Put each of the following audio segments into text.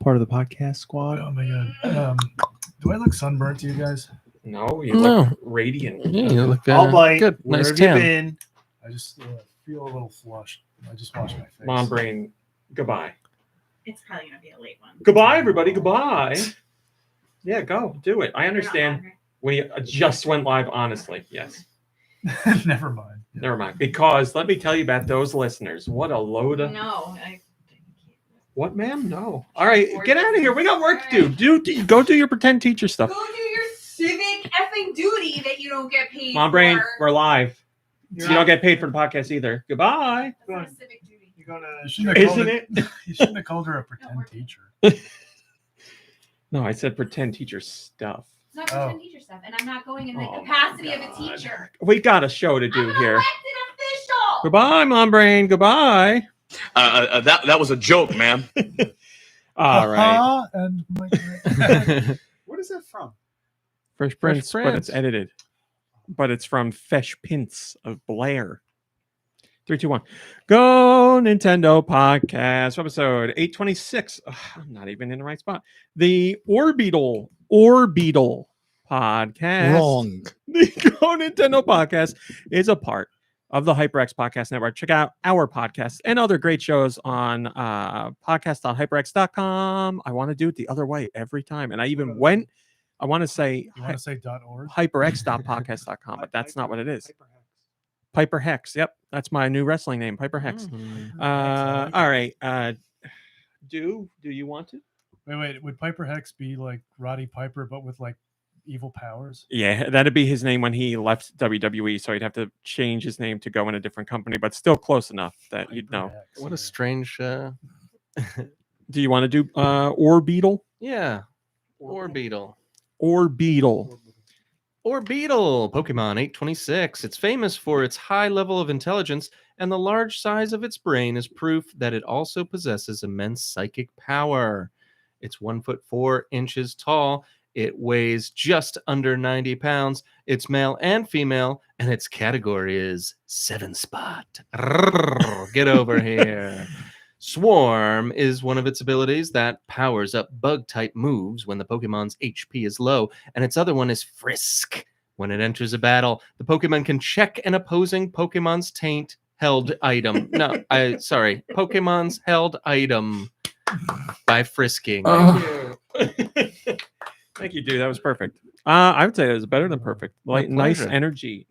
part of the podcast squad. Oh my god. Do I look sunburnt to you guys? No, you look radiant. Yeah, you look I'll bite. good. Where Nice have you tan. been? I just feel a little flushed. I just washed my face. Mom brain, goodbye. It's probably gonna be a late one. Goodbye, everybody. Goodbye. Yeah, go do it. I understand when you just went live. Honestly, yes. Never mind. Yeah. Never mind. Because let me tell you about those listeners. What a load of what, ma'am? No. All right, get out of here. We got work to do. Go do your pretend teacher stuff. Go do your civic effing duty that you don't get paid Mom brain, for. we're live. So you don't get paid for the podcast either. Goodbye. That's not a civic duty. You're gonna, Isn't it? You shouldn't have called her a pretend teacher. No, I said pretend teacher stuff. It's not pretend teacher stuff, and I'm not going in the capacity of a teacher. We got a show to do I'm an here. elected official. Goodbye, Mom brain. Goodbye. That was a joke, man. All right. And What is that from? Fresh Prince, but it's edited. But it's from Fesh Prince of Blair. 3, 2, 1. Go Nintendo podcast, episode 826. Ugh, I'm not even in the right spot. The Orbeetle podcast. Wrong. The Go Nintendo podcast is a part of the HyperX Podcast Network. Check out our podcast and other great shows on podcast.hyperx.com. I want to do it the other way every time. And I even went, I want to say, you want to say .org? hyperx.podcast.com, but that's not what it is. Piper Hex. Yep. That's my new wrestling name, Piper Hex. All right. Do you want to? Wait. Would Piper Hex be like Roddy Piper, but with like evil powers? Yeah, that'd be his name when he left WWE. So he'd have to change his name to go in a different company, but still close enough that Piper you'd know. Hex, What a strange. Do you want to do Orbeetle? Yeah. Orbeetle. Orbeetle. Orbeetle, Pokemon 826. It's famous for its high level of intelligence, and the large size of its brain is proof that it also possesses immense psychic power. It's 1 foot 4 inches tall. It weighs just under 90 pounds. It's male and female, and its category is 7-spot. Get over here. Swarm is one of its abilities that powers up bug-type moves when the Pokemon's HP is low, and its other one is Frisk. When it enters a battle, the Pokemon can check an opposing Pokemon's held item. Pokemon's held item by frisking. Thank you, dude. That was perfect. I would say that was better than perfect. Like nice energy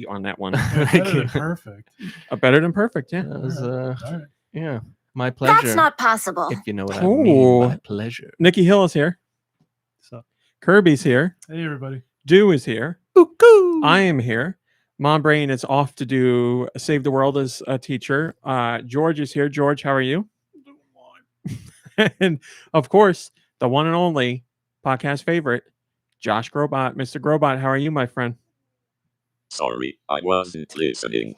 on that one. Better than perfect. Better than perfect. Yeah. That was, All right. yeah, my pleasure. That's not possible. If you know what I mean. My pleasure. Nicky Hill is here. So Kirby's here. Hey, everybody. Deux is here. I am here. Mom Brain is off to do Save the World as a teacher. George is here. George, how are you? And of course, the one and only podcast favorite, Josh Grobot. Mr. Grobot, how are you, my friend? Sorry, I wasn't listening.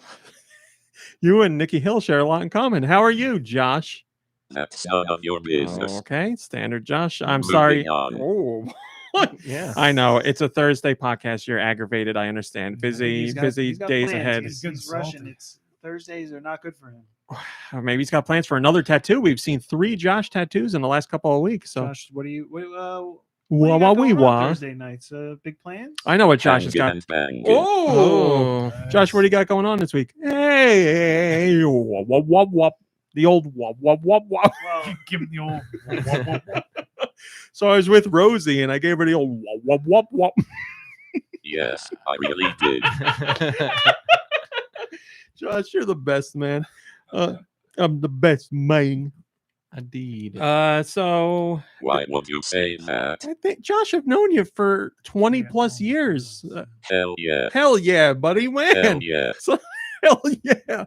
You and Nicky Hill share a lot in common. How are you, Josh? That's none of your business. Okay, standard Josh. I'm Moving sorry. on. Oh, Yeah. I know. It's a Thursday podcast. You're aggravated. I understand. Busy he's got days plans. ahead. He's rushing. It's Thursdays are not good for him. Maybe he's got plans for another tattoo. We've seen 3 Josh tattoos in the last couple of weeks. So, Josh, what do you got wah, going wah, on wah. Thursday nights? Big plans? I know what Josh has got. And banging. Oh, Josh, what do you got going on this week? Hey, wop, wop, wop, wop. The old wop, wop, wop, wop. Well, Give him the old. wop, wop, wop, wop. So I was with Rosie and I gave her the old wop, wop, wop, wop. Yes, I really did. Josh, you're the best, man. I'm the best, man. Indeed. So Why would you say that? I think, Josh, I've known you for 20 Yeah. plus years. Hell yeah. Hell yeah, buddy, man. Hell yeah. So, hell yeah.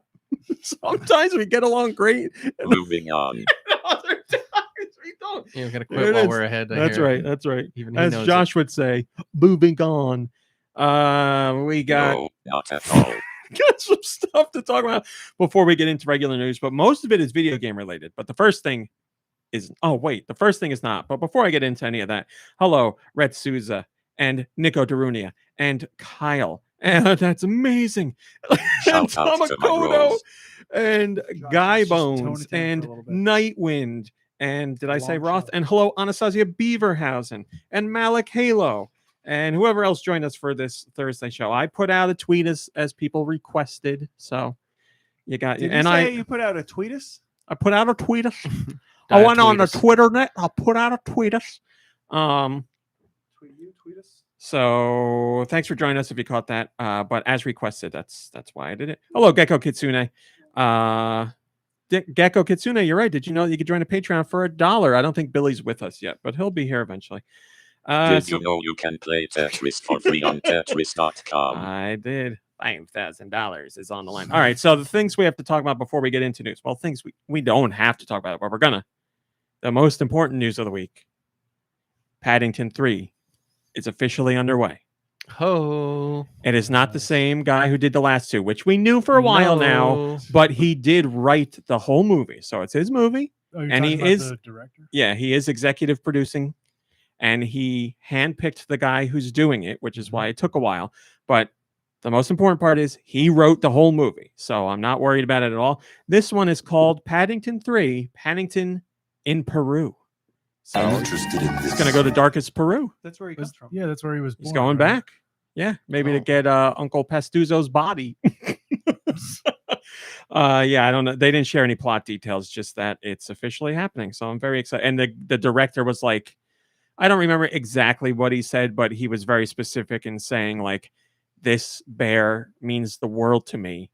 Sometimes we get along great, and Moving on. other times we don't. Yeah, we gotta There quit it while is. we're ahead. That's right. That's right. Even he As knows Josh would say, moving on. We got No, not at all. got some stuff to talk about before we get into regular news, but most of it is video game related. But the first thing is the first thing is not. But before I get into any of that, hello, Red Souza and Nico Darunia and Kyle. And that's amazing. And Shout out to my Tamakoto bros. and Josh, Guy let's just tone Bones it down and for a little bit. Nightwind And did I say Long Roth? show. And hello, Anastasia Beaverhausen and Malik Halo and whoever else joined us for this Thursday show. I put out a tweet as people requested. So you got Did and you say I you put out a tweetus? I put out a tweet. I went on the Dietweetus. Twitter net. I put out a tweetus. Tweet us. So thanks for joining us if you caught that. But as requested, that's why I did it. Hello, Gecko Kitsune. Gecko Kitsune, you're right. Did you know that you could join a Patreon for $1? I don't think Billy's with us yet, but he'll be here eventually. Did you know you can play Tetris for free on Tetris.com? I did. $5,000 is on the line. All right. So the things we have to talk about before we get into news. Well, things we don't have to talk about, but we're gonna. The most important news of the week. Paddington 3 is officially underway. Ho. It is not the same guy who did the last two, which we knew for a while now, No. but he did write the whole movie. So it's his movie. Oh, you're And talking he about is- the director. Yeah, he is executive producing, and he handpicked the guy who's doing it, which is why it took a while. But the most important part is he wrote the whole movie. So I'm not worried about it at all. This one is called Paddington 3, Paddington in Peru. So it's going to go to darkest Peru. That's where he comes from. Yeah, that's where he was. He's born, going right? back. Yeah, maybe to Oh. get Uncle Pastuzzo's body. Yeah, I don't know. They didn't share any plot details, just that it's officially happening. So I'm very excited. And the director was like, I don't remember exactly what he said, but he was very specific in saying, like, this bear means the world to me.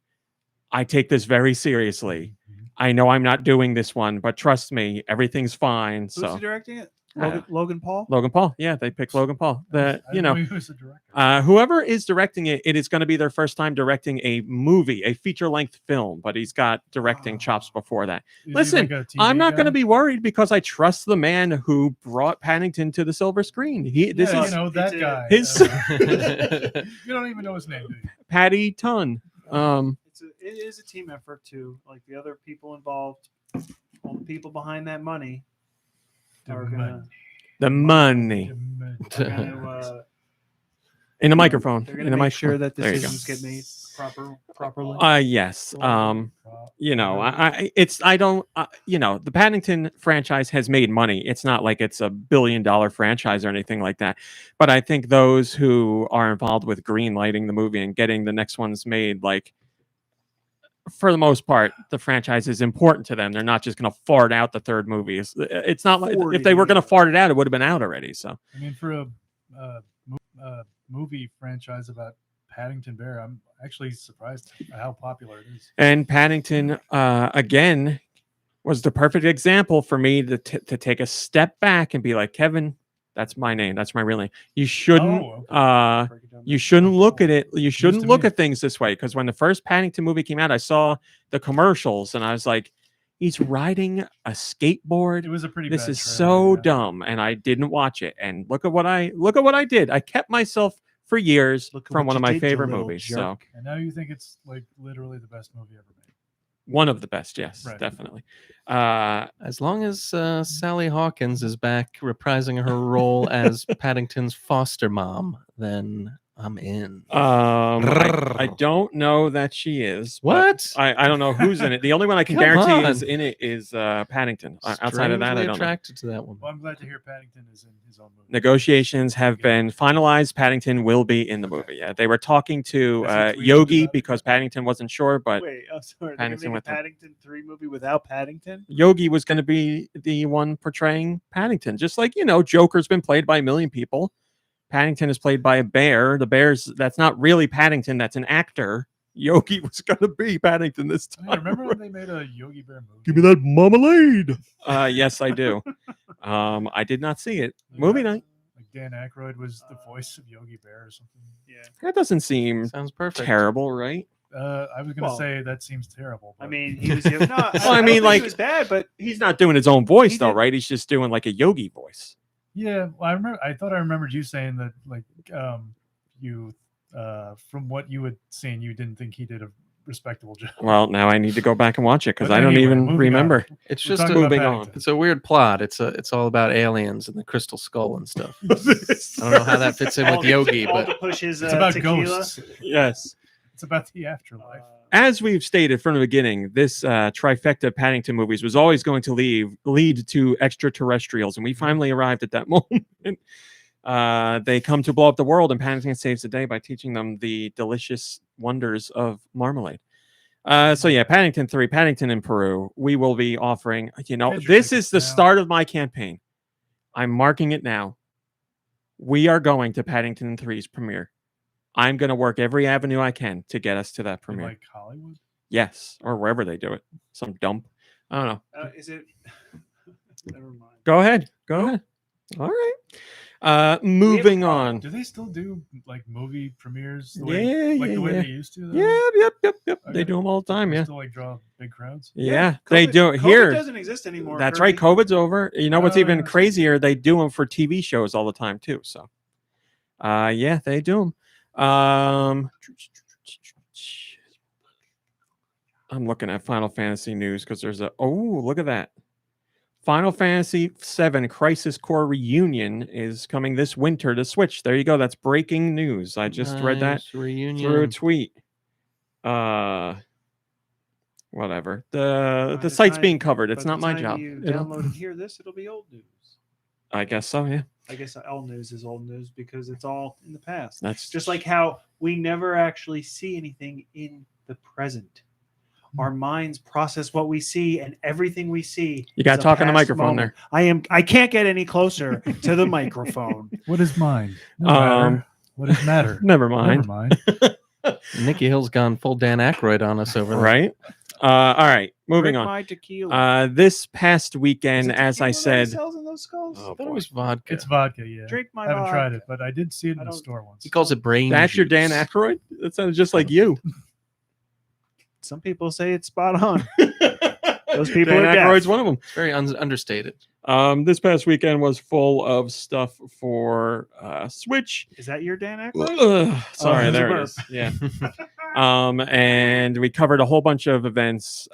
I take this very seriously. I know I'm not doing this one, but trust me, everything's fine. Who's So he directing it? Uh, Logan Paul? Logan Paul. Yeah, they picked Logan Paul. I didn't know he was the director. Whoever is directing it, it is going to be their first time directing a movie, a feature-length film, but he's got directing chops before that. Is he Listen, like a TV I'm not guy? going to be worried because I trust the man who brought Paddington to the silver screen. This Yeah, is you know that it's a- guy. his- You don't even know his name, do you? Patty Ton. It is a team effort too. Like the other people involved, all the people behind that money are gonna, The money are gonna in the microphone. they're In gonna the make microphone. sure that There you go. decisions get made properly. Yes. You know, the Paddington franchise has made money. It's not like it's $1 billion franchise or anything like that. But I think those who are involved with green lighting the movie and getting the next ones made, like, for the most part, the franchise is important to them. They're not just going to fart out the third movie. It's not like if they were going to fart it out, it would have been out already. So I mean, for a movie franchise about Paddington Bear, I'm actually surprised at how popular it is. And Paddington, again, was the perfect example for me to take a step back and be like, Kevin, that's my name. That's my real name. You shouldn't, Oh, okay. you shouldn't look at it. You shouldn't to look me. at things this way. Because when the first Paddington movie came out, I saw the commercials and I was like, he's riding a skateboard. It was a pretty. This bad is trailer, so yeah. dumb, and I didn't watch it. And look at what I did. I kept myself for years Look at from what one of you my did, you favorite little movies. jerk. So And now you think it's like literally the best movie ever made. one of the best, yes, Right. definitely. As long as Sally Hawkins is back reprising her role as Paddington's foster mom, then I'm in. I don't know that she is. but What? I don't know who's in it. The only one I can Come guarantee is on. in it is Paddington. Outside of that, I Strangely don't know. attracted to that one. Well, I'm glad to hear Paddington is in his own movie. Negotiations have been finalized. Paddington will be in the movie. Yeah, they were talking to Has he tweeted Yogi about it? because Paddington wasn't sure, but Wait, I'm sorry. Paddington They're with gonna him. make a Paddington 3 movie without Paddington? Yogi was going to be the one portraying Paddington. Just like, Joker's been played by a million people. Paddington is played by a bear. That's not really Paddington. That's an actor. Yogi was going to be Paddington this Hey, time. remember when they made a Yogi Bear movie? Give me that marmalade. Yes, I do. I did not see it. Movie night. Like Dan Aykroyd was the voice of Yogi Bear or something. Yeah. That doesn't seem Sounds perfect. terrible, right? I was gonna Well, say that seems terrible. I but- mean, he was. No, well, I mean, think like- it was bad, but He's not doing his own voice, He though, did- right? He's just doing like a Yogi voice. yeah, well, I thought I remembered you saying that, like, you, from what you had seen, you didn't think he did a respectable job. Well, now I need to go back and watch it because But I don't anyway, even moving on. remember. It's We're just talking a, about moving on. Paddington. it's a weird plot. It's all about aliens and the crystal skull and stuff. I don't know how that fits in with Yogi, all but to push his It's about tequila. ghosts. Yes. It's about the afterlife. as we've stated from the beginning, this trifecta of Paddington movies was always going to lead to extraterrestrials, and we finally arrived at that moment. They come to blow up the world, and Paddington saves the day by teaching them the delicious wonders of marmalade. So yeah, Paddington 3, Paddington in Peru. We will be offering, this is the start of my campaign. I'm marking it now. We are going to Paddington 3's premiere. I'm going to work every avenue I can to get us to that premiere. Like Hollywood? Yes, or wherever they do it. Some dump. I don't know. Is it? Never mind. Go ahead. All right. Moving on. Do they still do like movie premieres? The Yeah, way yeah. they used to? Though? Yep. Okay. They do them all the time. They Yeah. Still like draw big crowds. Yeah, they do it COVID here. doesn't exist anymore. That's Kirby. right. COVID's over. You know what's even yeah. crazier? They do them for TV shows all the time too. So, yeah, they do them. I'm looking at Final Fantasy news because there's look at that. Final Fantasy VII Crisis Core Reunion is coming this winter to Switch. There you go. That's breaking news. I just read that reunion through a tweet. Whatever. The By site's time- being covered. It's by not the my time job. You It'll- download and hear this, it'll be old news. I guess so. Yeah. I guess all news is old news because it's all in the past. That's Just like how we never actually see anything in the present. Our minds process what we see, and everything we see. You gotta is a talk in the past microphone moment. I can't get any closer to the microphone. What is mine? No matter. What does matter? Never mind. Never mind. Nicky Hill's gone full Dan Aykroyd on us over there. Right. All right. Moving Drink on. My tequila. This past Is weekend, it as I tequila that he said, sells in those skulls? I thought it was vodka. It's vodka, yeah. Drink my I haven't tried vodka. it, but I did see it I in the don't- store once. He calls it brain that's your Dan juice. Aykroyd. That sounds just like you. Some people say it's spot on. Those people Dan are deaf. Aykroyd's one of them. It's very understated. This past weekend was full of stuff for Switch. Is that your Dan Aykroyd? Sorry, Oh, there it there's is. Yeah. And we covered a whole bunch of events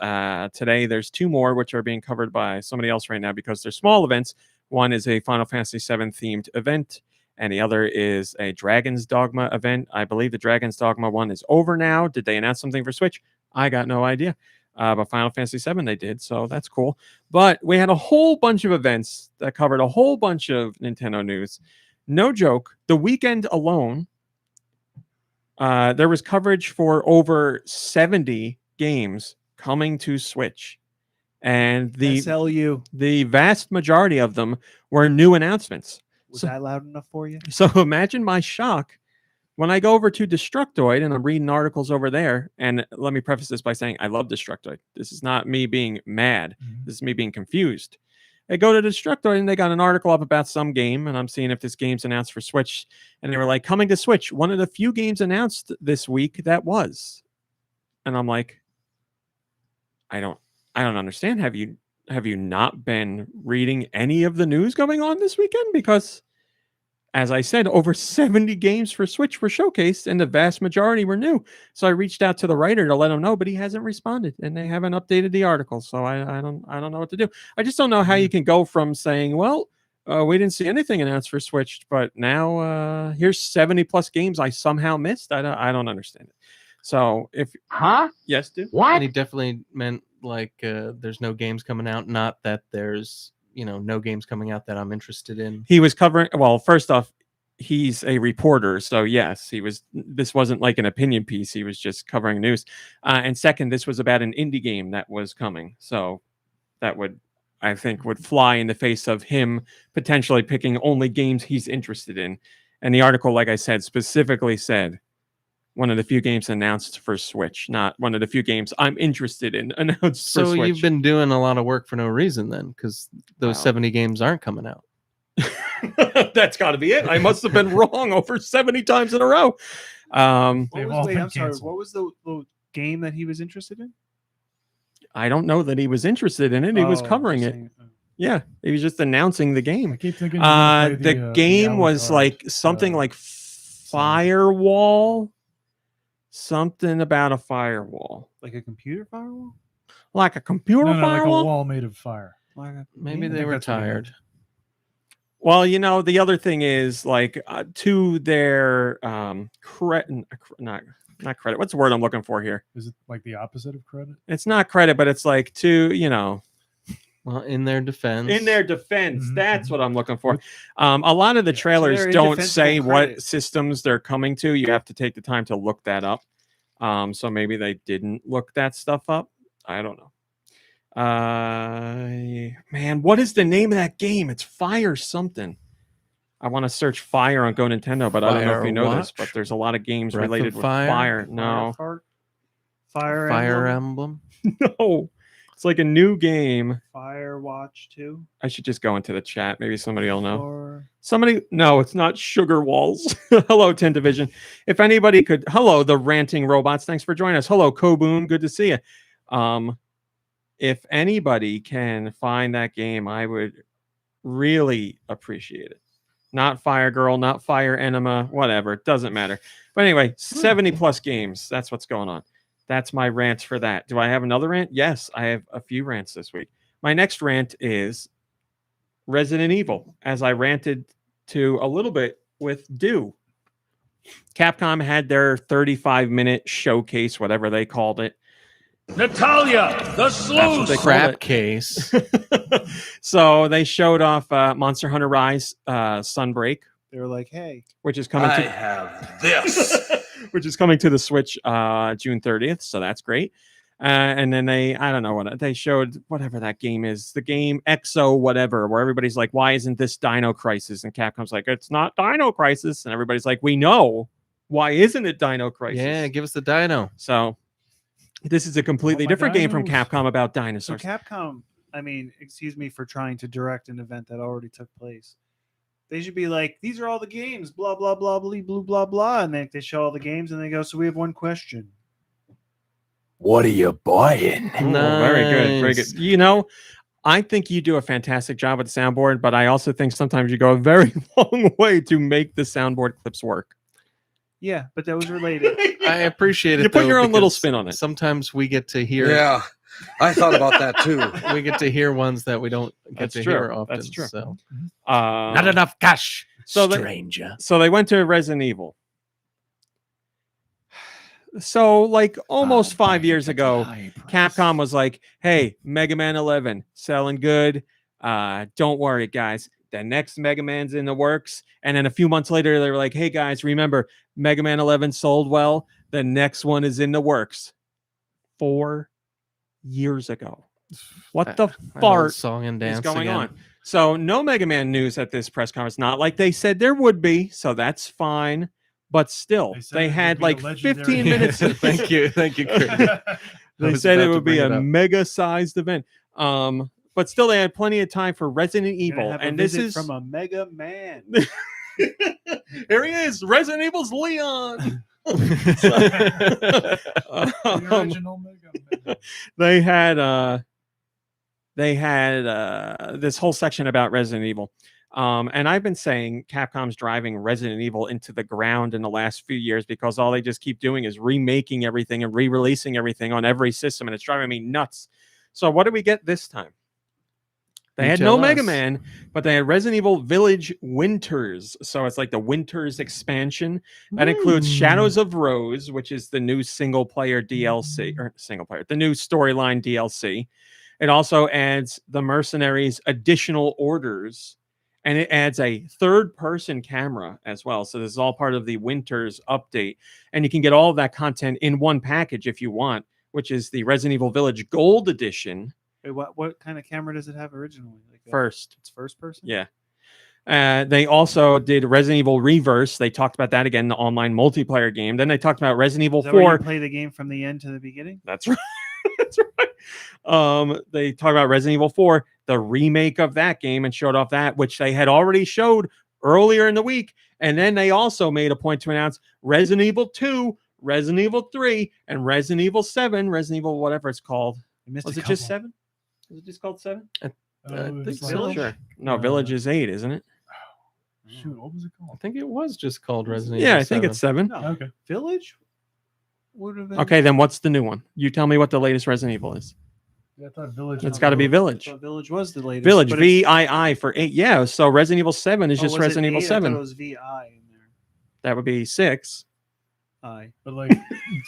today. There's two more which are being covered by somebody else right now because they're small events. One is a Final Fantasy VII themed event, and the other is a Dragon's Dogma event. I believe the Dragon's Dogma one is over now. Did they announce something for Switch? I got no idea. But Final Fantasy VII they did, so that's cool. But we had a whole bunch of events that covered a whole bunch of Nintendo news. No joke, the weekend alone, there was coverage for over 70 games coming to Switch. And SLU. the vast majority of them were new announcements. Was So- that loud enough for you? So imagine my shock when I go over to Destructoid and I'm reading articles over there. And let me preface this by saying I love Destructoid. This is not me being mad. Mhm. This is me being confused. I go to Destructoid and they got an article up about some game, and I'm seeing if this game's announced for Switch. And they were like, coming to Switch, one of the few games announced this week that was. And I'm like, I don't understand. Have you not been reading any of the news going on this weekend? Because as I said, over 70 games for Switch were showcased, and the vast majority were new. So I reached out to the writer to let him know, but he hasn't responded, and they haven't updated the article. So I don't know what to do. I just don't know how you can go from saying, well, we didn't see anything announced for Switch, but now here's 70 plus games I somehow missed. I don't understand it. So if yes, dude. And he definitely meant like there's no games coming out, not that there's no games coming out that I'm interested in. He was covering, well, first off, he's a reporter, so yes, this wasn't like an opinion piece, he was just covering news. And second, this was about an indie game that was coming, so that would fly in the face of him potentially picking only games he's interested in. And the article, like I said, specifically said one of the few games announced for Switch, not one of the few games I'm interested in announced for So Switch. you've been doing a lot of work for no reason then, because those Wow. 70 games aren't coming out. That's got to be it. I must have been wrong over 70 times in a row. They've all been I'm sorry. canceled. What was the game that he was interested in? I don't know that he was interested in it. He was Oh, covering just it. saying, Yeah, he was just announcing the I game. keep thinking. you're gonna play The game was like something like firewall. Something about a firewall. like a computer firewall. Like a computer like a firewall? wall made of fire. Like a, Maybe I they think were that's what it tired. Well, the other thing is like to their not credit. What's the word I'm looking for here? Is it like the opposite of credit? It's not credit, but it's like to, Well, in their defense. in their defense. Mhm, That's mhm. what I'm looking for. A lot of the trailers their don't indefensible say what credit. systems they're coming to. You have to take the time to look that up. So maybe they didn't look that stuff up. I don't know. Man, what is the name of that game? It's Fire something. I want to search Fire on GoNintendo, but I don't know if you know this, but Firewatch? there's a lot of games Breath of related with Fire? fire. No, Fire Emblem. no. It's like a new game. Firewatch 2. I should just go into the chat. Maybe somebody will know. Or No, it's not Sugar Walls. Hello, 10 Division. If anybody could, hello, the ranting robots. Thanks for joining us. Hello, Koboon. Good to see you. If anybody can find that game, I would really appreciate it. Not Fire Girl, not Fire Enema, whatever. It doesn't matter. But anyway, 70 plus games. That's what's going on. That's my rant for that. Do I have another rant? Yes, I have a few rants this week. My next rant is Resident Evil, as I ranted to a little bit with Deux. Capcom had their 35-minute showcase, whatever they called it. Natalia, the That's what they sleuth. called Crap it. case. So they showed off Monster Hunter Rise Sunbreak, they were like, hey, which is coming I to have this. which is coming to the Switch June 30th. So that's great. And then I don't know what they showed, whatever that game is, the game EXO, whatever, where everybody's like, why isn't this Dino Crisis? And Capcom's like, it's not Dino Crisis. And everybody's like, we know. Why isn't it Dino Crisis? Yeah, give us the dino. So this is a completely my different game from dinos. Capcom about so dinosaurs. Capcom, I mean, excuse me for trying to direct an event that already took place. They should be like, these are all the games, blah, blah, blah, blah, blah, blah, blah. And they show all the games and they go, so we have one question. What are you buying? Ooh, very good. Very Nice. good. I think you do a fantastic job with the soundboard, but I also think sometimes you go a very long way to make the soundboard clips work. Yeah, but that was related. I appreciate it. You put though, your own little because spin on it. Sometimes we get to hear. Yeah, I thought about that too. We get to hear ones that we don't get That's to true. hear often. That's true. So. Not enough cash, So they- stranger. So they went to Resident Evil. So like almost 5 years ago, Capcom was like, hey, Mega Man 11, selling good. Don't worry, guys. The next Mega Man's in the works. And then a few months later, they were like, hey, guys, remember, Mega Man 11 sold well. The next one is in the works. 4 years ago. What the An old fart song and is dance going again. on? So no Mega Man news at this press conference. Not like they said there would be. So that's fine. But still, They said they it would had be a like legendary 15 minutes. Thank you, Kirby. They was said about it to would be bring a it up. mega-sized event. But still, they had plenty of time for Resident You're gonna Evil, have a and this visit is from a Mega Man. here he is, Resident Evil's Leon. The Um, original Mega Man. they had this whole section about Resident Evil. And I've been saying Capcom's driving Resident Evil into the ground in the last few years because all they just keep doing is remaking everything and re-releasing everything on every system, and it's driving me nuts. So what did we get this time? They You had tell no Mega us. Man, but they had Resident Evil Village Winters. So it's like the Winters expansion. That includes Shadows of Rose, which is the new single-player DLC, or single-player, the new storyline DLC. It also adds the Mercenaries additional orders, and it adds a third-person camera as well. So this is all part of the Winters update. And you can get all of that content in one package if you want, which is the Resident Evil Village Gold Edition. Wait, what kind of camera does it have originally? Like First. it's first person? Yeah. They also did Resident Evil Reverse. They talked about that again, the online multiplayer game. Then they talked about Resident Evil Is that where 4. you play the game from the end to the beginning? That's right. That's right. They talk about Resident Evil 4, the remake of that game, and showed off that, which they had already showed earlier in the week. And then they also made a point to announce Resident Evil 2, Resident Evil 3, and Resident Evil 7, Resident Evil whatever it's called. You missed Was a it just couple. 7? Is it just called 7? Oh, think it's so. like- Sure. No, Uh, Village is 8, isn't it? Shoot, what was it I called? think it was just called Resident Yeah, Evil I think 7. it's 7. No. Okay. Village would have been. Okay, then what's the new one? You tell me what the latest Resident Evil is. Yeah, I thought Village. It's was got to be the- Village. So Village was the latest. Village, but it's- VII for 8. Yeah, so Resident Evil 7 is oh, just was it Resident Evil 8? I thought 7. It was VI in there. That would be 6. I. But like,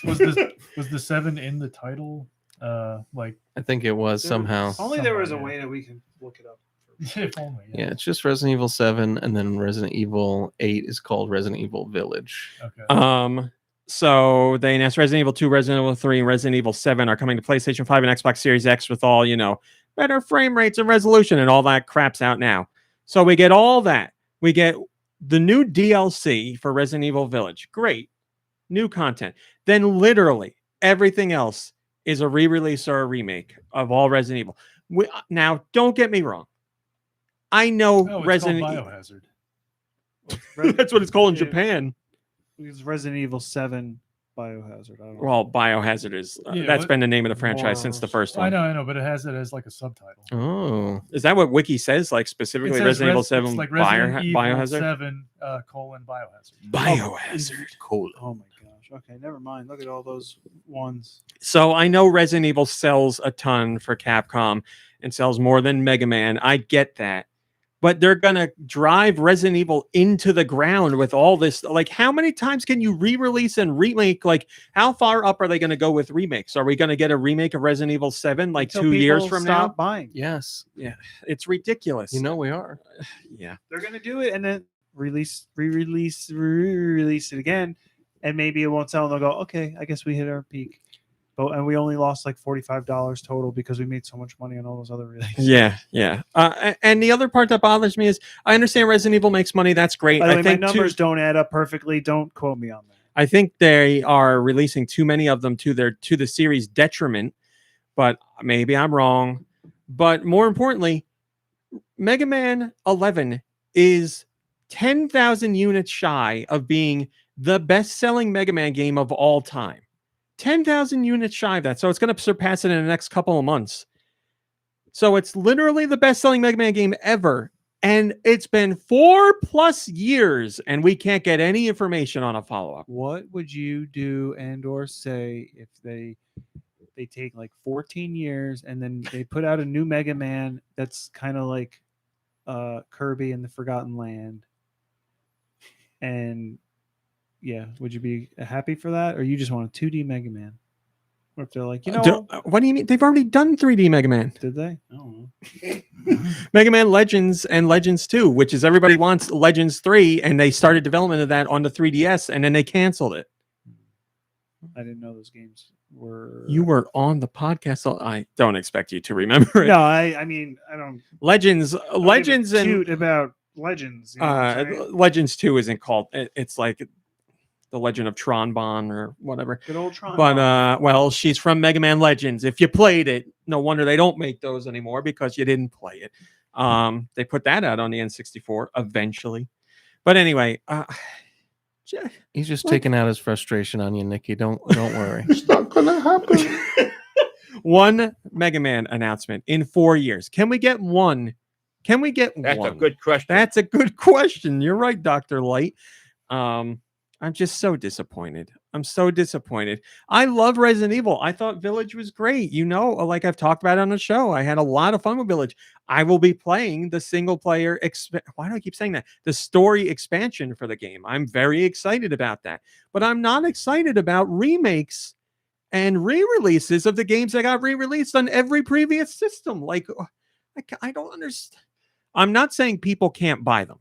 was the 7 in the title? Like, I think it was somehow. Only there was a Somehow, way that we can look it up. if only. Yeah, it's just Resident Evil 7, and then Resident Evil 8 is called Resident Evil Village. Okay. So they announced Resident Evil 2, Resident Evil 3, and Resident Evil 7 are coming to PlayStation 5 and Xbox Series X with all, better frame rates and resolution, and all that crap's out now. So we get all that. We get the new DLC for Resident Evil Village. Great. New content. Then literally everything else is a re-release or a remake of all Resident Evil. Now, don't get me wrong. I know It's Resident called Evil. Biohazard. That's what it's called in Japan. It's Resident Evil 7 Biohazard. I don't know. Well, Biohazard is that's been the name of the franchise since the first one. I know, but it has it as like a subtitle. Oh, Is that what Wiki says? Like specifically Resident Evil 7 it's like Resident Evil Biohazard? 7 Biohazard. Biohazard. cool. Oh my gosh. Okay, never mind. Look at all those ones. So I know Resident Evil sells a ton for Capcom and sells more than Mega Man. I get that. But they're going to drive Resident Evil into the ground with all this. Like, how many times can you re-release and remake? Like, how far up are they going to go with remakes? Are we going to get a remake of Resident Evil 7 like Until 2 years people from stop now? buying. Yes. Yeah, it's ridiculous. We are. Yeah. They're gonna do it and then re-release it again, and maybe it won't sell. And they'll go, okay, I guess we hit our peak. And we only lost like $45 total because we made so much money on all those other releases. Yeah. And the other part that bothers me is I understand Resident Evil makes money. That's great. By the way, I think my numbers don't add up perfectly. Don't quote me on that. I think they are releasing too many of them to the series' detriment, but maybe I'm wrong. But more importantly, Mega Man 11 is 10,000 units shy of being the best-selling Mega Man game of all time. 10,000 units shy of that. So it's going to surpass it in the next couple of months. So it's literally the best-selling Mega Man game ever. And it's been 4+ years, and we can't get any information on a follow-up. What would you do and or say if they take like 14 years and then they put out a new Mega Man that's kind of like Kirby in the Forgotten Land? And yeah, would you be happy for that, or you just want a 2D Mega Man? Or if they're like, what do you mean? They've already done 3D Mega Man. Did they? I don't know. Mega Man Legends and Legends 2, which is everybody wants Legends 3, and they started development of that on the 3DS, and then they canceled it. I didn't know those games were. You were on the podcast. So I don't expect you to remember it. No, I mean, I don't. Legends and cute about Legends. You know Legends 2 isn't called. It's like The Legend of Tron or whatever. Good old Tron. But well, she's from Mega Man Legends. If you played it, no wonder they don't make those anymore because you didn't play it. They put that out on the N64 eventually. But anyway, he's just taking out his frustration on you, Nicky. Don't worry. It's not gonna happen. One Mega Man announcement in 4 years. Can we get one? Can we get That's one? a good question. That's a good question. You're right, Dr. Light. I'm just so disappointed. I'm so disappointed. I love Resident Evil. I thought Village was great. You know, like I've talked about on the show, I had a lot of fun with Village. I will be playing the single player. Why do I keep saying that? The story expansion for the game. I'm very excited about that. But I'm not excited about remakes and re-releases of the games that got re-released on every previous system. Like, I don't understand. I'm not saying people can't buy them.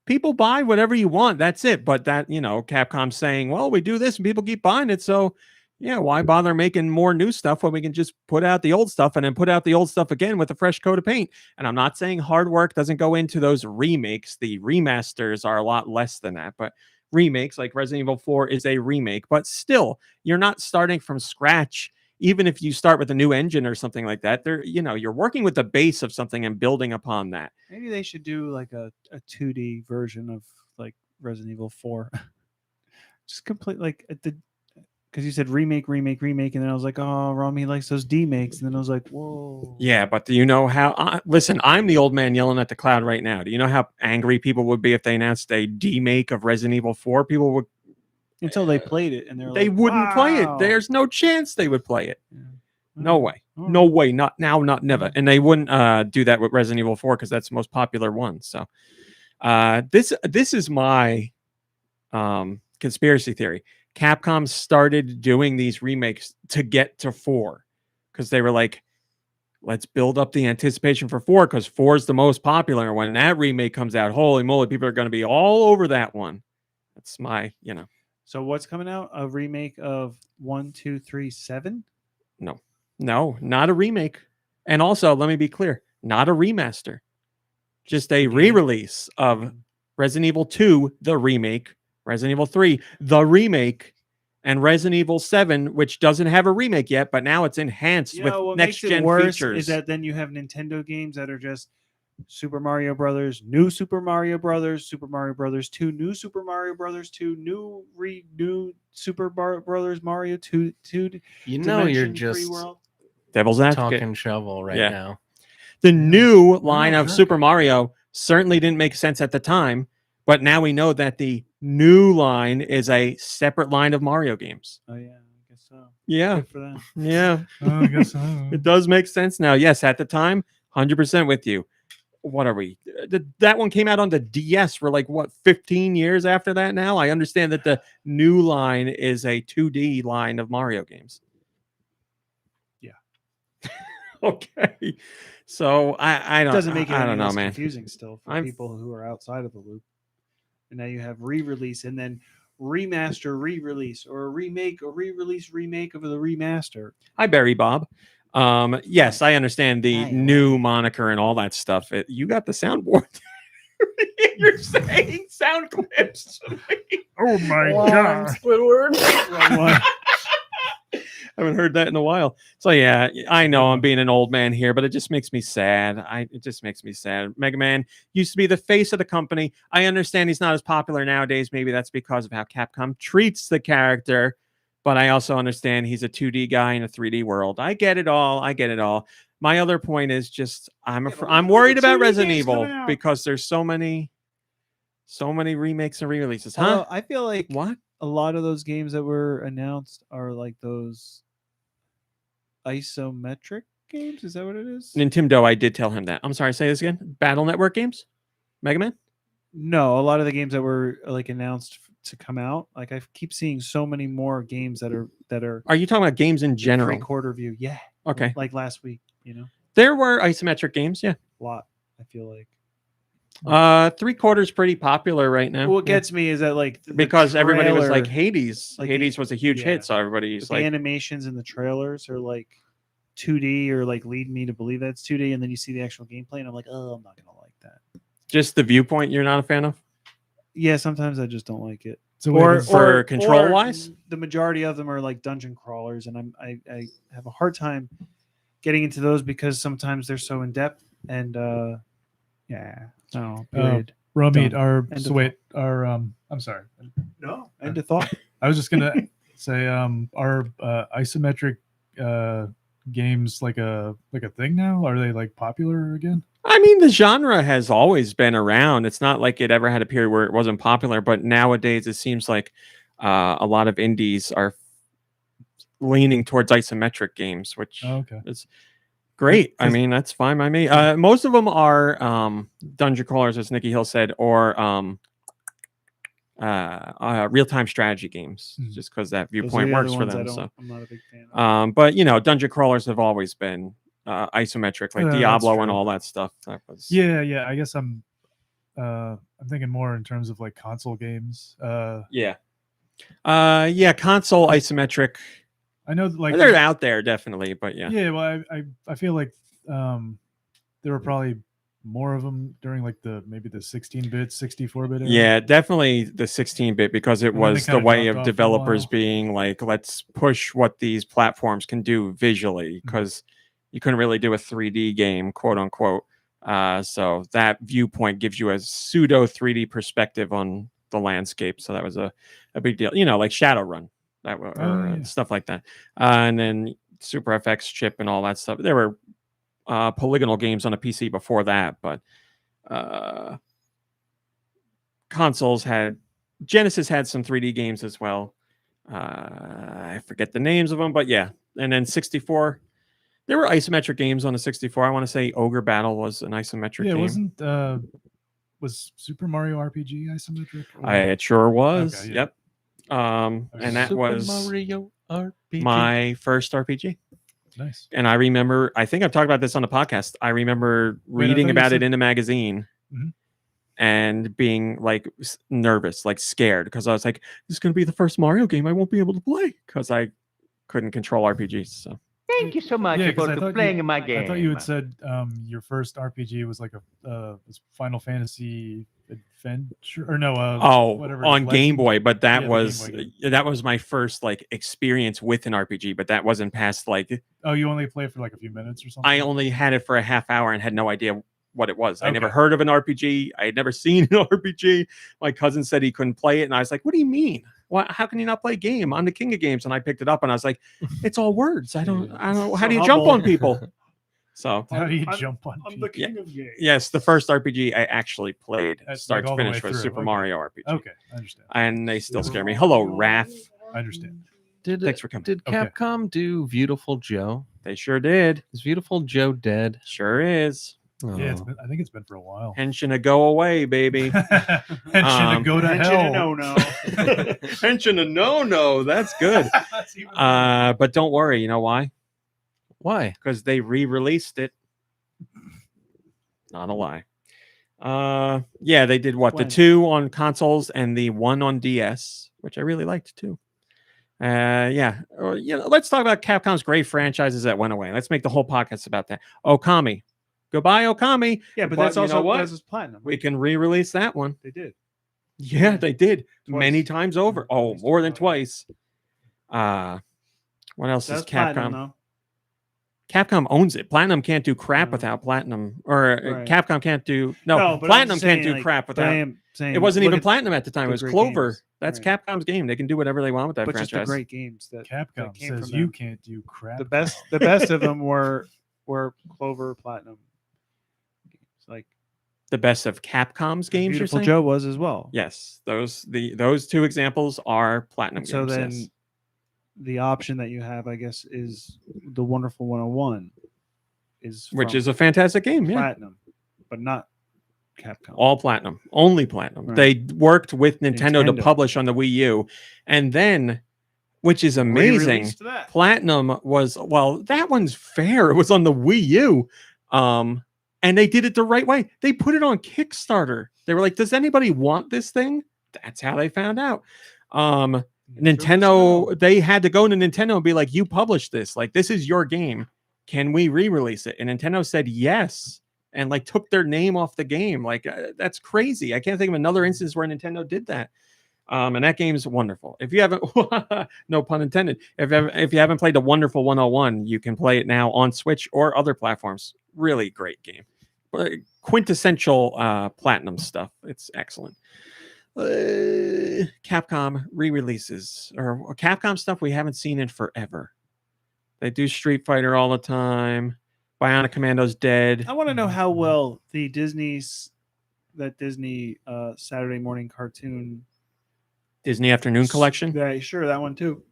People buy whatever you want. That's it. But that, Capcom's saying, well, we do this and people keep buying it. So, yeah, why bother making more new stuff when we can just put out the old stuff and then put out the old stuff again with a fresh coat of paint? And I'm not saying hard work doesn't go into those remakes. The remasters are a lot less than that. But remakes like Resident Evil 4 is a remake. But still, you're not starting from scratch. Even if you start with a new engine or something like that, you're working with the base of something and building upon that. Maybe they should do like a 2D version of like Resident Evil 4. Just complete like because you said remake, and then I was like, oh, Rami likes those D-makes, and then I was like, whoa. Yeah, but do you know how? Listen, I'm the old man yelling at the cloud right now. Do you know how angry people would be if they announced a D-make of Resident Evil 4? People would. Until they played it, and they wouldn't play it. There's no chance they would play it. Yeah. No way. No way. Not now, not never. And they wouldn't do that with Resident Evil 4 because that's the most popular one. So this is my conspiracy theory. Capcom started doing these remakes to get to 4 because they were like, let's build up the anticipation for 4 because 4 is the most popular. When that remake comes out, holy moly, people are going to be all over that one. That's my, So what's coming out? A remake of 1, 2, 3, 7? No, not a remake. And also, let me be clear, not a remaster. Just a re-release of Resident Evil 2, the remake, Resident Evil 3, the remake, and Resident Evil 7, which doesn't have a remake yet, but now it's enhanced with What next makes it gen worse features. is that then you have Nintendo games that are just Super Mario Brothers, New Super Mario Brothers, Super Mario Brothers 2, New Super Mario Brothers 2, new Super Brothers Mario 2, You know you're Dimension, just Free World. Devil's advocate. talking shovel right Yeah. now. The new line of sure. Super Mario certainly didn't make sense at the time, but now we know that the new line is a separate line of Mario games. Oh yeah, I guess so. Yeah. Good for them. Yeah. Oh, I guess so. It does make sense now. Yes, at the time, 100% with you. What are we? That one came out on the DS. We're like, 15 years after that now? I understand that the new line is a 2D line of Mario games. Yeah. Okay. So I don't, Doesn't make it I any don't know, less man. confusing still for I'm- people who are outside of the loop. And now you have re-release and then remaster, re-release, or a remake, or re-release, remake of the remaster. Hi, Barry Bob. Yes, I understand the Hi, new moniker and all that stuff. You got the soundboard. You're saying sound clips. Oh my god. Well, I haven't heard that in a while. So yeah, I know I'm being an old man here, but it just makes me sad. It just makes me sad. Mega Man used to be the face of the company. I understand he's not as popular nowadays. Maybe that's because of how Capcom treats the character. But I also understand he's a 2D guy in a 3D world. I get it all. I get it all. My other point is just I'm worried about Resident Evil because there's so many remakes and re-releases. Huh? Although I feel like What? a lot of those games that were announced are like those isometric games. Is that what it is? Nintendo, I did tell him that. I'm sorry, say this again. Battle Network games? Mega Man? No, a lot of the games that were like announced to come out, like I keep seeing so many more games that are Are you talking about games in general? 3/4 view. Yeah. Okay. Like last week, There were isometric games, yeah. a lot. I feel like 3/4 pretty popular right now. what gets me is that like the because everybody was like trailer- Hades. like Hades was a huge yeah. hit, so everybody's the like, animations in the trailers are like 2D or like lead me to believe that's 2D, and then you see the actual gameplay, and I'm like, oh, I'm not gonna like that. just the viewpoint you're not a fan of? Yeah, sometimes I just don't like it. So Or for control-wise? the majority of them are like dungeon crawlers, and I have a hard time getting into those because sometimes they're so in depth and yeah, no, period. Rummeat, Done. our End of so wait, our I'm sorry. No, end of thought. I was just gonna say our isometric games like a thing now? Are they like popular again? I mean, the genre has always been around. It's not like it ever had a period where it wasn't popular, but nowadays it seems like a lot of indies are leaning towards isometric games, which Oh, okay. is great. I mean, that's fine by me. Most of them are dungeon crawlers, as Nicky Hill said, or real-time strategy games, just because that viewpoint works for them. So, I'm not a big fan of. but you know, dungeon crawlers have always been isometric, like That's Diablo and true. all that stuff. That was Yeah. I guess I'm thinking more in terms of like console games. yeah, console isometric. I know that, like They're out there definitely, but yeah. Yeah, well, I feel like there were probably more of them during like maybe the 16-bit, 64-bit era. Yeah, definitely the 16-bit, because it And then they was the kinda way dropped of off for a developers while. being like, let's push what these platforms can do visually, because you couldn't really do a 3D game, quote unquote. So that viewpoint gives you a pseudo 3D perspective on the landscape. So that was a big deal. You know, like Shadowrun, stuff like that. And then Super FX chip and all that stuff. There were polygonal games on a PC before that, but consoles had, Genesis had some 3D games as well. I forget the names of them, but yeah. And then 64, there were isometric games on the 64. I want to say Ogre Battle was an isometric Yeah, game. was Super Mario RPG isometric? It sure was. Okay, yeah. Yep. And that Super was Mario RPG. my first RPG. Nice. And I remember, I think I've talked about this on the podcast. I remember Wait, I reading thought you about it said- in a magazine Mhm. and being like nervous, like scared, because I was like, this is going to be the first Mario game I won't be able to play because I couldn't control RPGs. So Thank you so much Yeah, 'cause for I thought playing you- in my game. I thought you had said your first RPG was like a was Final Fantasy Adventure or no? Whatever. on Game Legend. Boy, but that Yeah, the Game was Boy game. that was my first like experience with an RPG, but that wasn't past like Oh, you only play for like a few minutes or something. I only had it for a half hour and had no idea what it was. I never Okay. heard of an RPG. I had never seen an RPG. My cousin said he couldn't play it, and I was like, "What do you mean? Why? How can you not play a game? I'm the king of games." And I picked it up, and I was like, "It's all words. I don't. How So do you jump humble. on people?" So How do you I'm- jump on? I'm the people? king of games. yes, the first RPG I actually played, That's start like to all the finish, way was through, Super okay. Mario RPG. Okay, I understand. And they still scare me. Hello, Raph. I understand. Thanks for coming. Did Okay. Capcom do Beautiful Joe? They sure did. Is Beautiful Joe dead? Sure is. Yeah, Oh. I think it's been for a while. Henshin to go away, baby. And should go to hell. No. Henshin to no. That's good. That's even- But don't worry. You know why? Why? Because they re-released it. Not a lie. Yeah, they did what? When? The 2 on consoles and the 1 on DS, which I really liked too. Yeah. Let's talk about Capcom's great franchises that went away. Let's make the whole podcast about that. Okami. Goodbye, Okami. Yeah, but But that's you know also what? that's platinum. We can re-release that one. They did. Yeah, they did. Twice. Many times over. Oh, Twice. more than twice. What else That's is platinum Capcom? though. Capcom owns it. Platinum can't do crap No. without Platinum, or Right. Capcom can't do but I'm Platinum just can't saying, do like, crap but without. I am saying It wasn't look even at Platinum at the time. It the was great Clover. games. That's Right. Capcom's game. They can do whatever they want with that but just the franchise. great games that Capcom came says from you them. can't do crap. the best of them were Clover Platinum games. Like The best of Capcom's games. You're Beautiful saying? Joe was as well. Yes, those 2 examples are Platinum So games. then yes. the option that you have, I guess, is the Wonderful 101 Which from is a fantastic game. Yeah. Platinum, but not Capcom. All Platinum, only Platinum. Right. They worked with Nintendo to Nintendo. publish on the Wii U, and then, which is amazing, Re-released that. Platinum was that one's fair. It was on the Wii U, and they did it the right way. They put it on Kickstarter. They were like, "Does anybody want this thing?" That's how they found out. Nintendo, they had to go to Nintendo and be like, "You published this. Like, this is your game. Can we re-release it?" And Nintendo said yes, and like took their name off the game. Like that's crazy. I can't think of another instance where Nintendo did that. And that game's wonderful. If you haven't, no pun intended. If you haven't played the Wonderful 101, you can play it now on Switch or other platforms. Really great game. Quintessential Platinum stuff. It's excellent. Capcom re-releases or Capcom stuff we haven't seen in forever. They do Street Fighter all the time. Bionic Commando's dead. I want to know how well the Disney Saturday morning cartoon. Disney Afternoon Collection. Yeah, sure, that one too.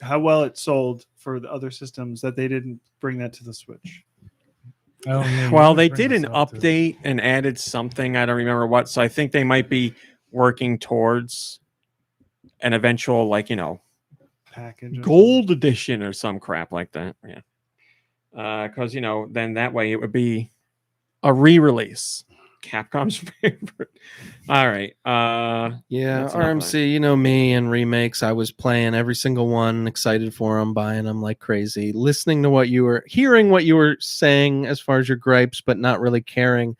How well it sold for the other systems that they didn't bring that to the Switch. Oh, yeah, you Well, did they bring did this an up, too. update and added something. I don't remember what. So I think they might be working towards an eventual, Package. or gold edition or some crap like that. Yeah. Because, then that way it would be a re-release. Capcom's favorite. All right. Yeah, That's enough of RMC, you know me and remakes. I was playing every single one, excited for them, buying them like crazy, listening to hearing what you were saying as far as your gripes, but not really caring.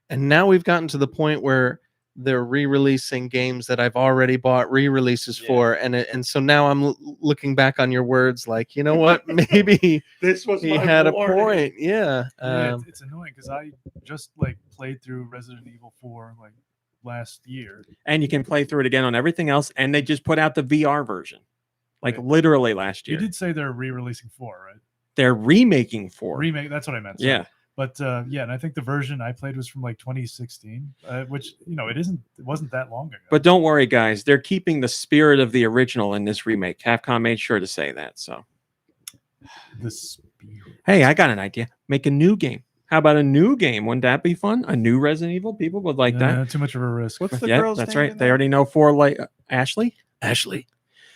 And now we've gotten to the point where they're re-releasing games that I've already bought re-releases for, and so now I'm looking back on your words like, you know what, maybe This was he had a point. Yeah. Yeah, it's annoying because I just played through Resident Evil 4 last year. And you can play through it again on everything else. And they just put out the VR version. Right. Literally last You year. did say they're re-releasing 4, right? They're remaking 4. Remake. That's what I meant. sorry. Yeah. But yeah, and I think the version I played was from 2016, which it wasn't that long ago. But don't worry, guys. They're keeping the spirit of the original in this remake. Capcom made sure to say that. So, the spirit. hey, I got an idea. Make a new game. How about a new game? Wouldn't that be fun? A new Resident Evil? People would like that. Too much of a risk. What's the Yeah, girl's that's name right. in They that? already know 4 Ashley. Ashley,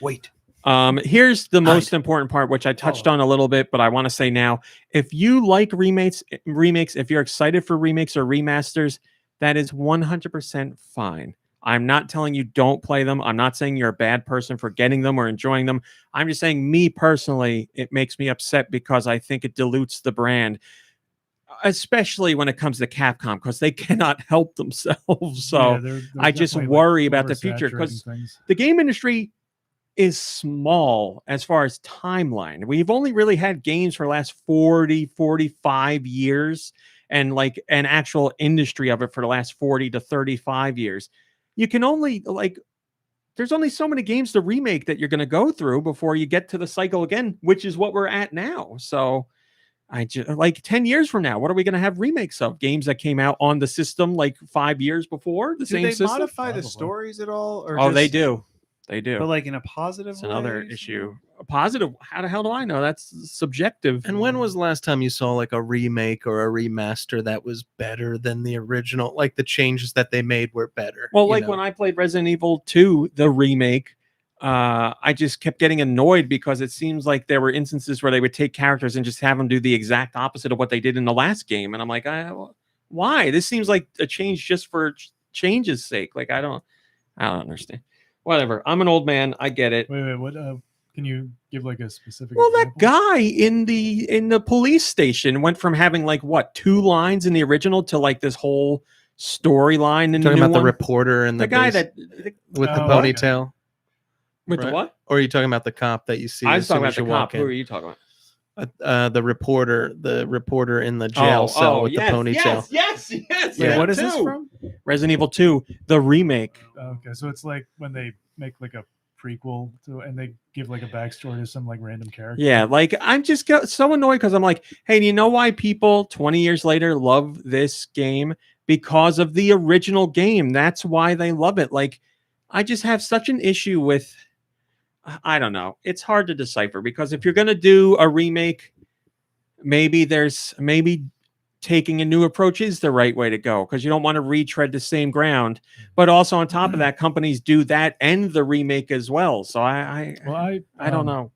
wait. Here's the most important part, which I touched on a little bit, but I want to say now: if you like remakes, if you're excited for remakes or remasters, that is 100% fine. I'm not telling you don't play them. I'm not saying you're a bad person for getting them or enjoying them. I'm just saying, me personally, it makes me upset because I think it dilutes the brand, especially when it comes to Capcom, because they cannot help themselves. So they're I just definitely, worry about the future, because oversaturating things. the game industry is small as far as timeline. We've only really had games for the last 40, 45 years, and like an actual industry of it for the last 40 to 35 years. You can only there's only so many games to remake that you're going to go through before you get to the cycle again, which is what we're at now. So I just, like 10 years from now, what are we going to have remakes of? Games that came out on the system like 5 years before the Do same they system? modify the Probably. stories at all? Or Oh, they just- do. They do. But like in a positive It's another way? issue. A positive. How the hell do I know? That's subjective. And when was the last time you saw like a remake or a remaster that was better than the original? Like the changes that they made were better. Well, like when I played Resident Evil 2, the remake, I just kept getting annoyed because it seems like there were instances where they would take characters and just have them do the exact opposite of what they did in the last game. And I'm like, why? This seems like a change just for change's sake. Like, I don't understand. Whatever. I'm an old man. I get it. Wait, what? Can you give like a specific? Well, that example? guy in the police station went from having like what 2 lines in the original to like this whole storyline in the talking new about the one. reporter and The guy base- with the Oh, okay. ponytail. with the Right. what? Or are you talking about the cop that you see? I as was talking soon about as the you cop. walk Who are in? you talking about? The reporter in the jail cell with the ponytail. Yes. Wait, what is this too. from? Resident Evil 2, the remake. Okay, so it's like when they make like a prequel to, and they give like a backstory to some like random character. Yeah, like I'm just so annoyed because I'm like, hey, do you know why people 20 years later love this game? Because of the original game. That's why they love it. Like, I just have such an issue with, I don't know. It's hard to decipher because if you're going to do a remake, maybe taking a new approach is the right way to go because you don't want to retread the same ground. But also on top of that, companies do that and the remake as well. So I don't know. Yeah. I don't know.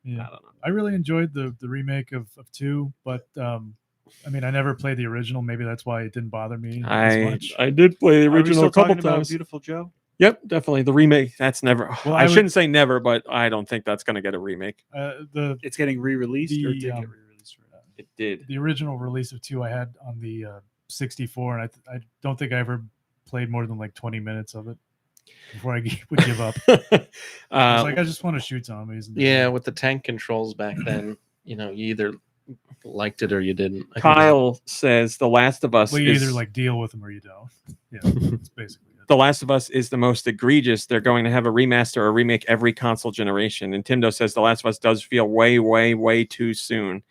I really enjoyed the remake of 2, but I mean, I never played the original. Maybe that's why it didn't bother me as much. I did play the Are we original still a couple talking about times. Beautiful Joe? Yep, definitely the remake. That's never. Well, I I would- shouldn't say never, but I don't think that's going to get a remake. It's getting re-released or did The, get um, re-released? It did. the original release of 2 I had on the 64, and I don't think I ever played more than like 20 minutes of it before I would give up. I was like, I just want to shoot zombies. And Yeah, with the tank controls back then, you either liked it or you didn't. I think Kyle says The Last of Us well, you is either like deal with them or you don't. Yeah, that's basically it. The Last of Us is the most egregious. They're going to have a remaster or remake every console generation. Nintendo says The Last of Us does feel way, way, way too soon.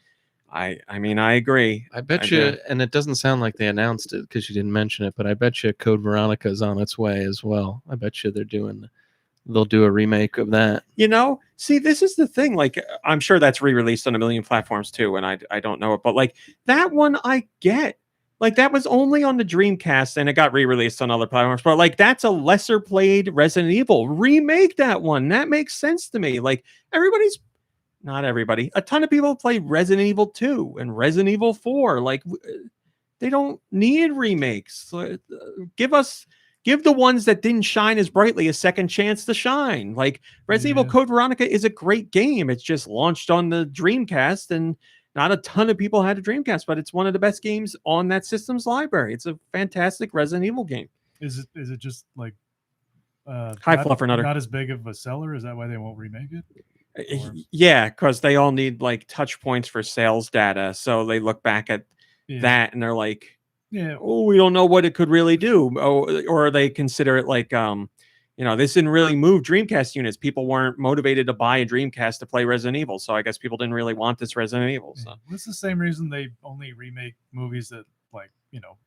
I mean, I agree. I bet I you, do. and it doesn't sound like they announced it because you didn't mention it, but I bet you Code Veronica is on its way as well. I bet you they'll do a remake of that. See, this is the thing. Like, I'm sure that's re-released on a million platforms too, and I don't know it, but like that one I get. Like that was only on the Dreamcast and it got re-released on other platforms. But like that's a lesser played Resident Evil. Remake that one. That makes sense to me. Like not everybody. A ton of people play Resident Evil 2 and Resident Evil 4. Like they don't need remakes. So, give the ones that didn't shine as brightly a second chance to shine. Like Resident Evil Yeah. Code Veronica is a great game. It's just launched on the Dreamcast and not a ton of people had a Dreamcast, but it's one of the best games on that system's library. It's a fantastic Resident Evil game. Is it just like High not, Fluffernutter. not as big of a seller? Is that why they won't remake it? Or- Yeah, because they all need like touch points for sales data. So they look back at Yeah. that and they're like, Yeah. oh, we don't know what it could really do. Or they consider it like, this didn't really move Dreamcast units. People weren't motivated to buy a Dreamcast to play Resident Evil. So I guess people didn't really want this Resident Evil. So. Yeah. It's the same reason they only remake movies that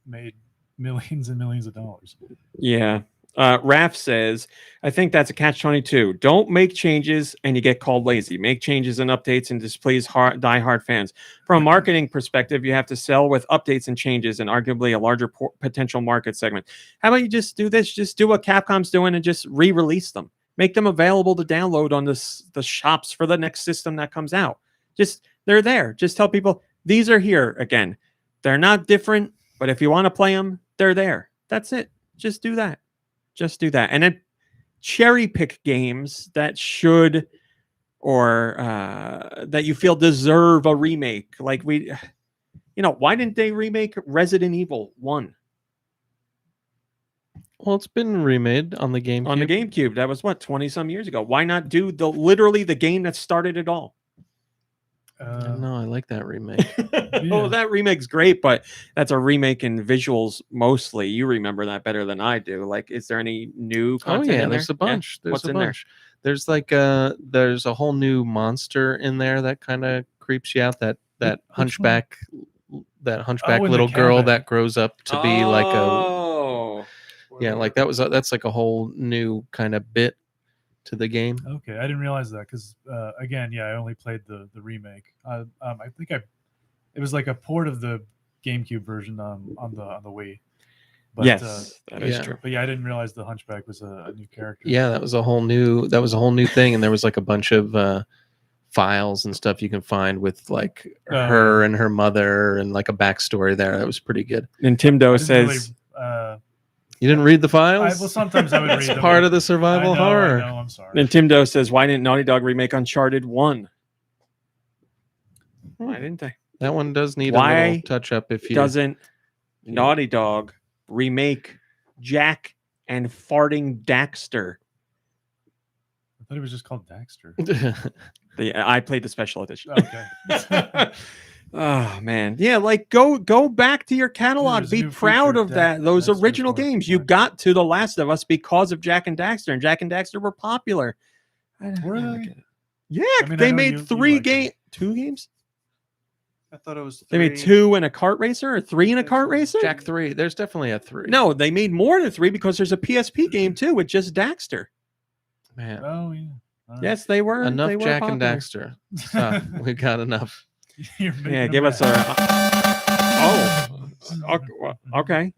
made millions and millions of dollars. Yeah. Raph says, I think that's a catch-22. Don't make changes and you get called lazy. Make changes and updates and displease die-hard fans. From a marketing perspective, you have to sell with updates and changes and arguably a larger potential market segment. How about you just do this? Just do what Capcom's doing and just re-release them. Make them available to download on the shops for the next system that comes out. Just they're there. Just tell people these are here again. They're not different, but if you want to play them, they're there. That's it. Just do that. Just do that. And then cherry pick games that should or that you feel deserve a remake. Like why didn't they remake Resident Evil 1? Well, it's been remade on the GameCube. On the GameCube. That was 20 some years ago. Why not do literally the game that started it all? No, I like that remake. Well, that remake's great, but that's a remake in visuals mostly. You remember that better than I do. Like, is there any new content in there's there? a bunch. Yeah. There's What's a in there? bunch. There's there's a whole new monster in there that kind of creeps you out. That hunchback in little the girl cabin. that grows up to be like a Oh. that's like a whole new kind of bit to the game. Okay, I didn't realize that because again, I only played the remake. I think it was like a port of the GameCube version on the Wii. But, Yes, that is yeah. true. But yeah, I didn't realize the Hunchback was a new character. Yeah, that was a whole new thing, and there was like a bunch of files and stuff you can find with like her and her mother and like a backstory there. That was pretty good. Nintendo I says You didn't read the files? well, sometimes I would read It's them. part of the survival horror. I know, I'm sorry. Nintendo says, why didn't Naughty Dog remake Uncharted 1? Why didn't they? That one does need a Why little touch up if you Doesn't Naughty Dog remake Jack and Farting Daxter? I thought it was just called Daxter. I played the special edition. Okay. Oh man, yeah, like go back to your catalog. There's a Be new proud feature, of that. Those Daxter's original Horror games. You Park. got to The Last of Us because of Jack and Daxter, and Jack and Daxter were popular. Were they? Yeah, I mean, I they know made you three like them. two games. I thought it was. They made 3. 2 in a kart racer or 3 in a kart racer. Jack 3. There's definitely a 3. No, they made more than 3 because there's a PSP game too with just Daxter. Man. Oh yeah. All right. Yes, they were. Enough they were Jack and popular. Daxter. Stop. We got enough. You're making Yeah, them give us mad. okay.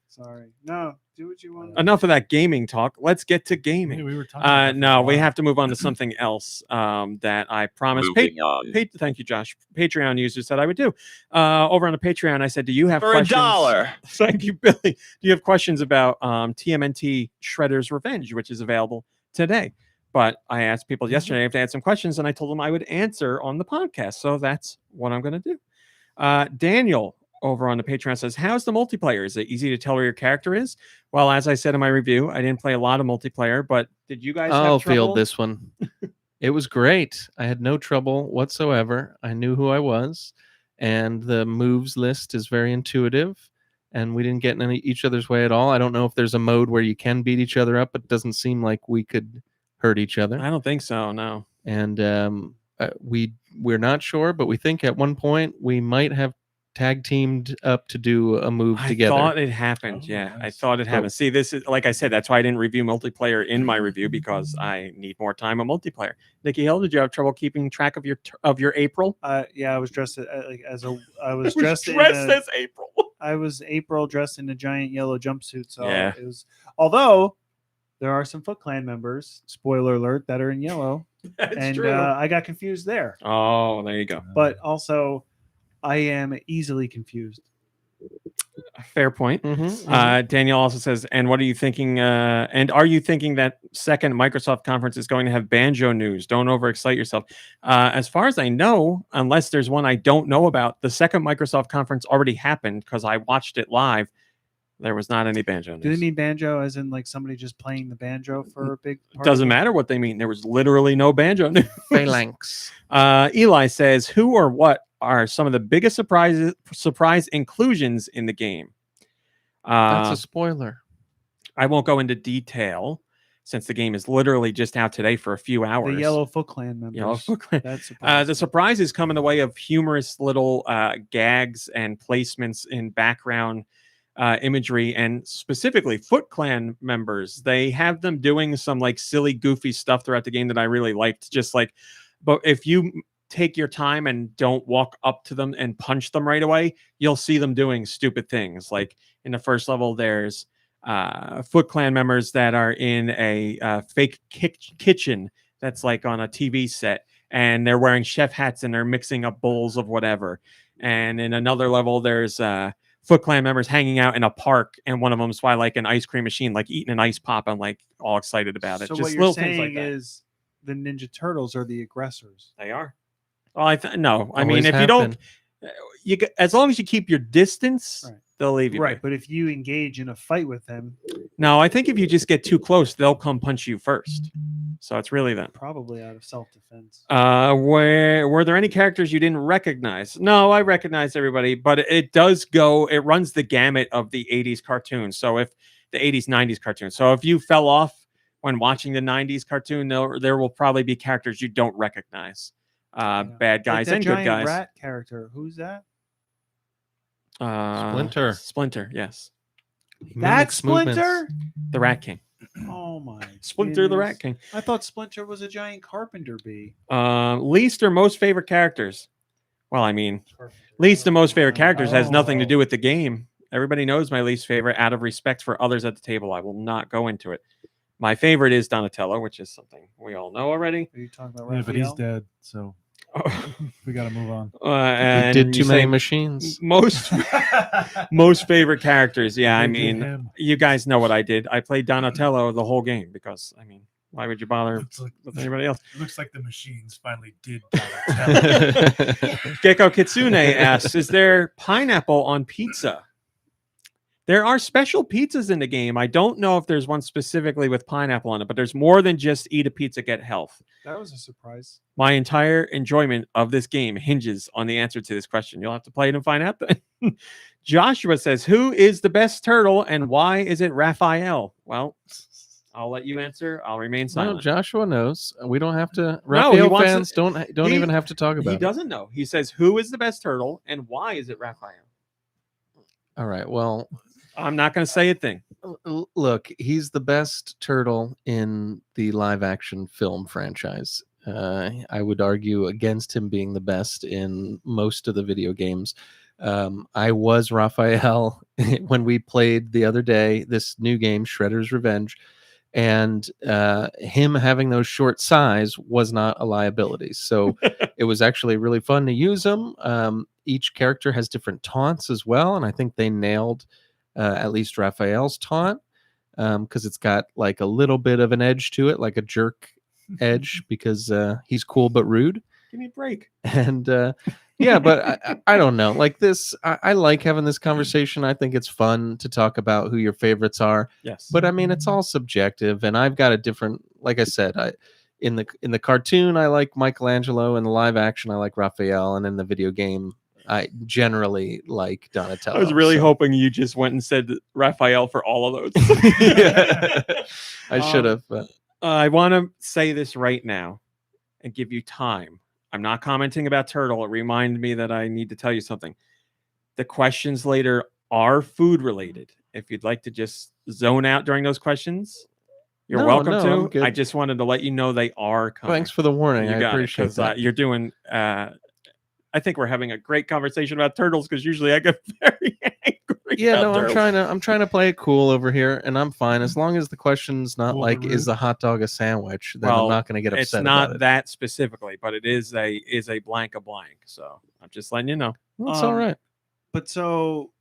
Sorry. No, do what you want. Enough of that gaming talk. Let's get to Hey, gaming. we were talking about that for No, a we while. have to move on to something else that I promised. Moving on. Thank you, Josh. Patreon users said I would do. Over on the Patreon, I said, "Do you have For questions?" $1. Thank you, Billy. Do you have questions about TMNT Shredder's Revenge, which is available today? But I asked people yesterday if they had some questions, and I told them I would answer on the podcast. So that's what I'm going to do. Daniel over on the Patreon says, how's the multiplayer? Is it easy to tell where your character is? Well, as I said in my review, I didn't play a lot of multiplayer, but did you guys I'll have trouble? field this one. It was great. I had no trouble whatsoever. I knew who I was, and the moves list is very intuitive, and we didn't get in each other's way at all. I don't know if there's a mode where you can beat each other up, but it doesn't seem like we could hurt each other. I don't think so, no. And we're not sure, but we think at one point we might have tag teamed up to do a move together. I thought it happened. Oh, Yeah, I nice. thought it happened. See, this is like I said, that's why I didn't review multiplayer in my review because I need more time on multiplayer. Nicky Hill, did you have trouble keeping track of your April? Yeah, I was dressed I was It dressed, as April. I was April dressed in a giant yellow jumpsuit. So Yeah. it was. Although there are some Foot Clan members, spoiler alert, that are in yellow, That's and true. I got confused there. Oh, there you go. But also, I am easily confused. Fair point. Mhm. Daniel also says, and what are you thinking? And are you thinking that second Microsoft conference is going to have Banjo news? Don't overexcite yourself. As far as I know, unless there's one I don't know about, the second Microsoft conference already happened because I watched it live. There was not any Banjo news. Do they mean banjo as in like somebody just playing the banjo for a big part? Doesn't matter what they mean. There was literally no Banjo news. Phalanx. Eli says, who or what are some of the biggest surprise inclusions in the game? That's a spoiler. I won't go into detail since the game is literally just out today for a few hours. The Yellow Foot Clan members. Yellow Foot Clan. That's The surprises come in the way of humorous little gags and placements in background imagery, and specifically Foot Clan members. They have them doing some like silly, goofy stuff throughout the game that I really liked. Just like, but if you take your time and don't walk up to them and punch them right away, you'll see them doing stupid things. Like in the first level, there's Foot Clan members that are in a fake kitchen that's like on a TV set, and they're wearing chef hats and they're mixing up bowls of whatever. And in another level, there's Foot Clan members hanging out in a park, and one of them's by like an ice cream machine, like eating an ice pop. I'm like all excited about it. So Just what you're little things like saying that. is the Ninja Turtles are the aggressors. They are. Well, no. I mean, Always if you don't, as long as you keep your distance, Right. they'll leave you. Right, be. but if you engage in a fight with them, No, I think if you just get too close, they'll come punch you first. So it's really them. probably out of self-defense. Were there any characters you didn't recognize? No, I recognized everybody, but it runs the gamut of the 80s cartoons. So if the 80s, 90s cartoons. So if you fell off when watching the 90s cartoon, there will probably be characters you don't recognize. Bad guys that and good giant guys. rat character. Who's that? Splinter. Splinter, yes. That Splinter? The Rat King. Oh my! Splinter the goodness. Rat King. I thought Splinter was a giant carpenter bee. Least or most favorite characters? Well, I mean, least and most favorite characters has nothing to do with the game. Everybody knows my least favorite. Out of respect for others at the table, I will not go into it. My favorite is Donatello, which is something we all know already. Are you talking about Yeah, but he's Raphael? dead, so we got to move on. And did too you many say machines. most favorite characters. Yeah, I They did mean, him. you guys know what I did. I played Donatello the whole game because, I mean, why would you bother Looks like, with anybody else? looks like the machines finally did Donatello. Gecko Kitsune asks, is there pineapple on pizza? There are special pizzas in the game. I don't know if there's one specifically with pineapple on it, but there's more than just eat a pizza, get health. That was a surprise. My entire enjoyment of this game hinges on the answer to this question. You'll have to play it and find out. Joshua says, who is the best turtle and why is it Raphael? Well, I'll let you answer. I'll remain No, silent. Joshua knows. We don't have to. No, he Raphael wants fans don't he- even have to talk about He it. doesn't know. He says, who is the best turtle and why is it Raphael? All right. Well, I'm not going to say a thing. look, he's the best turtle in the live action film franchise. I would argue against him being the best in most of the video games. I was Raphael when we played the other day this new game, Shredder's Revenge, and him having those short size was not a liability. So it was actually really fun to use them. Each character has different taunts as well, and I think they nailed at least Raphael's taunt because it's got like a little bit of an edge to it, like a jerk edge, because he's cool but rude. Give me a break. And yeah, but I don't know. Like this, I like having this conversation. I think it's fun to talk about who your favorites are. Yes. But I mean, it's all subjective, and I've got a different. Like I said, in the cartoon, I like Michelangelo. In the live action, I like Raphael, and in the video game, I generally like Donatello. I was really so- hoping you just went and said Raphael for all of those. Yeah. I should have. I want to say this right now and give you time. I'm not commenting about Turtle. It reminded me that I need to tell you something. The questions later are food related. If you'd like to just zone out during those questions, you're welcome no, I'm to. good. I just wanted to let you know they are coming. Thanks for the warning. You I got appreciate it, that. you're doing. I think we're having a great conversation about turtles because usually I get very angry. Yeah, about no, turtles. I'm trying to play it cool over here, and I'm fine as long as the question's not Cool like, over is the hot dog a sandwich? Then Well, I'm not going to get It's upset not about it. that specifically, but it is a blank. So I'm just letting you know. That's all right. But so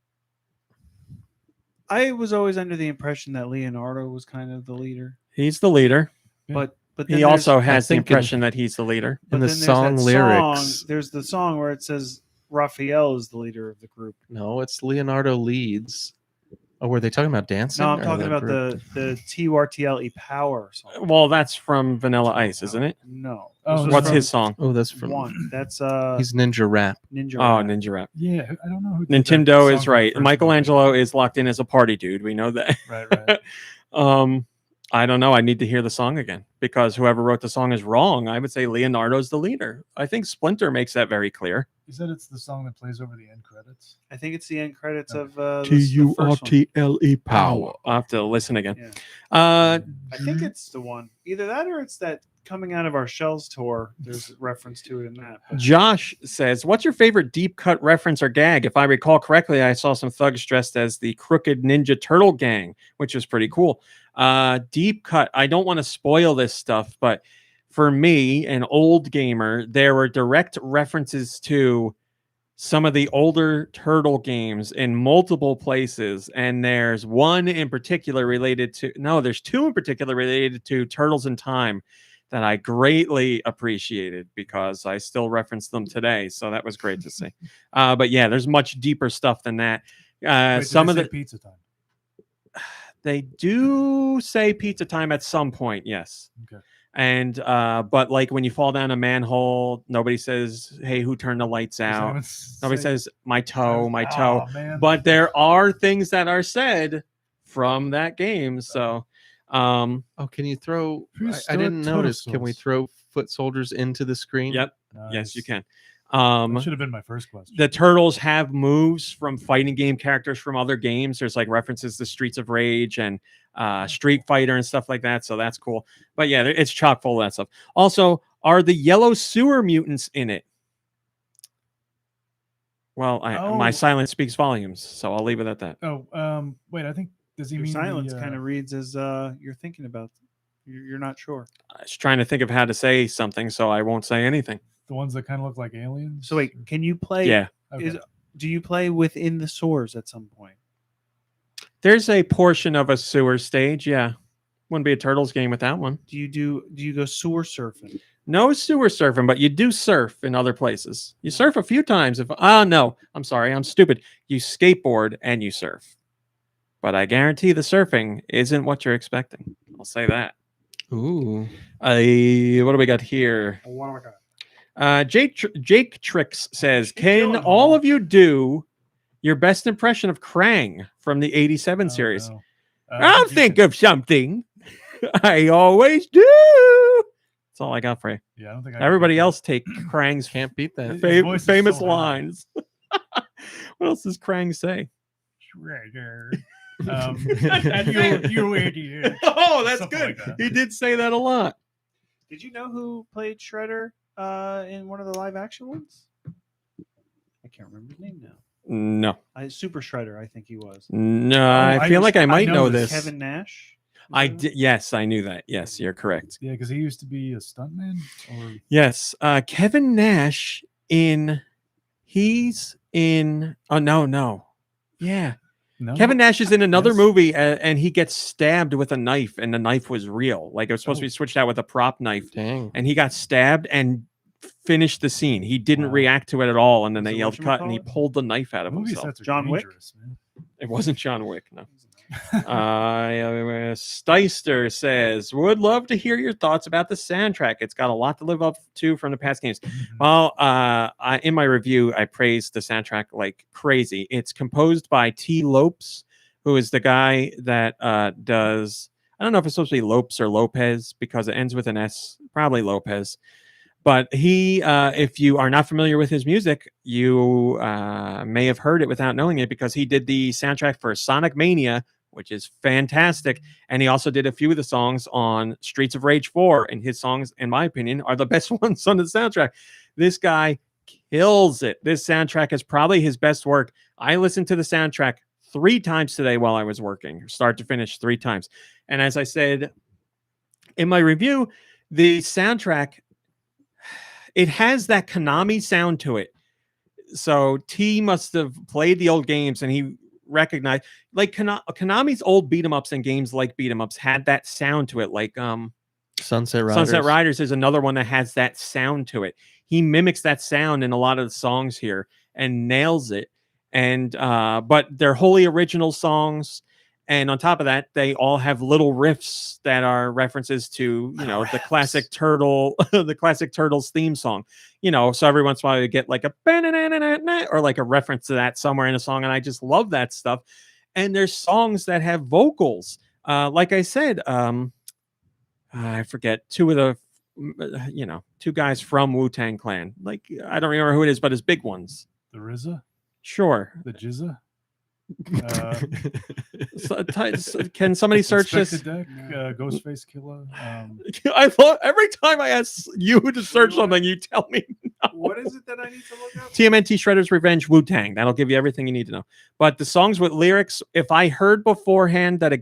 I was always under the impression that Leonardo was kind of the leader. He's the leader. But He then also there's- has the think in- impression that he's the leader. but in the then there's song that lyrics- there's the song where it says Raphael is the leader of the group. No, it's Leonardo leads. Oh, were they talking about dancing? No, I'm or talking about group? the TURTLE Power song. Well, that's from Vanilla Ice, isn't it? No. Oh, This was What's from his song? Oh, that's from. One. That's He's Ninja Rap. Ninja. Oh, Rap. Ninja Rap. Yeah, I don't know. Who did that Nintendo song is for the right. first Michelangelo is locked in as a party dude. We know that. movie. Right. I don't know. I need to hear the song again because whoever wrote the song is wrong. I would say Leonardo's the leader. I think Splinter makes that very clear. You said it's the song that plays over the end credits. I think it's the end credits Okay. of the first one. Power. I'll have to listen again. Yeah. Uh, I think it's the one. Either that or it's that coming out of our Shells tour. There's a reference to it in that. But Josh says, "What's your favorite deep cut reference or gag?" If I recall correctly, I saw some thugs dressed as the Crooked Ninja Turtle Gang, which was pretty cool. Deep cut. I don't want to spoil this stuff, but for me, an old gamer, there were direct references to some of the older Turtle games in multiple places, and there's one in particular related to there's two in particular related to Turtles in Time that I greatly appreciated because I still reference them today, so that was great to see. But yeah, there's much deeper stuff than that. Wait, Some of the pizza time. they do say pizza time at some point, yes. Okay. And but like when you fall down a manhole, nobody says, "Hey, who turned the lights out?" Nobody says, "My toe, my toe." Man. But there are things that are said from that game. So, Oh, can you throw? I didn't notice. Can we throw foot soldiers into the screen? yep, yes, you can. That should have been my first question. The Turtles have moves from fighting game characters from other games. There's like references to Streets of Rage and Street Fighter and stuff like that. So that's cool. But yeah, it's chock full of that stuff. Also, are the yellow sewer mutants in it? Well, my silence speaks volumes, so I'll leave it at that. Oh, wait. I think does he your mean silence the, kind of reads as you're thinking about. You're not sure. I was trying to think of how to say something, so I won't say anything. the ones that kind of look like aliens? So wait, can you play? Yeah. Okay. Do you play within the sewers at some point? There's a portion of a sewer stage, yeah. Wouldn't be a Turtles game without one. Do you go sewer surfing? No sewer surfing, but you do surf in other places. You surf a few times. No, I'm sorry, I'm stupid. You skateboard and you surf. But I guarantee the surfing isn't what you're expecting. I'll say that. Ooh. What do we got here? Jake Tricks says, "Can all of you do your best impression of Krang from the '87 series?" No. I'll think of something. I always do. That's all I got for you. Yeah, I don't think Everybody else take Krang's Can't beat that. His voice is famous so high. lines. What else does Krang say? Shredder. That's you idiot. Oh, that's Something good. like that. He did say that a lot. Did you know who played Shredder in one of the live action ones? I can't remember his name now. No. Super Shredder, I think he was. No, I feel like I might know this. Kevin Nash. I did. Yes, I knew that. Yes, you're correct. Yeah, because he used to be a stuntman. Or Yes, Kevin Nash he's in. Oh no. Yeah, no, Kevin Nash is in another Yes. movie, and he gets stabbed with a knife, and the knife was real. Like it was supposed to be switched out with a prop knife, Dang. and he got stabbed and finished the scene. He didn't Wow. reakt to it at all, and then Was they it yelled cut, and he whatchamacallit? pulled the knife out of movie himself. sets are John Wick? dangerous, man. It wasn't John Wick, no. Steister says, "Would love to hear your thoughts about the soundtrack. It's got a lot to live up to from the past games." Well, in my review, I praised the soundtrack like crazy. It's composed by T. Lopes, who is the guy that does. I don't know if it's supposed to be Lopes or Lopez because it ends with an S. Probably Lopez. But he, if you are not familiar with his music, you may have heard it without knowing it because he did the soundtrack for Sonic Mania, which is fantastic. And he also did a few of the songs on Streets of Rage 4. And his songs, in my opinion, are the best ones on the soundtrack. This guy kills it. This soundtrack is probably his best work. I listened to the soundtrack 3 times today while I was working, start to finish 3 times. And as I said in my review, the soundtrack, it has that Konami sound to it. So T must have played the old games and he recognized, like Konami's old beat 'em ups and games like beat 'em ups had that sound to it. Like Sunset Riders. Sunset Riders is another one that has that sound to it. He mimics that sound in a lot of the songs here and nails it. And but they're wholly original songs. And on top of that, they all have little riffs that are references to, the classic the classic Turtles theme song. So every once in a while you get like a or like a reference to that somewhere in a song. And I just love that stuff. And there's songs that have vocals. Like I said, I forget 2 of the, 2 guys from Wu-Tang Clan. Like, I don't remember who it is, but it's big ones. The RZA? Sure. The Jizza? Can somebody search this? Inspected Deck, Ghostface Killer. I thought every time I ask you to search something, you tell me no. What is it that I need to look up? TMNT Shredder's Revenge Wu-Tang. That'll give you everything you need to know. But the songs with lyrics, if I heard beforehand that a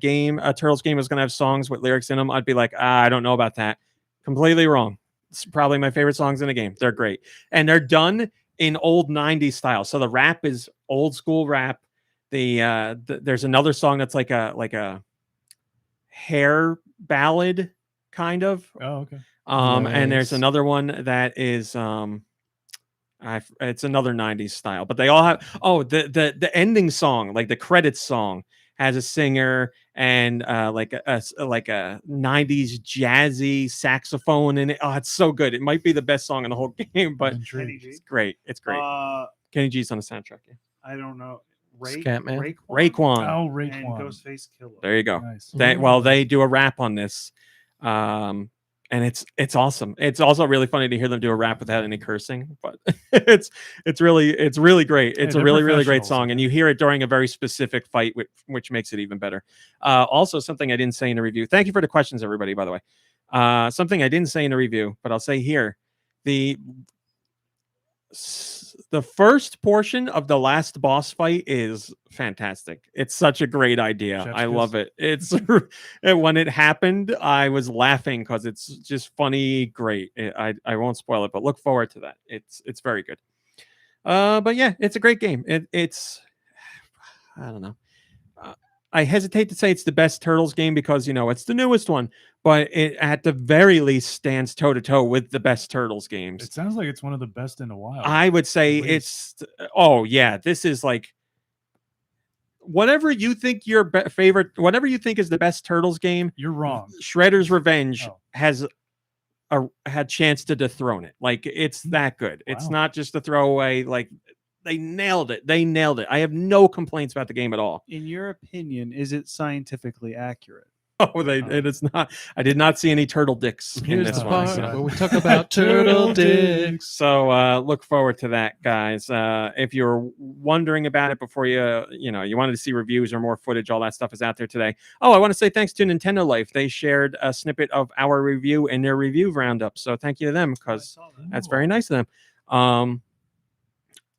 Turtles game was going to have songs with lyrics in them, I'd be like, I don't know about that. Completely wrong. It's probably my favorite songs in the game. They're great. And they're done in old 90s style. So the rap is old school rap. There's another song that's like a hair ballad kind of. Oh, okay. And there's Nice. another one that is it's another 90s style, but they all have the ending song, like the credits song, has a singer and like a 90s jazzy saxophone in it. Oh, it's so good. It might be the best song in the whole game, but it's great. It's great. Kenny G's on the soundtrack. Yeah. I don't know. Raekwon. Oh, And Raekwon. Ghostface Killer. There you go. Nice. They do a rap on this, and it's awesome. It's also really funny to hear them do a rap without any cursing, but it's really great. It's a they're really great professionals. song, and you hear it during a very specific fight, which makes it even better. Also, something I didn't say in the review. Thank you for the questions, everybody. By the way, something I didn't say in the review, but I'll say here: the first portion of the last boss fight is fantastic. It's such a great idea. Chef's I kiss. love it. It's and when it happened, I was laughing because it's just funny, great. I won't spoil it, but look forward to that. It's very good. But yeah, it's a great game. It's I don't know. I hesitate to say it's the best Turtles game because it's the newest one, but it at the very least stands toe to toe with the best Turtles games. It sounds like it's one of the best in a while. I would say it's this is like whatever you think your favorite, whatever you think is the best Turtles game, You're wrong. Shredder's Revenge Oh. has had chance to dethrone it. Like it's that good. It's Wow. not just a throwaway. Like they nailed it. I have no complaints about the game at all. In your opinion, is it scientifically accurate? It is not. I did not see any turtle dicks in Here's this the one. part so. where we talk about turtle dicks. So look forward to that, guys. If you're wondering about it before you wanted to see reviews or more footage, all that stuff is out there today. Oh, I want to say thanks to Nintendo Life. They shared a snippet of our review in their review roundup. So thank you to them because that's very nice of them.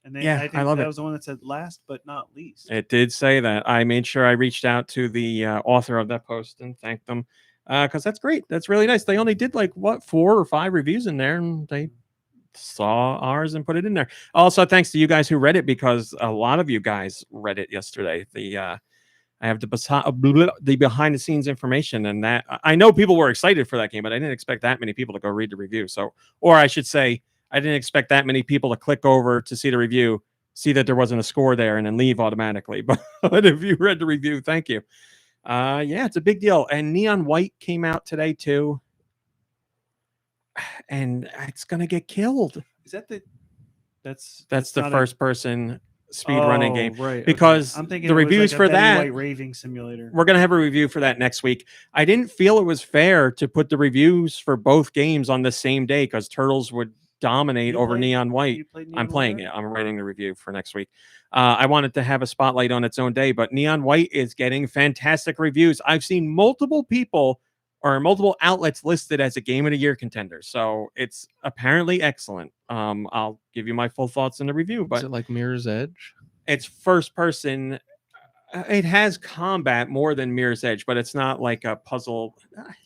And then Yeah, I think I love that it. was the one that said last but not least. It did say that. I made sure I reached out to the author of that post and thanked them because that's great. That's really nice. They only did 4 or 5 reviews in there, and they saw ours and put it in there. Also, thanks to you guys who read it because a lot of you guys read it yesterday. I have the behind the scenes information, and that I know people were excited for that game, but I didn't expect that many people to go read the review. So, or I should say, I didn't expect that many people to click over to see the review, see that there wasn't a score there, and then leave automatically. But if you read the review, thank you. Yeah, it's a big deal. And Neon White came out today too, and it's gonna get killed. Is that the? That's the not first person speed running game, right? because I'm thinking the it was reviews like a for Betty that White raving simulator. we're gonna have a review for that next week. I didn't feel it was fair to put the reviews for both games on the same day because Turtles would dominate You over played- Neon White. You played I'm Neon playing White? it. I'm writing the review for next week. I wanted to have a spotlight on its own day, but Neon White is getting fantastic reviews. I've seen multiple people or multiple outlets listed as a Game of the Year contender, so it's apparently excellent. I'll give you my full thoughts in the review, Is but it like Mirror's Edge? it's first person. It has combat more than Mirror's Edge, but it's not like a puzzle.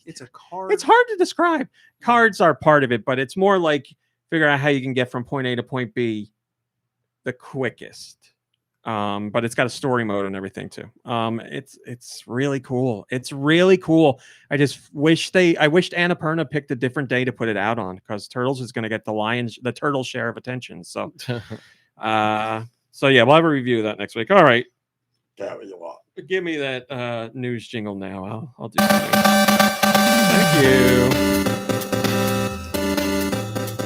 It's a card. It's hard to describe. Cards are part of it, but it's more like figure out how you can get from point A to point B the quickest. But it's got a story mode and everything too. It's really cool. It's really cool. I just wish I wished Annapurna picked a different day to put it out on because Turtles is going to get the turtle share of attention. So, so yeah, we'll have a review of that next week. All right. Give me that news jingle now. I'll do that. Thank you.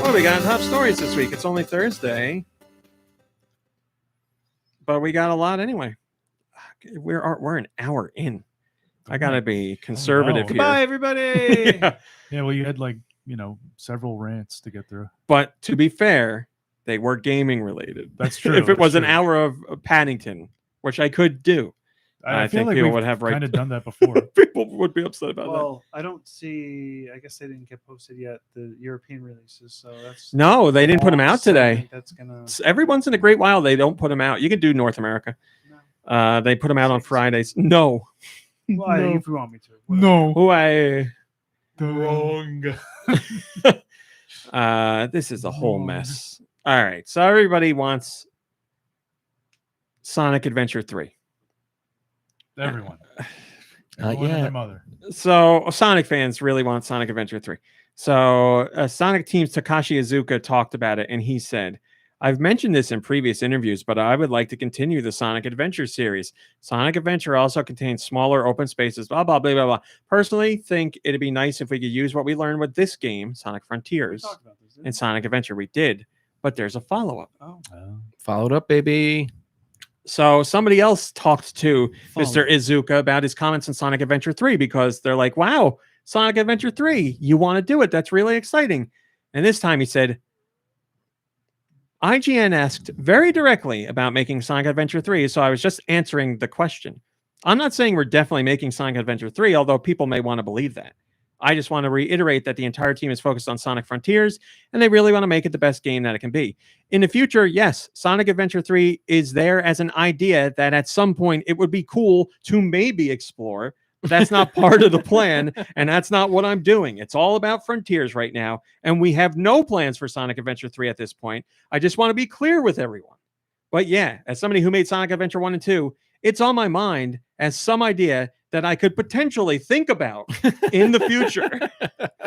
What do we got in top stories this week? It's only Thursday, but we got a lot anyway. We're an hour in. I gotta be conservative here. Goodbye, everybody. Yeah. Yeah, well, you had several rants to get through. But to be fair, they were gaming related. That's true. If it that's was an true. hour of Paddington, which I could do. I feel think like people we've would have right. kind of done that before. People would be upset about that. Well, I don't see. I guess they didn't get posted yet. The European releases, so that's No, they didn't put them out So I today. think that's gonna. Every once in a great while, they don't put them out. You can do North America. No. They put them out on Fridays. No. Well, if you want me to. No. Why? Wrong. This is a whole mess. All right. So everybody wants Sonic Adventure 3. Everyone. Not Everyone and yet. their mother. So Sonic fans really want Sonic Adventure 3. So Sonic Team's Takashi Iizuka talked about it, and he said, I've mentioned this in previous interviews, but I would like to continue the Sonic Adventure series. Sonic Adventure also contains smaller open spaces, blah, blah, blah, blah, blah. Personally, think it'd be nice if we could use what we learned with this game, Sonic Frontiers, and Sonic Adventure. We did, but there's a follow-up. Oh. Followed up, baby. So somebody else talked to Mr. Iizuka about his comments on Sonic Adventure 3 because they're like, wow, Sonic Adventure 3, you want to do it. That's really exciting. And this time he said, IGN asked very directly about making Sonic Adventure 3, so I was just answering the question. I'm not saying we're definitely making Sonic Adventure 3, although people may want to believe that. I just want to reiterate that the entire team is focused on Sonic Frontiers, and they really want to make it the best game that it can be. In the future, yes, Sonic Adventure 3 is there as an idea that at some point it would be cool to maybe explore, but that's not part of the plan, and that's not what I'm doing. It's all about Frontiers right now, and we have no plans for Sonic Adventure 3 at this point. I just want to be clear with everyone. But yeah, as somebody who made Sonic Adventure 1 and 2, it's on my mind as some idea that I could potentially think about in the future.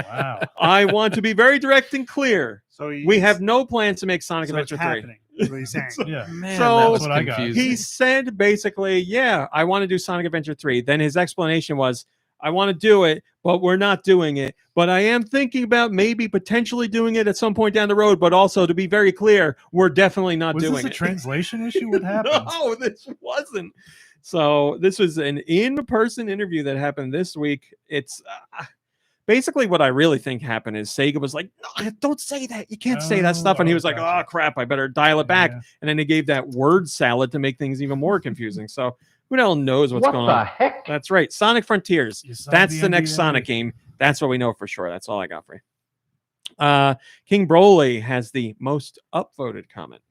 Wow. I want to be very direct and clear. So We have no plans to make Sonic so it's Adventure 3. happening. Is what he's saying. Yeah. Man, So- that was That's what I got. confusing. He said basically, yeah, I want to do Sonic Adventure 3. Then his explanation was, I want to do it, but we're not doing it. But I am thinking about maybe potentially doing it at some point down the road. But also, to be very clear, we're definitely not Was doing this a it. translation issue? What happened? No, this wasn't. So this was an in-person interview that happened this week. It's basically what I really think happened is Sega was like, no, don't say that. You can't say that stuff. And he was like, gotcha. oh, crap, I better dial it back. Yeah. And then they gave that word salad to make things even more confusing. So who the hell knows what's going on? heck? That's right. Sonic Frontiers. You signed That's the next NDA. Sonic game. That's what we know for sure. That's all I got for you. King Broly has the most upvoted comment.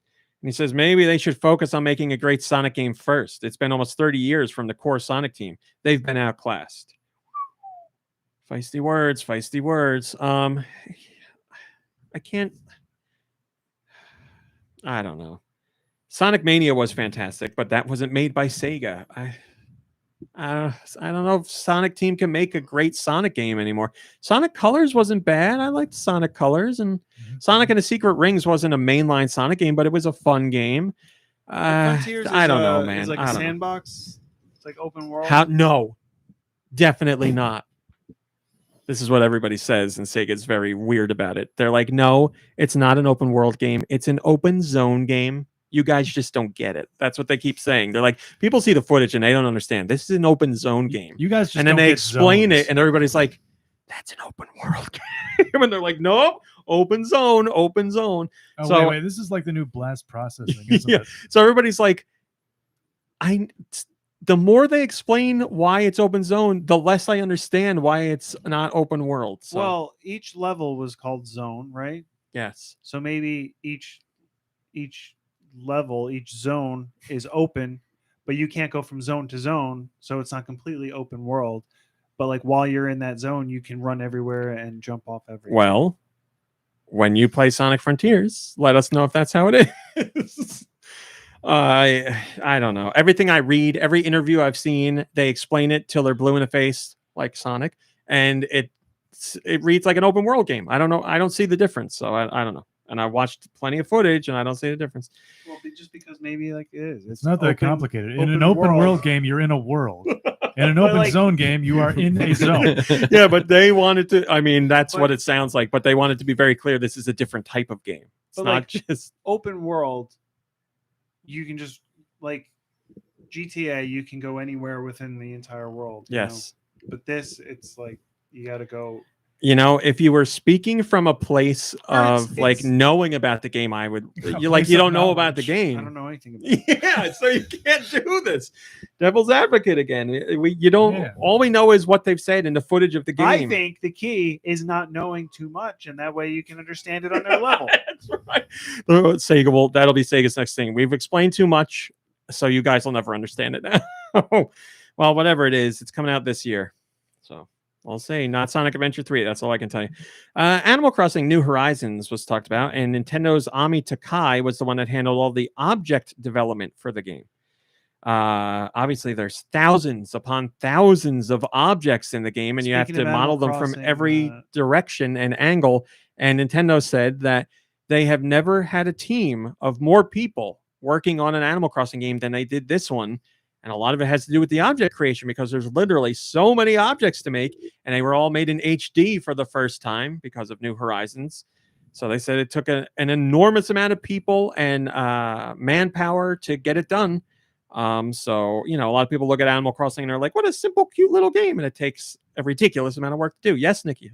And he says, maybe they should focus on making a great Sonic game first. It's been almost 30 years from the core Sonic team. They've been outclassed. Feisty words, feisty words. I don't know. Sonic Mania was fantastic, but that wasn't made by Sega. I don't know if Sonic Team can make a great Sonic game anymore. Sonic Colors wasn't bad. I liked Sonic Colors, and Sonic and the Secret Rings wasn't a mainline Sonic game, but it was a fun game. Frontiers I don't know, is man. like I a don't know. sandbox. It's like open world. How? No, definitely not. This is what everybody says, and Sega's very weird about it. They're like, no, it's not an open world game. It's an open zone game. You guys just don't get it. That's what they keep saying. They're like, people see the footage and they don't understand. This is an open zone game. You guys just And then don't they get explain zones. it, and everybody's like, that's an open world game. And they're like, no, open zone, open zone. Oh, So- wait, this is like the new blast processing, isn't Yeah. it? So everybody's like, the more they explain why it's open zone, the less I understand why it's not open world. So, Well, each level was called zone, right? yes. So maybe each level, each zone is open, but you can't go from zone to zone, so it's not completely open world. But like while you're in that zone, you can run everywhere and jump off everywhere. Well, when you play Sonic Frontiers, let us know if that's how it is. I don't know. Everything I read, every interview I've seen, they explain it till they're blue in the face, like Sonic, and it reads like an open world game. I don't know. I don't see the difference, so I don't know. And I watched plenty of footage, and I don't see the difference. Well, just because maybe like it is. It's not that open- complicated. In open an open world world. game, you're in a world. In an open like- zone game, you are in a zone. Yeah, but they wanted to. I mean, that's But- what it sounds like. But they wanted to be very clear. This is a different type of game. It's But, not like, just. Open world, you can just like GTA, you can go anywhere within the entire world. you know? Yes. But this, it's like you got to go. You know, if you were speaking from a place It's- of like it's- knowing about the game, I would. A You like place you of don't know about the knowledge. game. I don't know anything about it. Yeah, so you can't do this. Devil's advocate again. You don't. Yeah. All we know is what they've said in the footage of the game. I think the key is not knowing too much, and that way you can understand it on their level. That's right. Sega will. That'll be Sega's next thing. We've explained too much, so you guys will never understand it now. Well, whatever it is, it's coming out this year. So I'll say not Sonic Adventure 3. That's all I can tell you. Animal Crossing New Horizons was talked about, and Nintendo's Ami Takai was the one that handled all the object development for the game. Obviously, there's thousands upon thousands of objects in the game, and you have Speaking to of model Animal them from Crossing, every direction and angle. And Nintendo said that they have never had a team of more people working on an Animal Crossing game than they did this one. And a lot of it has to do with the object creation because there's literally so many objects to make, and they were all made in HD for the first time because of New Horizons. So they said it took an enormous amount of people and manpower to get it done. So, you know, a lot of people look at Animal Crossing and they're like, what a simple, cute little game. And it takes a ridiculous amount of work to do. Yes, Nicky.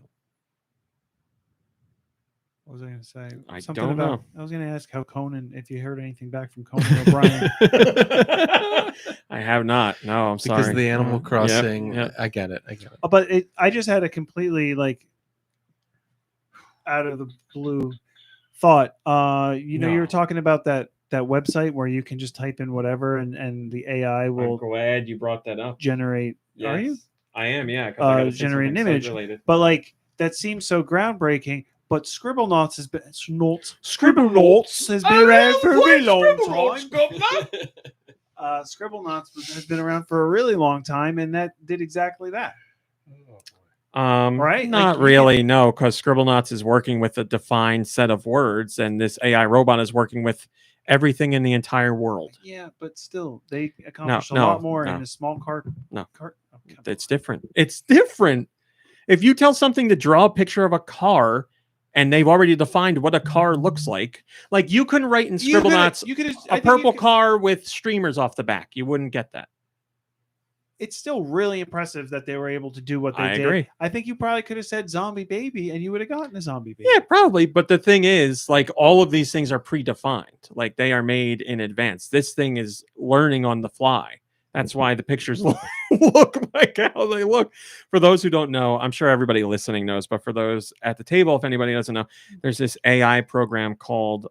What was I going to say? I Something don't about, know. I was going to ask how Conan, if you heard anything back from Conan O'Brien. I have not. No, I'm sorry. Because the Animal Yep, Crossing, yep. I get it. But I just had a completely like out of the blue thought. You know, you No. were talking about that website where you can just type in whatever and the AI I'm will glad you brought that up. generate. Are you? I am, yeah. 'cause I gotta say Generate an something image. related. But like that seems so groundbreaking. But Scribblenauts has been Scribblenauts has been around for a really long time. Scribblenauts has been around for a really long time, and that did exactly that. Right? Not Like, you really, no, because Scribblenauts is working with a defined set of words, and this AI robot is working with everything in the entire world. Yeah, but still, they accomplish a no, lot more no. in a small cart. No. Okay. It's different. It's different. If you tell something to draw a picture of a car, and they've already defined what a car looks like you couldn't write in Scribblenauts You could a purple car with streamers off the back. You wouldn't get that. It's still really impressive that they were able to do what they I did. agree. I think you probably could have said zombie baby, and you would have gotten a zombie baby. Yeah, probably. But the thing is, like, all of these things are predefined. Like, they are made in advance. This thing is learning on the fly. That's why the pictures look like how they look. For those who don't know, I'm sure everybody listening knows, but for those at the table, if anybody doesn't know, there's this AI program called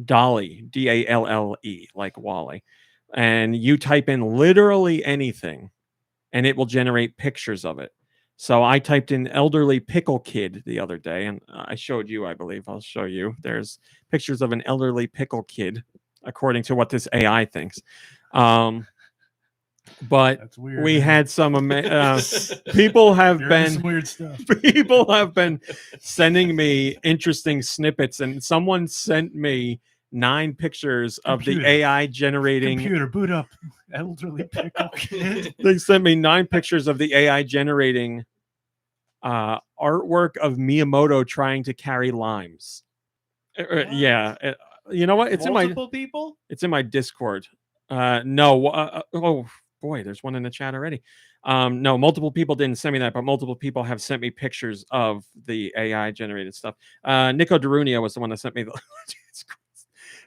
Dolly, DALLE, like Wally. And you type in literally anything, and it will generate pictures of it. So I typed in elderly pickle kid the other day, and I showed you, I believe. I'll show you. There's pictures of an elderly pickle kid, according to what this AI thinks. But That's weird. we had some people have You're into some been weird stuff. people have been sending me interesting snippets, and someone sent me 9 pictures of the Computer. AI generating. Computer, boot up. Elderly pickle kid. They sent me 9 pictures of the AI generating artwork of Miyamoto trying to carry limes. Yeah, you know what? It's Multiple people. It's in my Discord. No. Oh boy, there's one in the chat already. No, multiple people didn't send me that, but multiple people have sent me pictures of the AI generated stuff. Nico Darunia was the one that sent me the.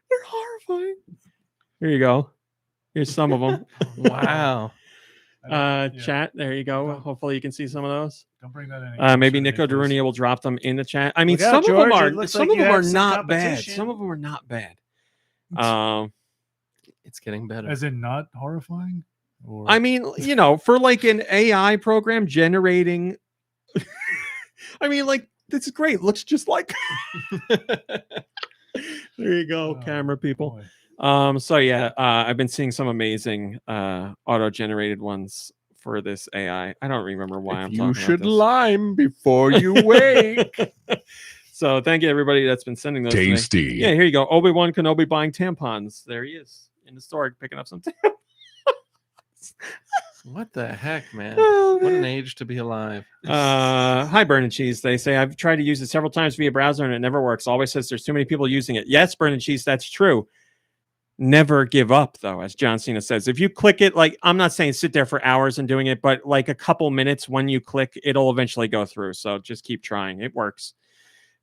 They're horrifying. Here you go. Here's some of them. Wow. Yeah. Chat. There you go. Don't- Hopefully you can see some of those. Don't bring that in. Maybe Nico Darunia will drop them in the chat. I mean, Look out, some of them George, are it looks some like of you them are have some not bad. competition. Some of them are not bad. It's getting better. As in not horrifying? Or I mean, you know, for like an AI program generating, I mean, like, this is great. Looks just like. There you go, Oh, camera people. boy. So yeah, I've been seeing some amazing auto-generated ones for this AI. I don't remember why I'm talking about this. lime before you wake. So thank you everybody that's been sending those. to me. Tasty. Yeah, here you go. Obi-Wan Kenobi buying tampons. There he is in the store picking up some tampons. What the heck, man? Oh, What an man. age to be alive. Hi, Burn and Cheese. They say I've tried to use it several times via browser and it never works. Always says there's too many people using it. Yes, Burn and Cheese, that's true. never give up, though, as John Cena says. If you click it, like, I'm not saying sit there for hours and doing it, but like a couple minutes when you click, it'll eventually go through. So just keep trying. It works.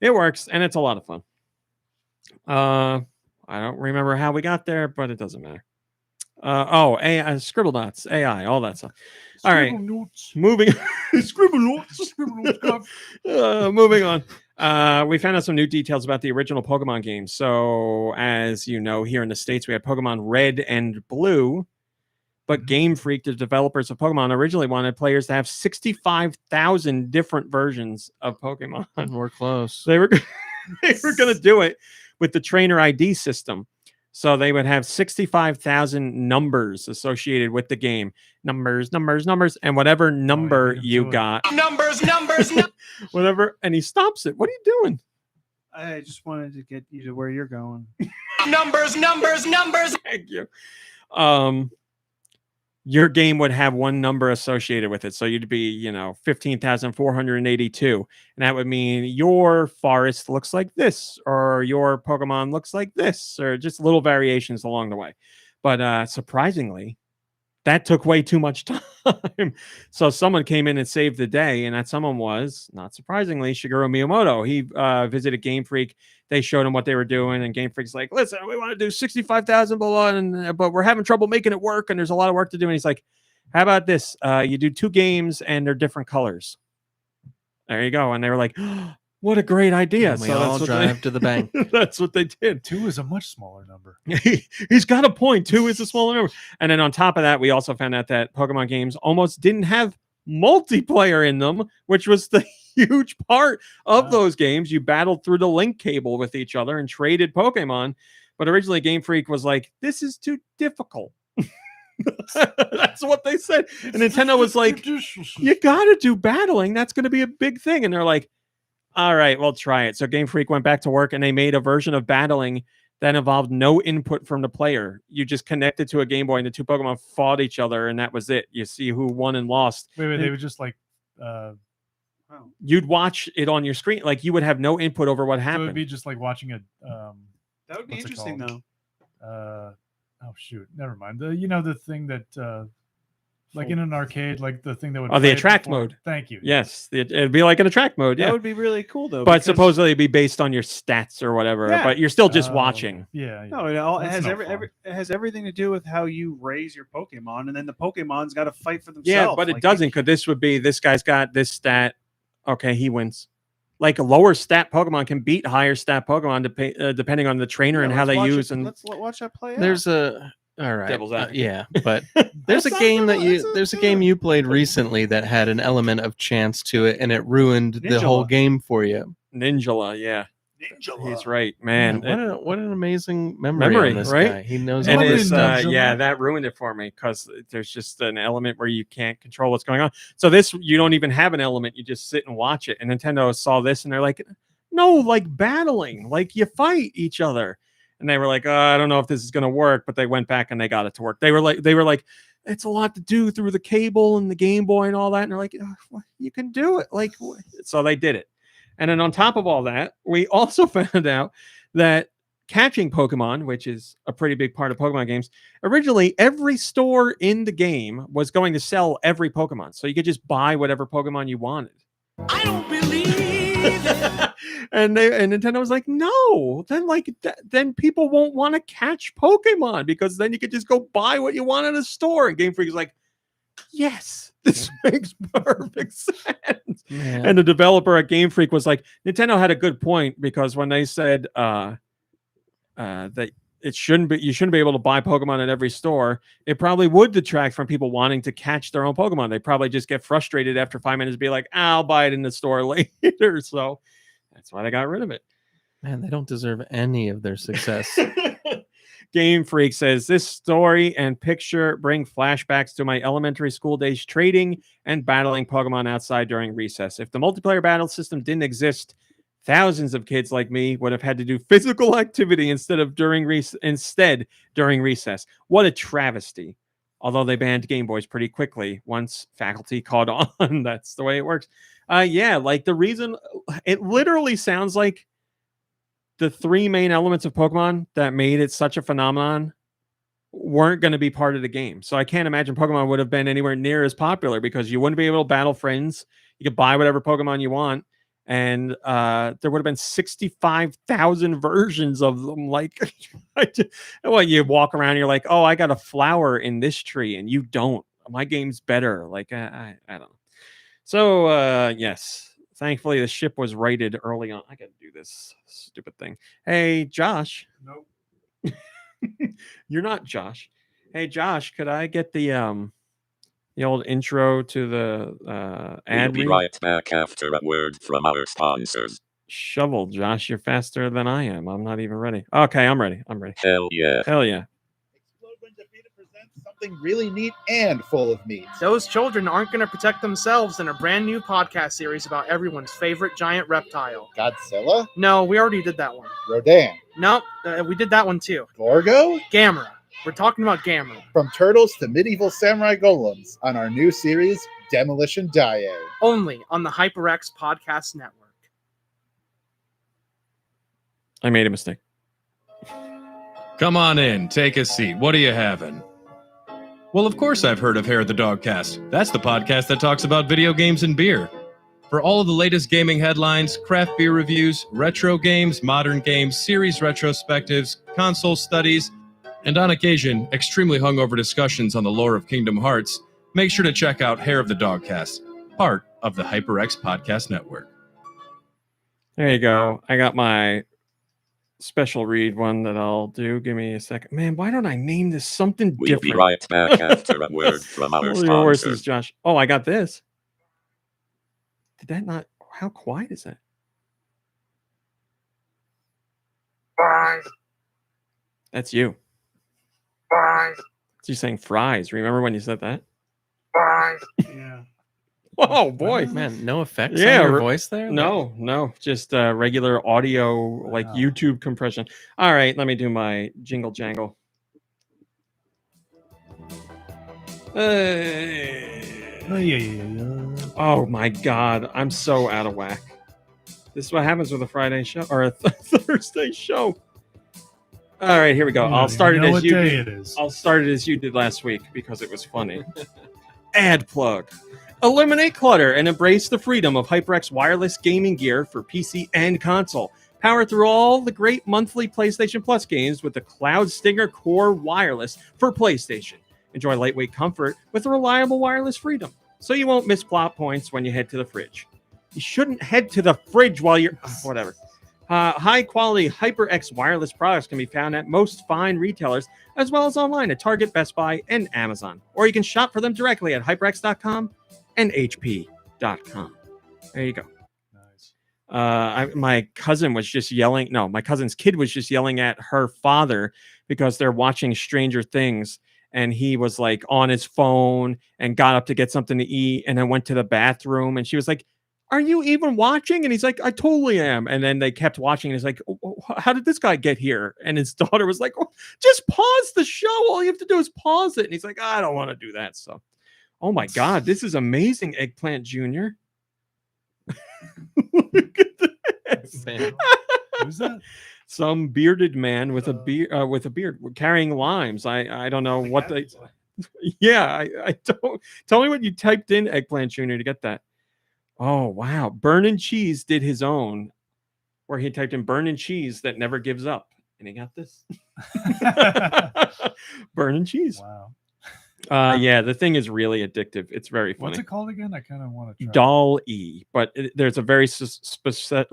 It works, and it's a lot of fun. I don't remember how we got there, but it doesn't matter. AI, Scribble Dots, AI, all that stuff. All right, moving. Scribble Dots, moving on. We found out some new details about the original Pokemon game. So, as you know, here in the States, we had Pokemon Red and Blue, but Game Freak, the developers of Pokemon, originally wanted players to have 65,000 different versions of Pokemon. We're close. They were going to do it with the trainer ID system. So they would have 65,000 numbers associated with the game. Numbers, and whatever number you got. Numbers, whatever. And he stops it. What are you doing? I just wanted to get you to where you're going. Numbers. Thank you. Your game would have one number associated with it. So you'd be, 15,482. And that would mean your forest looks like this, or your Pokemon looks like this, or just little variations along the way. But surprisingly, that took way too much time. So someone came in and saved the day, and that someone was, not surprisingly, Shigeru Miyamoto. He visited Game Freak. They showed him what they were doing, and Game Freak's like, listen, we want to do 65,000, blah, blah, but we're having trouble making it work, and there's a lot of work to do. And he's like, how about this? You do 2 games, and they're different colors. There you go. And they were like, oh, what a great idea. And we all drive to the bank. That's what they did. 2 is a much smaller number. He's got a point. 2 is a smaller number. And then on top of that, we also found out that Pokemon games almost didn't have multiplayer in them, which was the huge part of those games. You battled through the link cable with each other and traded Pokemon. But originally Game Freak was like, this is too difficult. That's what they said. And Nintendo was like, you got to do battling. That's going to be a big thing. And they're like, all right, we'll try it. So Game Freak went back to work, and they made a version of battling that involved no input from the player. You just connected to a Game Boy, and the 2 Pokemon fought each other, and that was it. You see who won and lost. Wait, they would just like... You'd watch it on your screen. Like, you would have no input over what happened. So it would be just like watching a... that would be interesting, though. Oh, shoot. Never mind. The thing that... like in an arcade, like the thing that would... the attract mode. Thank you. Yes. It'd be like an attract mode, yeah. That would be really cool, though. But supposedly it'd be based on your stats or whatever. Yeah. But you're still just watching. Yeah. No, it has everything to do with how you raise your Pokemon, and then the Pokemon's got to fight for themselves. Yeah, but it doesn't, because this would be, this guy's got this stat. Okay, he wins. Like, a lower stat Pokemon can beat higher stat Pokemon depending on the trainer and how they use. And let's watch that play out. There's a... All right. Devil's advocate. Yeah, but there's a game a game you played recently that had an element of chance to it, and it ruined the whole game for you. Ninjala, yeah. He's right, man. What an amazing memory on this right? guy. He knows. And all it's, this stuff. that ruined it for me, because there's just an element where you can't control what's going on. So this, you don't even have an element. You just sit and watch it. And Nintendo saw this, and they're like, no, like battling, like you fight each other. And they were like, I don't know if this is going to work, but they went back and they got it to work. They were like, it's a lot to do through the cable and the Game Boy and all that. And they're like, you can do it. Like, so they did it. And then on top of all that, we also found out that catching Pokemon, which is a pretty big part of Pokemon games, originally every store in the game was going to sell every Pokemon. So you could just buy whatever Pokemon you wanted. I don't believe it. And Nintendo was like, no, then people won't want to catch Pokemon, because then you could just go buy what you want in a store. And Game Freak is like, yes, this makes perfect sense. Man. And the developer at Game Freak was like, Nintendo had a good point, because when they said that you shouldn't be able to buy Pokemon at every store, it probably would detract from people wanting to catch their own Pokemon. They probably just get frustrated after 5 minutes and be like, I'll buy it in the store later. So that's why they got rid of it. Man, they don't deserve any of their success. Game Freak says, this story and picture bring flashbacks to my elementary school days trading and battling Pokemon outside during recess. If the multiplayer battle system didn't exist, thousands of kids like me would have had to do physical activity instead during recess. What a travesty. Although they banned Game Boys pretty quickly once faculty caught on. That's the way it works. Like the reason, it literally sounds like the 3 main elements of Pokemon that made it such a phenomenon weren't going to be part of the game. So I can't imagine Pokemon would have been anywhere near as popular because you wouldn't be able to battle friends. You could buy whatever Pokemon you want. And there would have been 65,000 versions of them. Like, well, you walk around, and you're like, oh, I got a flower in this tree, and you don't. My game's better. Like, I don't know. So, yes, thankfully the ship was righted early on. I got to do this stupid thing. Hey, Josh. Nope. You're not Josh. Hey, Josh, could I get the old intro to the ad We'll be read? right back after a word from our sponsors. Shovel, Josh, you're faster than I am. I'm not even ready. Okay, I'm ready. I'm ready. Hell yeah. Hell yeah. Something really neat and full of meat. Those children aren't going to protect themselves in a brand new podcast series about everyone's favorite giant reptile. Godzilla? No, we already did that one. Rodan? Nope, we did that one too. Gorgo? Gamera. We're talking about Gamera. From turtles to medieval samurai golems on our new series, Demolition Daiei. Only on the HyperX Podcast Network. I made a mistake. Come on in, take a seat. What are you having? Well, of course I've heard of Hair of the Dogcast. That's the podcast that talks about video games and beer. For all of the latest gaming headlines, craft beer reviews, retro games, modern games, series retrospectives, console studies, and on occasion, extremely hungover discussions on the lore of Kingdom Hearts, make sure to check out Hair of the Dogcast, part of the HyperX Podcast Network. There you go. I got my special read one that I'll do. Give me a second. Man, why don't I name this something We'll different? be right back after a word from our Hold your horses, sponsors. Josh. Oh, I got this. Did that not? How quiet is that? That's you. It's you saying fries. Remember when you said that? Yeah. Oh boy, Man, no effects Yeah, on your voice there? no, just regular audio, like Wow. YouTube compression. All right, let me do my jingle jangle. Oh my god, I'm so out of whack. This is what happens with a Friday show or a Thursday show. All right, here we go. You I'll know start it as what you day did. it is. I'll start it as you did last week because it was funny. Ad plug. Eliminate clutter and embrace the freedom of HyperX wireless gaming gear for PC and console. Power through all the great monthly PlayStation Plus games with the Cloud Stinger Core Wireless for PlayStation. Enjoy lightweight comfort with reliable wireless freedom, so you won't miss plot points when you head to the fridge. You shouldn't head to the fridge while you're... whatever. High-quality HyperX wireless products can be found at most fine retailers, as well as online at Target, Best Buy, and Amazon. Or you can shop for them directly at hyperx.com and hp.com. There you go. Nice. My cousin was just yelling. No, my cousin's kid was just yelling at her father because they're watching Stranger Things. And he was like on his phone and got up to get something to eat and then went to the bathroom. And she was like, "Are you even watching?" And he's like, "I totally am." And then they kept watching. And he's like, "How did this guy get here?" And his daughter was like, "Oh, just pause the show. All you have to do is pause it." And he's like, "I don't want to do that." So, oh my God, this is amazing, Eggplant Jr. Look at this. Who's that? Some bearded man with a beard carrying limes. I don't know what they. Yeah, I don't. Tell me what you typed in, Eggplant Jr. to get that. Oh wow, Burnin' Cheese did his own, where he typed in "Burnin' Cheese that never gives up," and he got this. Burnin' Cheese. Wow. Yeah, the thing is really addictive. It's very funny. What's it called again? I kind of want to try. Doll E, but there's a very specific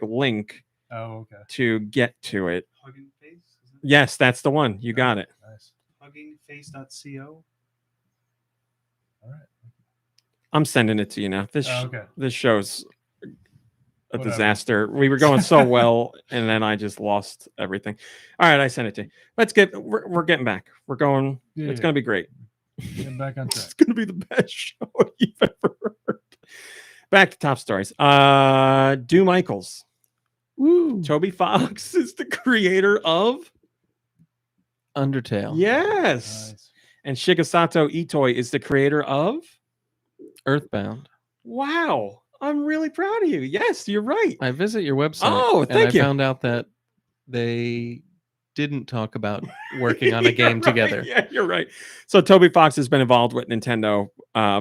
link Oh, okay. to get to it. Hugging Face? Yes, that's the one. You got it. Nice. Huggingface.co. All right. I'm sending it to you now. Oh, okay. This show's a Whatever. disaster. We were going so well, and then I just lost everything. All right, I sent it to you. We're getting back. We're going. Yeah, It's yeah. going to be great. Getting back on track. It's going to be the best show you've ever heard. Back to top stories. Do Michaels. Woo. Toby Fox is the creator of Undertale. Yes. Nice. And Shigesato Itoi is the creator of Earthbound. Wow. I'm really proud of you. Yes, you're right. I visit your website. Oh, and thank you. I found out that they didn't talk about working on a game Right. together. Yeah, you're right. So Toby Fox has been involved with Nintendo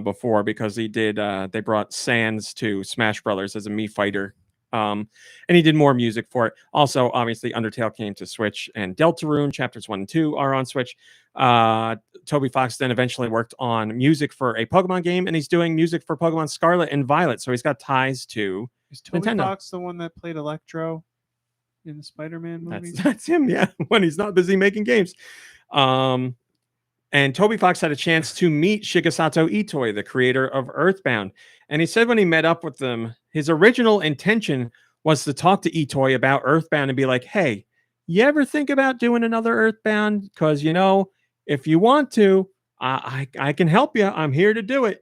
before because he did. They brought Sans to Smash Brothers as a Mii fighter, and he did more music for it. Also, obviously, Undertale came to Switch, and Deltarune Chapters 1 and 2 are on Switch. Toby Fox then eventually worked on music for a Pokemon game, and he's doing music for Pokemon Scarlet and Violet. So he's got ties to Is Toby Nintendo. Fox the one that played Electro in the Spider-Man movies? That's him, yeah. When he's not busy making games. And Toby Fox had a chance to meet Shigesato Itoi, the creator of Earthbound. And he said when he met up with them, his original intention was to talk to Itoi about Earthbound and be like, hey, you ever think about doing another Earthbound? Because, you know, if you want to, I can help you. I'm here to do it.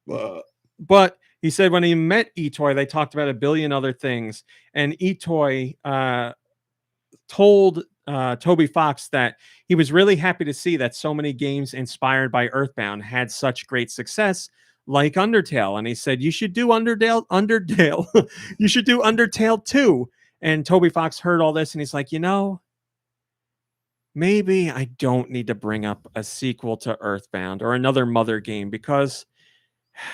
But he said when he met Itoi, they talked about a billion other things. And Itoi told Toby Fox that he was really happy to see that so many games inspired by Earthbound had such great success, like Undertale. And he said, you should do Undertale. You should do Undertale too. And Toby Fox heard all this and he's like, you know, maybe I don't need to bring up a sequel to Earthbound or another Mother game because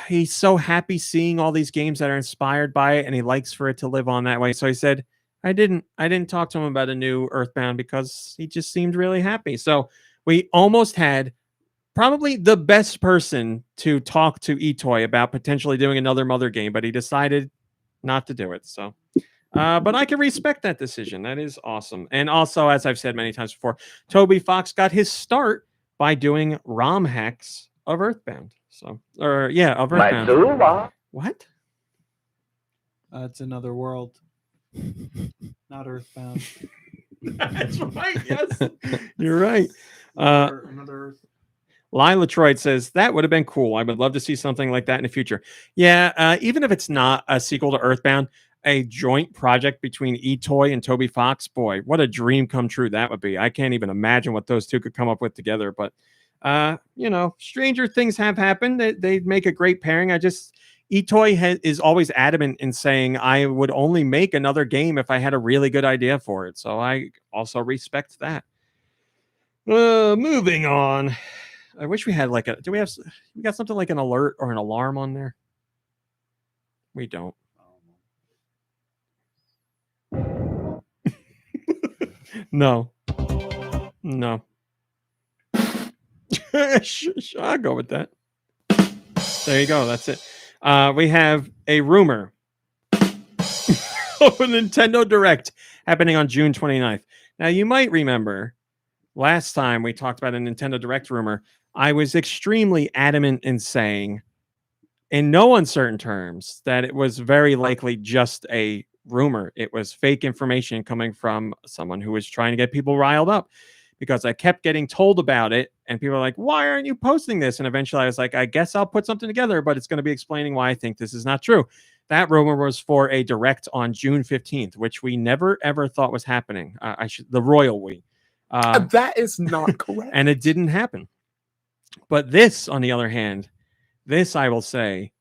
he's so happy seeing all these games that are inspired by it and he likes for it to live on that way. So he said, I didn't talk to him about a new Earthbound because he just seemed really happy. So we almost had probably the best person to talk to Itoi about potentially doing another Mother game, but he decided not to do it. So but I can respect that decision. That is awesome. And also, as I've said many times before, Toby Fox got his start by doing ROM hacks of Earthbound. So, of Earthbound. What? It's another world. Not Earthbound. That's right. Yes, you're right. Another Earth. Lila Troyd says that would have been cool. I would love to see something like that in the future. Yeah, even if it's not a sequel to Earthbound, a joint project between Itoi and Toby Fox, boy, what a dream come true that would be. I can't even imagine what those two could come up with together. But you know, stranger things have happened. They make a great pairing. Itoi is always adamant in saying I would only make another game if I had a really good idea for it. So I also respect that. Moving on. I wish we had we got something like an alert or an alarm on there? We don't. No. I'll go with that. There you go. That's it. We have a rumor of a Nintendo Direct happening on June 29th. Now, you might remember last time we talked about a Nintendo Direct rumor, I was extremely adamant in saying, in no uncertain terms, that it was very likely just a rumor. It was fake information coming from someone who was trying to get people riled up, because I kept getting told about it and people were like, why aren't you posting this? And eventually I was like, I guess I'll put something together, but it's going to be explaining why I think this is not true. That rumor was for a Direct on June 15th, which we never ever thought was happening. The royal we. That is not correct. And it didn't happen. But this, on the other hand, this I will say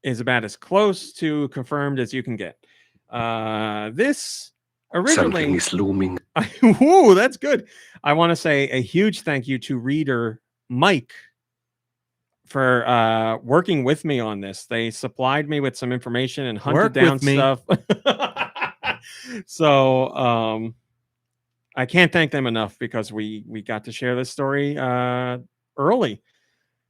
is about as close to confirmed as you can get. This originally Something is looming. Ooh, that's good. I want to say a huge thank you to reader Mike for working with me on this. They supplied me with some information and hunted down stuff. So I can't thank them enough because we got to share this story early.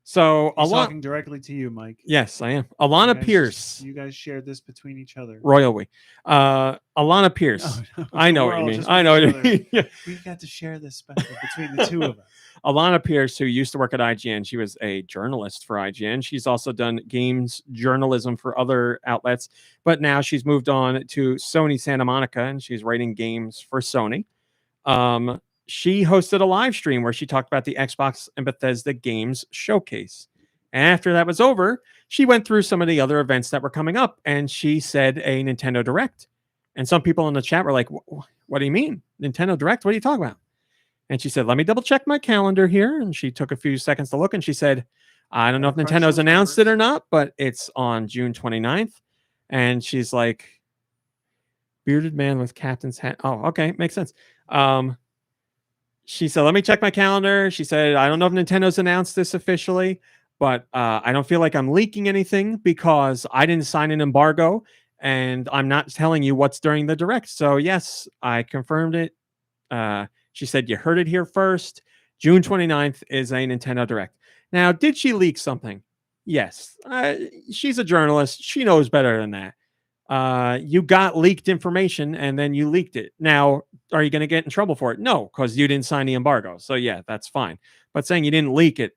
So He's talking directly to you, Mike. Yes, I am. Alana Pierce. You guys shared this between each other. Royal we. Alana Pierce. No, I know what you mean. I know what you mean. Yeah. We got to share this special between the two of us. Alana Pierce, who used to work at IGN, she was a journalist for IGN. She's also done games journalism for other outlets, but now she's moved on to Sony Santa Monica and she's writing games for Sony. She hosted a live stream where she talked about the Xbox and Bethesda Games Showcase. And after that was over, she went through some of the other events that were coming up, and she said a Nintendo Direct. And some people in the chat were like, what do you mean? Nintendo Direct? What are you talking about? And she said, let me double check my calendar here. And she took a few seconds to look, and she said, I don't know if Nintendo's announced it or not, but it's on June 29th. And she's like, bearded man with captain's hat. Oh, okay. Makes sense. she said, let me check my calendar. She said, I don't know if Nintendo's announced this officially, but I don't feel like I'm leaking anything because I didn't sign an embargo and I'm not telling you what's during the direct. So yes, I confirmed it. She said, you heard it here first. June 29th is a Nintendo Direct. Now, did she leak something? Yes. She's a journalist. She knows better than that. You got leaked information and then you leaked it. Now, are you going to get in trouble for it? No, because you didn't sign the embargo. So yeah, that's fine. But saying you didn't leak it,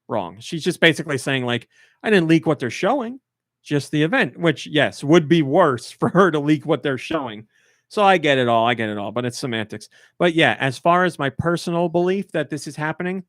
wrong. She's just basically saying like, I didn't leak what they're showing, just the event, which yes, would be worse for her to leak what they're showing. So I get it all, but it's semantics. But yeah, as far as my personal belief that this is happening,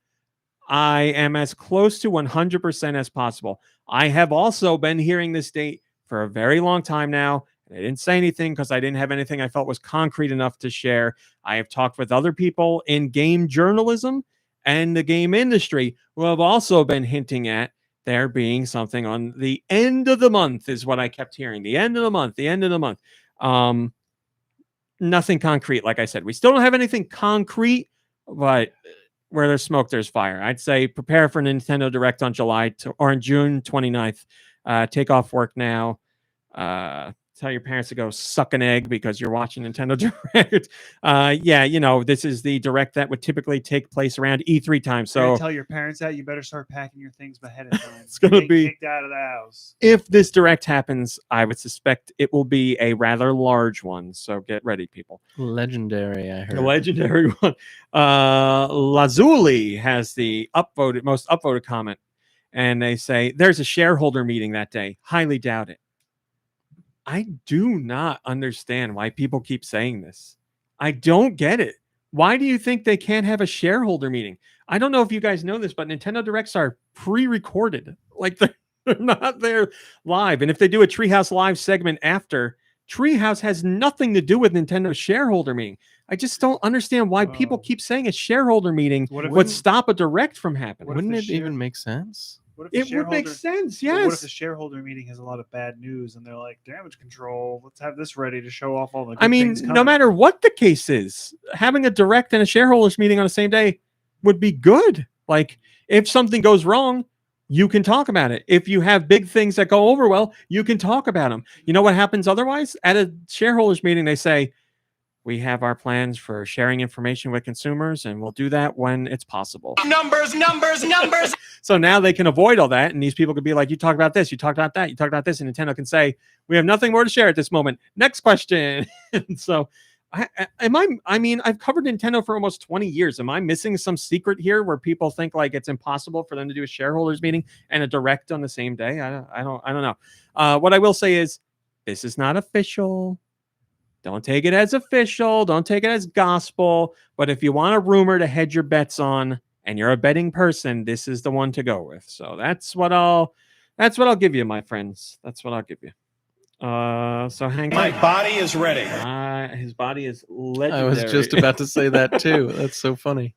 I am as close to 100% as possible. I have also been hearing this date for a very long time now. I didn't say anything because I didn't have anything I felt was concrete enough to share. I have talked with other people in game journalism and the game industry who have also been hinting at there being something on the end of the month is what I kept hearing. The end of the month. Nothing concrete, like I said. We still don't have anything concrete, but where there's smoke, there's fire. I'd say prepare for Nintendo Direct on or June 29th. Take off work now. Tell your parents to go suck an egg because you're watching Nintendo Direct. Yeah, this is the Direct that would typically take place around E3 time. So tell your parents that you better start packing your things ahead of time. It's going to be kicked out of the house. If this Direct happens, I would suspect it will be a rather large one. So get ready, people. Legendary, I heard. The legendary one. Lazuli has the most upvoted comment, and they say there's a shareholder meeting that day. Highly doubt it. I do not understand why people keep saying this. I don't get it. Why do you think they can't have a shareholder meeting? I don't know if you guys know this, but Nintendo Directs are pre-recorded. Like they're not there live. And if they do a Treehouse Live segment after, Treehouse has nothing to do with Nintendo's shareholder meeting. I just don't understand why people keep saying a shareholder meeting would stop a Direct from happening. Wouldn't it even make sense? It would make sense, yes. What if the shareholder meeting has a lot of bad news and they're like, damage control, let's have this ready to show off all the good things coming. No matter what the case is, having a Direct and a shareholders meeting on the same day would be good. Like, if something goes wrong, you can talk about it. If you have big things that go over well, you can talk about them. You know what happens otherwise? At a shareholders meeting, they say, we have our plans for sharing information with consumers, and we'll do that when it's possible. Numbers. So now they can avoid all that, and these people could be like, you talked about this, you talked about that, you talked about this, and Nintendo can say, we have nothing more to share at this moment. Next question. And so, I've covered Nintendo for almost 20 years. Am I missing some secret here where people think like it's impossible for them to do a shareholders meeting and a Direct on the same day? I don't know. What I will say is, this is not official. Don't take it as official. Don't take it as gospel. But if you want a rumor to hedge your bets on, and you're a betting person, this is the one to go with. So that's what I'll give you, my friends. That's what I'll give you. So hang on. My body is ready. His body is legendary. I was just about to say that too. That's so funny.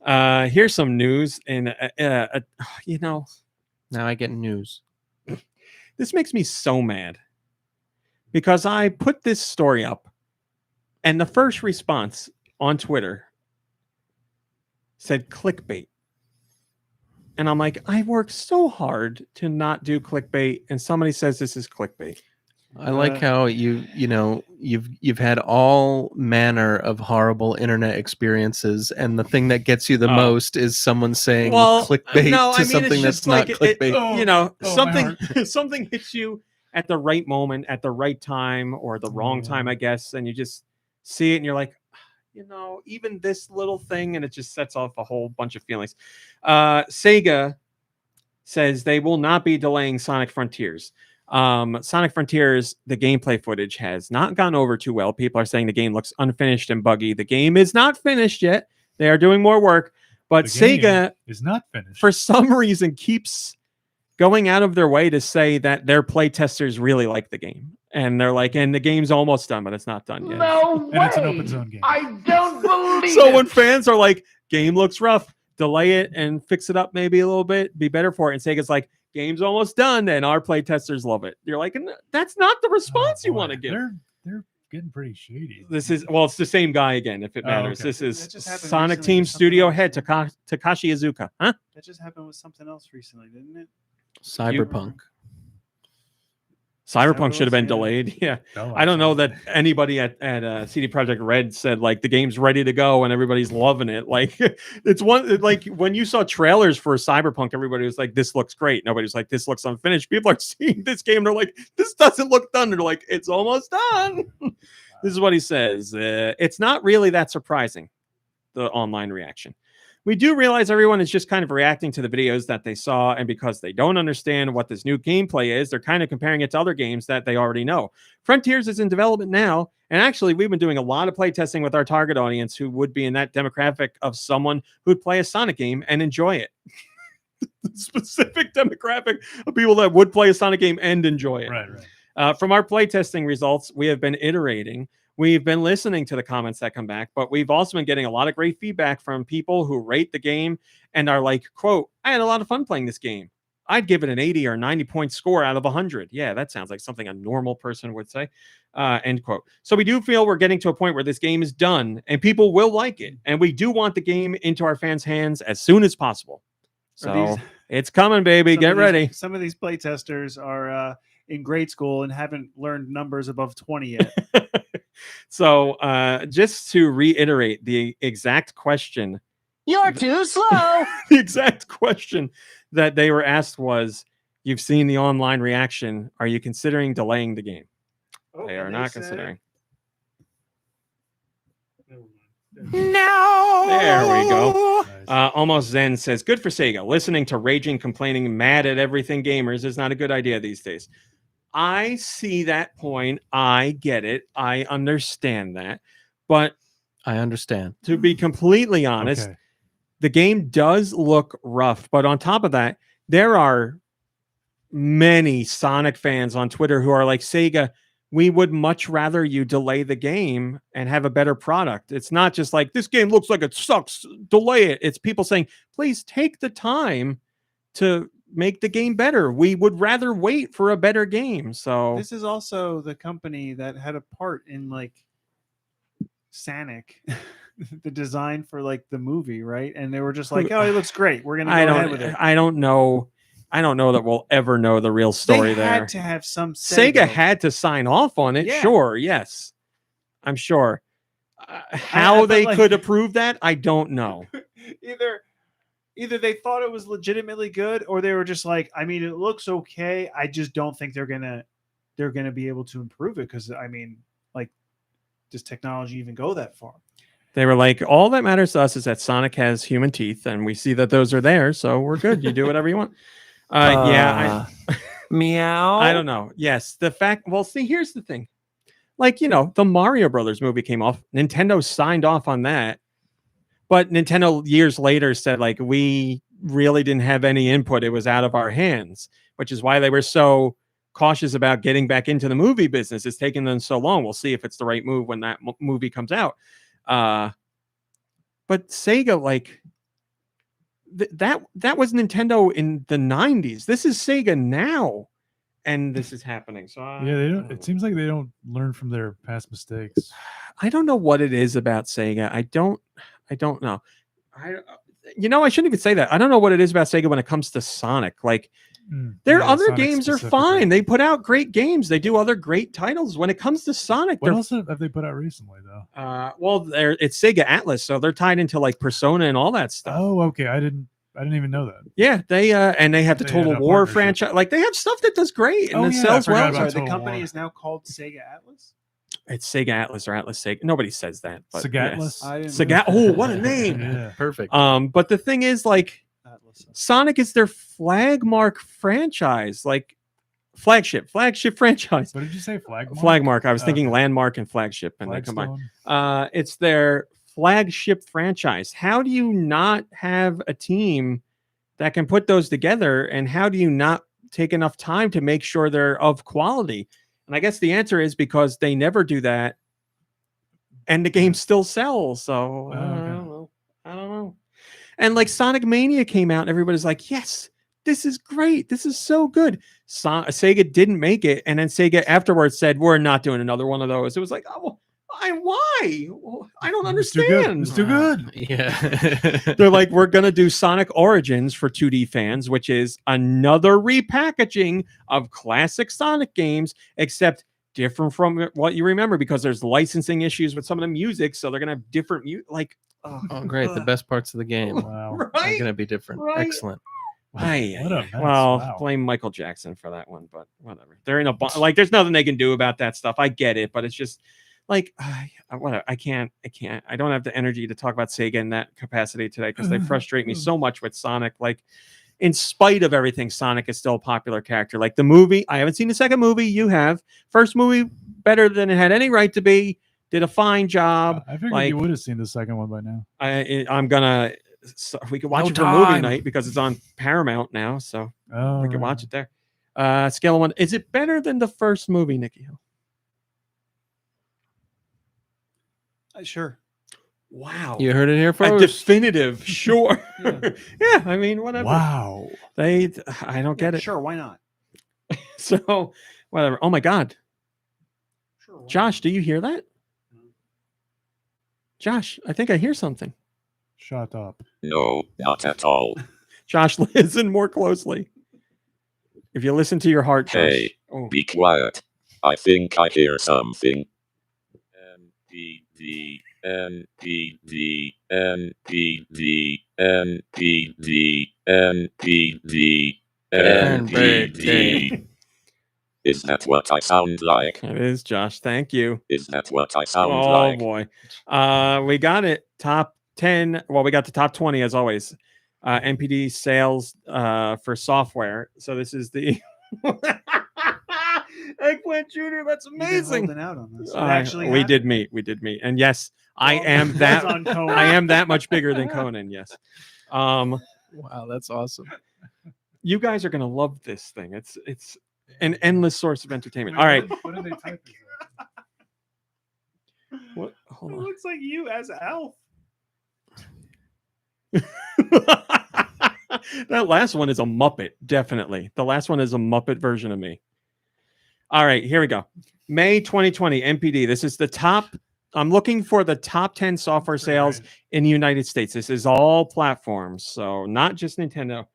Here's some news, and now I get news. This makes me so mad because I put this story up. And the first response on Twitter said clickbait. And I'm like, I worked so hard to not do clickbait, and somebody says this is clickbait. I like how you've had all manner of horrible internet experiences, and the thing that gets you the most is someone saying clickbait to something that's not clickbait. Something hits you at the right moment, at the right time, or the wrong time, I guess, and you just see it and you're like, even this little thing, and it just sets off a whole bunch of feelings. SEGA says they will not be delaying Sonic Frontiers. Sonic Frontiers, the gameplay footage has not gone over too well. People are saying the game looks unfinished and buggy. The game is not finished yet. They are doing more work, but SEGA is not finished. For some reason keeps going out of their way to say that their play testers really like the game. And they're like, and the game's almost done, but it's not done yet. No way. And it's an open zone game. I don't believe So it. when fans are like, game looks rough, delay it and fix it up maybe a little bit, be better for it. And Sega's like, game's almost done, and our play testers love it. You're like, that's not the response you want to give. They're getting pretty shady. This is it's the same guy again. If it matters, okay. this is That just happened Sonic recently Team with something Studio else. head Takashi Iizuka. Huh? That just happened with something else recently, didn't it? Cyberpunk. Cyberpunk should have been Yeah. delayed. Yeah. Oh, I don't know absolutely. that anybody at CD Projekt Red said like the game's ready to go and everybody's loving it. Like it's like when you saw trailers for Cyberpunk, everybody was like, "This looks great." Nobody was like, "This looks unfinished." People are seeing this game, they're like, "This doesn't look done." They're like, "It's almost done." This is what he says. It's not really that surprising, the online reaction. We do realize everyone is just kind of reacting to the videos that they saw, and because they don't understand what this new gameplay is, they're kind of comparing it to other games that they already know. Frontiers is in development now, and actually we've been doing a lot of playtesting with our target audience who would be in that demographic of someone who'd play a Sonic game and enjoy it. The specific demographic of people that would play a Sonic game and enjoy it. Right. From our playtesting results, we have been iterating. We've been listening to the comments that come back, but we've also been getting a lot of great feedback from people who rate the game and are like, quote, "I had a lot of fun playing this game. I'd give it an 80 or 90 point score out of 100. Yeah, that sounds like something a normal person would say. End quote. So we do feel we're getting to a point where this game is done and people will like it. And we do want the game into our fans' hands as soon as possible. So it's coming, baby. Get ready. Some of these playtesters are in grade school and haven't learned numbers above 20 yet. So just to reiterate the exact question. You're too slow. The exact question that they were asked was, you've seen the online reaction. Are you considering delaying the game? They are not considering. No. There we go. Almost Zen says, good for Sega. Listening to raging, complaining, mad at everything gamers is not a good idea these days. I see that point. I get it. I understand that. But I understand. To be completely honest, the game does look rough. But on top of that, there are many Sonic fans on Twitter who are like, Sega, we would much rather you delay the game and have a better product. It's not just like, this game looks like it sucks, delay it. It's people saying, please take the time to make the game better. We would rather wait for a better game. So this is also the company that had a part in like Sonic, the design for like the movie, right? And they were just like, oh, it looks great. We're gonna go ahead with it. I don't know that we'll ever know the real story there. They had to have some say, Sega had to sign off on it. Yeah. Sure. Yes. I'm sure. How they could approve that, I don't know. Either they thought it was legitimately good, or they were just like, I mean, it looks okay. I just don't think they're gonna be able to improve it because I mean, like, does technology even go that far? They were like, all that matters to us is that Sonic has human teeth, and we see that those are there, so we're good. You do whatever you want. Meow. I don't know. Yes, the fact. Well, see, here's the thing. Like, you know, the Mario Brothers movie came off. Nintendo signed off on that. But Nintendo years later said, like, we really didn't have any input. It was out of our hands, which is why they were so cautious about getting back into the movie business. It's taken them so long. We'll see if it's the right move when that movie comes out. But Sega, like, that was Nintendo in the 90s. This is Sega now. And this is happening. So yeah, they don't. It seems like they don't learn from their past mistakes. I don't know what it is about Sega. I don't know. I shouldn't even say that. I don't know what it is about Sega when it comes to Sonic. Like, their other Sonic games are fine. They put out great games. They do other great titles. When it comes to Sonic, what else have they put out recently, though? Well, it's Sega Atlas, so they're tied into like Persona and all that stuff. Oh, okay. I didn't even know that. Yeah, they have the Total War franchise. Like, they have stuff that does great and it sells well. Sorry, the company is now called Sega Atlas. It's Sega Atlas or Atlas Sega. Nobody says that. But Sega Atlas. Sega. Oh, what a name! Yeah. Perfect. But the thing is, like, Sonic is their flagmark franchise, like flagship franchise. What did you say? Flagmark. Flagmark. I was thinking landmark and flagship, and they combine. It's their flagship franchise. How do you not have a team that can put those together, and how do you not take enough time to make sure they're of quality? And I guess the answer is because they never do that, and the game still sells. So I don't know. And like Sonic Mania came out, and everybody's like, yes, this is great. This is so good. Sega didn't make it, and then Sega afterwards said, we're not doing another one of those. It was like, oh, why? I don't understand. It's too good. Yeah. They're like, we're going to do Sonic Origins for 2D fans, which is another repackaging of classic Sonic games, except different from what you remember because there's licensing issues with some of the music. So they're going to have different Oh, great. The best parts of the game Wow. are Right? going to be different. Right? Excellent. What a mess. Well, Wow. blame Michael Jackson for that one, but whatever. They're in a like. There's nothing they can do about that stuff. I get it, but it's just like whatever. I can't. I don't have the energy to talk about Sega in that capacity today because they frustrate me so much with Sonic. Like, in spite of everything, Sonic is still a popular character. Like the movie, I haven't seen the second movie. You have. First movie better than it had any right to be. Did a fine job. I figured like, you would have seen the second one by now. I'm gonna. So we can watch No it for movie time. night because it's on Paramount now, so Oh, we can right. watch it there. Scale of 1. Is it better than the first movie, Nicky? Sure. Wow. You heard it here A first. definitive, sure. Yeah. Yeah, I mean, whatever. Wow. I don't get it. Sure, why not? So, whatever. Oh my God, Sure. Why Josh, do you hear that? Josh, I think I hear something. Shut up. No, not at all. Josh, listen more closely. If you listen to your heart, Josh. Hey, Oh. be quiet. I think I hear something. NPD, NPD, NPD, NPD, NPD, NPD. Is that what I sound like? It is, Josh. Thank you. Is that what I sound Oh like? boy. We got it. Top 10. Well, we got the top 20 as always. NPD sales for software. So this is the Eggplant Junior. That's You've been amazing. holding out on this. It actually We happened. did meet. We did meet. And yes, I Well, am it was that on Conan. I am that much bigger than Conan. Yes. Wow, that's awesome. You guys are gonna love this thing. It's an endless source of entertainment. All right. What did they type? What? Hold It on. looks like you as Elf. That last one is a Muppet, definitely. The last one is a Muppet version of me. All right, here we go. May 2020, NPD. This is the top. I'm looking for the top 10 software sales in the United States. This is all platforms, so not just Nintendo,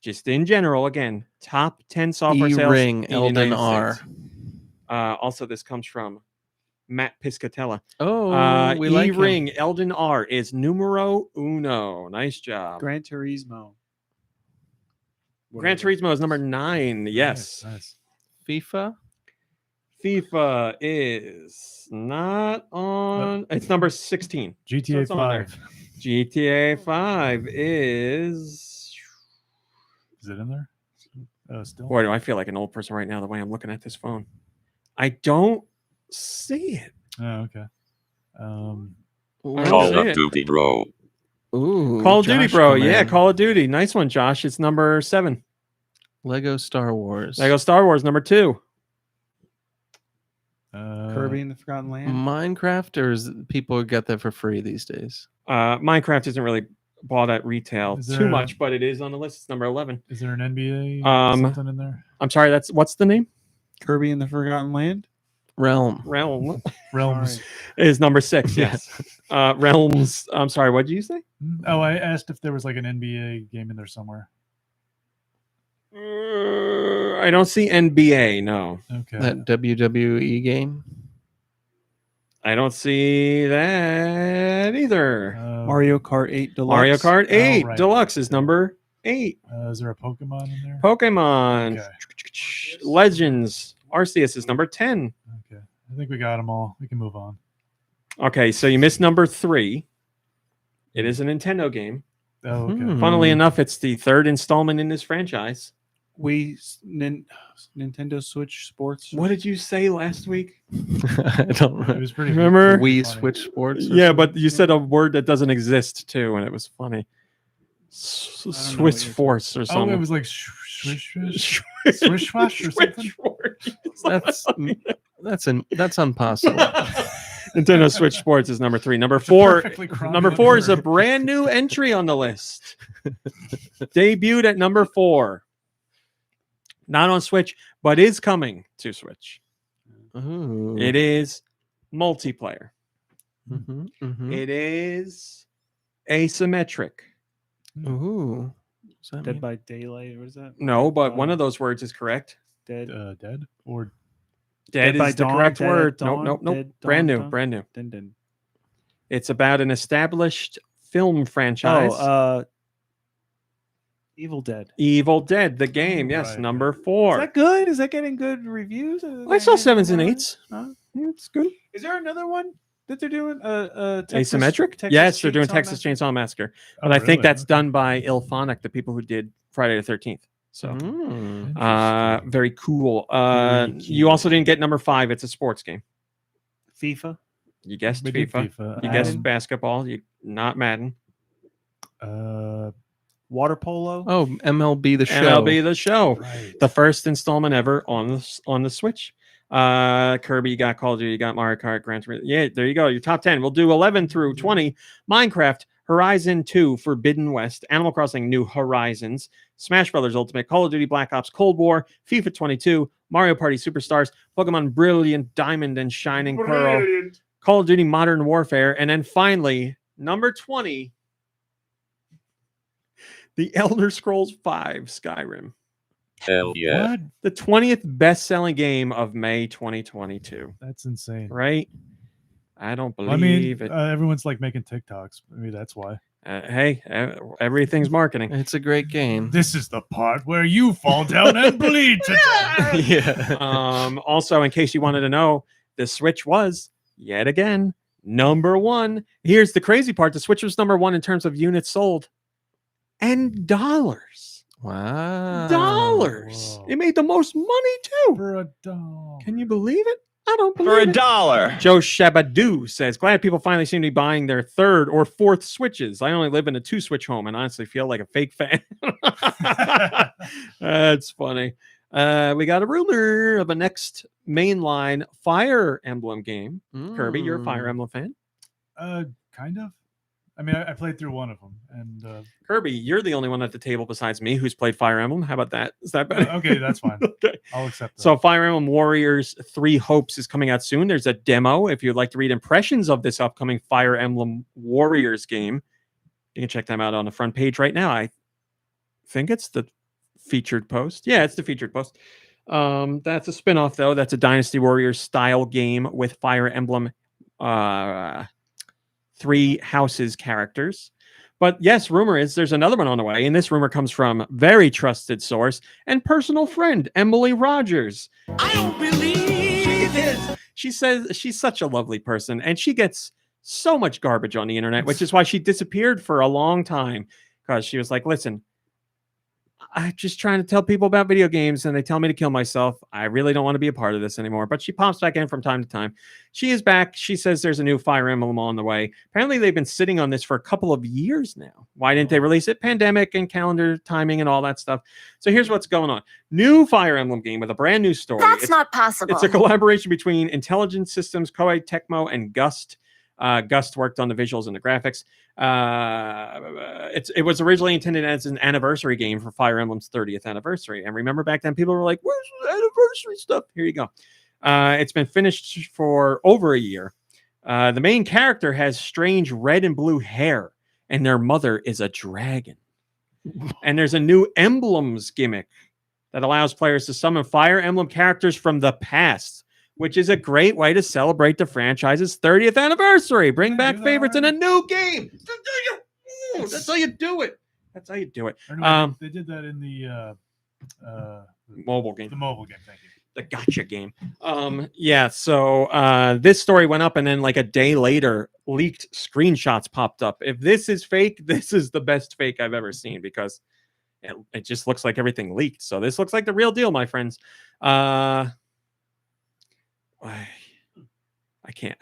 just in general. Again, top 10 software sales. E-Ring, in the Elden United R. States. Also, this comes from Matt Piscatella. Oh, we like him. E-Ring, Elden R is numero uno. Nice job. Gran Turismo. Gran Turismo is number 9. Yes. Nice. FIFA. FIFA is not on. It's number 16. So GTA it's on there. 5. GTA 5 is. Is it in there? Still? Boy, do I feel like an old person right now the way I'm looking at this phone. I don't see it. Oh, okay. I don't Call see of it. Duty, bro. Ooh, Call of Duty, Josh bro. coming Yeah, in. Call of Duty. Nice one, Josh. It's number 7. Lego Star Wars. Lego Star Wars, number 2. Kirby and the Forgotten Land. Minecraft, or is it people get that for free these days? Minecraft isn't really bought at retail Is too there a- much, but it is on the list. It's number 11. Is there an NBA something in there? I'm sorry, what's the name? Kirby and the Forgotten Land. Realm. Realm Realms. is number 6. Yes. Realms. I'm sorry. What did you say? Oh, I asked if there was like an NBA game in there somewhere. I don't see NBA. No, Okay. That WWE game. I don't see that either. Mario Kart 8 Deluxe. Mario Kart 8 right. Deluxe is number 8. Is there a Pokemon in there? Pokemon Okay. Legends Arceus is number 10. Okay. I think we got them all. We can move on. Okay, so you missed number 3. It is a Nintendo game. Oh, okay. Funnily enough, it's the 3rd installment in this franchise. Nintendo Switch Sports. What did you say last week? I don't It remember. was pretty Remember? pretty Wii funny. Switch Sports. or Yeah, something? but you said a word that doesn't exist too, and it was funny. know what Swiss you're Force or Oh, something. it was like swish swash or something. That's That's impossible. Nintendo Switch Sports is number 3. Number 4 perfectly number 4 is a brand new entry on the list. Debuted at number 4. Not on Switch, but is coming to Switch. Ooh. It is multiplayer. Mhm, mhm. It is asymmetric. Ooh. What's that Dead mean? by Daylight. What is that? No, but one of those words is correct. Dead. Dead or Dead by is the Dawn, correct Dead at word. Dawn, Nope. Dead, Brand Dawn, new. Dawn. Brand new. Dun. It's about an established film franchise. Evil Dead. Evil Dead, the game. Yes, right, number Is 4. that good? Is that getting good reviews? I saw 7s and 8s. Huh? It's good. Is there another one that they're doing? Asymmetric? Texas Yes, they're doing Chainsaw Texas Massacre? Chainsaw Massacre. Oh, But I think really? that's Okay. done by Ilphonic, the people who did Friday the 13th. So, Interesting. very cool. Very You also didn't get number 5. It's a sports game. FIFA. You guessed We did FIFA. FIFA. You guessed Madden. basketball. You not Madden. Water polo. Oh, MLB the show. MLB the show. Right. The first installment ever on the Switch. Kirby, you got Call of Duty, you got Mario Kart, Gran Turismo. Yeah, there you go. Your top 10. We'll do 11 through 20. Minecraft, Horizon 2, Forbidden West, Animal Crossing, New Horizons, Smash Brothers Ultimate, Call of Duty Black Ops Cold War, FIFA 22, Mario Party Superstars, Pokemon Brilliant Diamond and Shining Pearl, Call of Duty Modern Warfare, and then finally, number 20, The Elder Scrolls V Skyrim. Hell yeah. What? The 20th best-selling game of May 2022. That's insane. Right? I don't believe I mean, it. everyone's like making TikToks. Maybe that's why. Hey, everything's marketing. It's a great game. This is the part where you fall down and bleed to death. Yeah. Also, in case you wanted to know, the Switch was, yet again, number 1. Here's the crazy part. The Switch was number 1 in terms of units sold and dollars. Wow. Dollars. Whoa. It made the most money, too. For a dog. Can you believe it? I don't believe For it. $1. Joe Shabadoo says, glad people finally seem to be buying their 3rd or 4th Switches. I only live in a 2-Switch home and honestly feel like a fake fan. That's funny. We got a rumor of a next mainline Fire Emblem game. Kirby, you're a Fire Emblem fan? Kind of. I mean, I played through one of them, and Kirby, you're the only one at the table besides me who's played Fire Emblem. How about that? Is that better? okay, that's fine. Okay. I'll accept that. So Fire Emblem Warriors 3 Hopes is coming out soon. There's a demo. If you'd like to read impressions of this upcoming Fire Emblem Warriors game, you can check them out on the front page right now. I think it's the featured post. Yeah, it's the featured post. That's a spin-off, though. That's a Dynasty Warriors style game with Fire Emblem 3 Houses characters. But yes, rumor is there's another one on the way, and this rumor comes from very trusted source and personal friend, Emily Rogers. I don't believe it. She says she's such a lovely person, and she gets so much garbage on the internet, which is why she disappeared for a long time, because she was like, listen, I'm just trying to tell people about video games and they tell me to kill myself. I really don't want to be a part of this anymore. But she pops back in from time to time. She is back. She says there's a new Fire Emblem on the way. Apparently, they've been sitting on this for a couple of years now. Why didn't they release it? Pandemic and calendar timing and all that stuff. So here's what's going on. New Fire Emblem game with a brand new story. That's not possible. It's a collaboration between Intelligent Systems, Koei Tecmo, and Gust. Gust worked on the visuals and the graphics. It was originally intended as an anniversary game for Fire Emblem's 30th anniversary. And remember back then, people were like, where's the anniversary stuff? Here you go. It's been finished for over a year. The main character has strange red and blue hair, and their mother is a dragon. And there's a new emblems gimmick that allows players to summon Fire Emblem characters from the past, which is a great way to celebrate the franchise's 30th anniversary. Bring back favorites in a new game. That's how you do it. That's how you do it. They did that in the mobile game. The mobile game, thank you. The gotcha game. Yeah, so this story went up, and then like a day later, leaked screenshots popped up. If this is fake, this is the best fake I've ever seen, because it just looks like everything leaked. So this looks like the real deal, my friends. I can't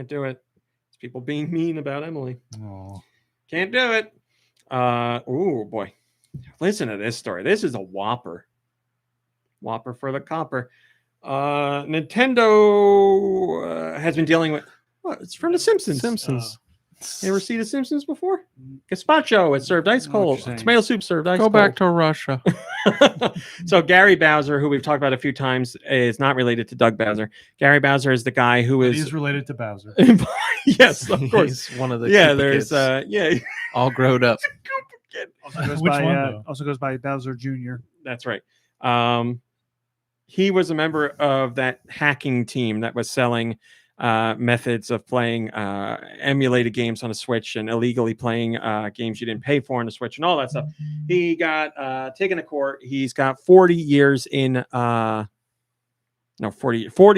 do it. It's people being mean about Emily. Oh. Can't do it. Oh boy. Listen to this story. This is a whopper. Whopper for the copper. Nintendo has been dealing with. What? It's from The Simpsons. Simpsons. You ever see The Simpsons before? Gazpacho, it's served ice cold. Tomato soup served ice Go cold. back to Russia. So Gary Bowser, who we've talked about a few times, is not related to Doug Bowser. Gary Bowser is the guy who is He's related to Bowser. Yes, of course. He's one of the there's kids, all grown up. Also goes by Bowser Jr. That's right. He was a member of that hacking team that was selling methods of playing emulated games on a Switch and illegally playing games you didn't pay for on the Switch and all that stuff. He got taken to court. He's got 40 years in 40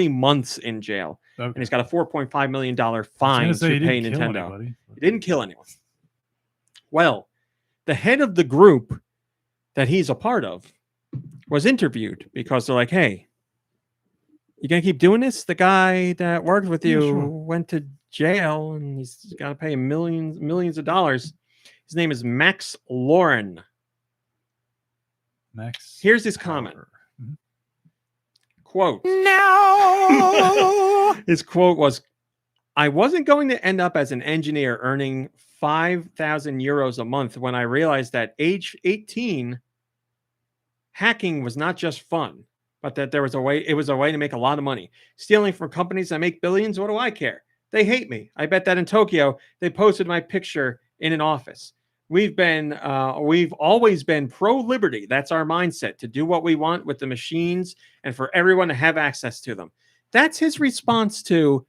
months in jail. Okay. And he's got a $4.5 million fine to pay Nintendo. He didn't kill anyone. Well, the head of the group that he's a part of was interviewed because they're like, hey, you gonna keep doing this? The guy that worked with you went to jail and he's got to pay millions of dollars. His name is Max Lauren. Max. Here's his comment. Mm-hmm. Quote. No. His quote was, I wasn't going to end up as an engineer earning 5,000 euros a month when I realized that age 18, hacking was not just fun, but that there was a way, it was a way to make a lot of money. Stealing from companies that make billions, what do I care? They hate me. I bet that in Tokyo, they posted my picture in an office. We've always been pro-liberty. That's our mindset, to do what we want with the machines and for everyone to have access to them. That's his response to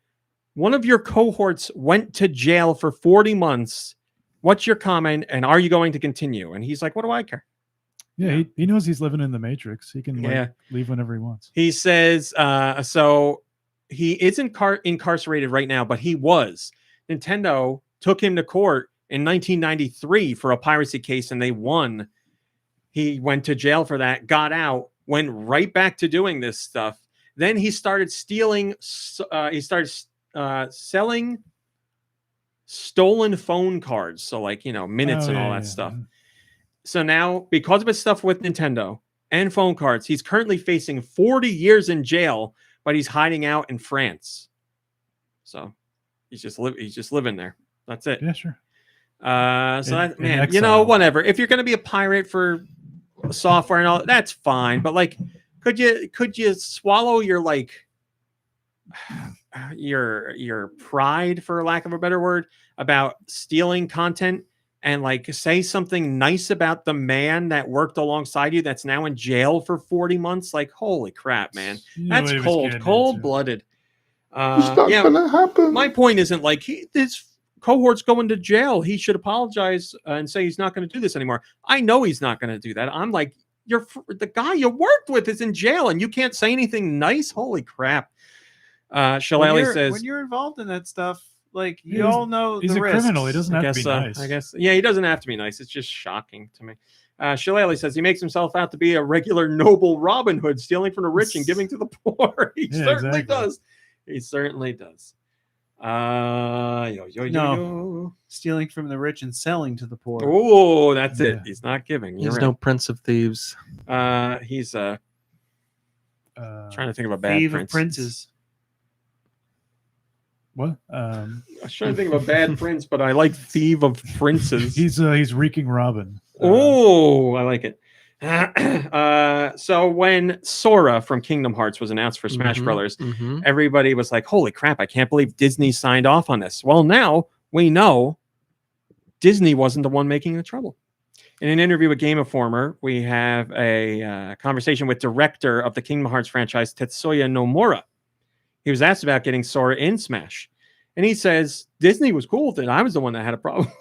one of your cohorts went to jail for 40 months. What's your comment? And are you going to continue? And he's like, what do I care? Yeah, he knows he's living in the Matrix. He can leave whenever he wants. He says, so he is incarcerated right now, but he was. Nintendo took him to court in 1993 for a piracy case, and they won. He went to jail for that, got out, went right back to doing this stuff. Then he started stealing. He started selling stolen phone cards. So like, minutes and all that stuff. So now, because of his stuff with Nintendo and phone cards, he's currently facing 40 years in jail, but he's hiding out in France. So he's just living there. That's it. Yeah, sure. Whatever. If you're going to be a pirate for software and all, that's fine. But like, could you swallow your your pride, for lack of a better word, about stealing content and like say something nice about the man that worked alongside you that's now in jail for 40 months? Like, holy crap, man. That's cold-blooded. It's not gonna happen. My point isn't like this cohort's going to jail. He should apologize and say he's not going to do this anymore. I know he's not going to do that. I'm like, the guy you worked with is in jail and you can't say anything nice? Holy crap. Shillelagh says, when you're involved in that stuff, like you all know he's the a risks. criminal. He doesn't have to be nice. I guess. Yeah, he doesn't have to be nice. It's just shocking to me. Shillelagh says he makes himself out to be a regular noble Robin Hood, stealing from the rich and giving to the poor. He certainly does. He certainly does. Stealing from the rich and selling to the poor. Oh, that's it. He's not giving. He's no Prince of Thieves. He's trying to think of a bad thief prince. of princes. What? I was trying to think of a bad prince, but I like thief of princes. He's Reeking Robin. Oh, I like it. So when Sora from Kingdom Hearts was announced for Smash Brothers, everybody was like, holy crap, I can't believe Disney signed off on this. Well, now we know Disney wasn't the one making the trouble. In an interview with Game Informer, we have a conversation with director of the Kingdom Hearts franchise, Tetsuya Nomura. He was asked about getting Sora in Smash. And he says, Disney was cool with it. I was the one that had a problem.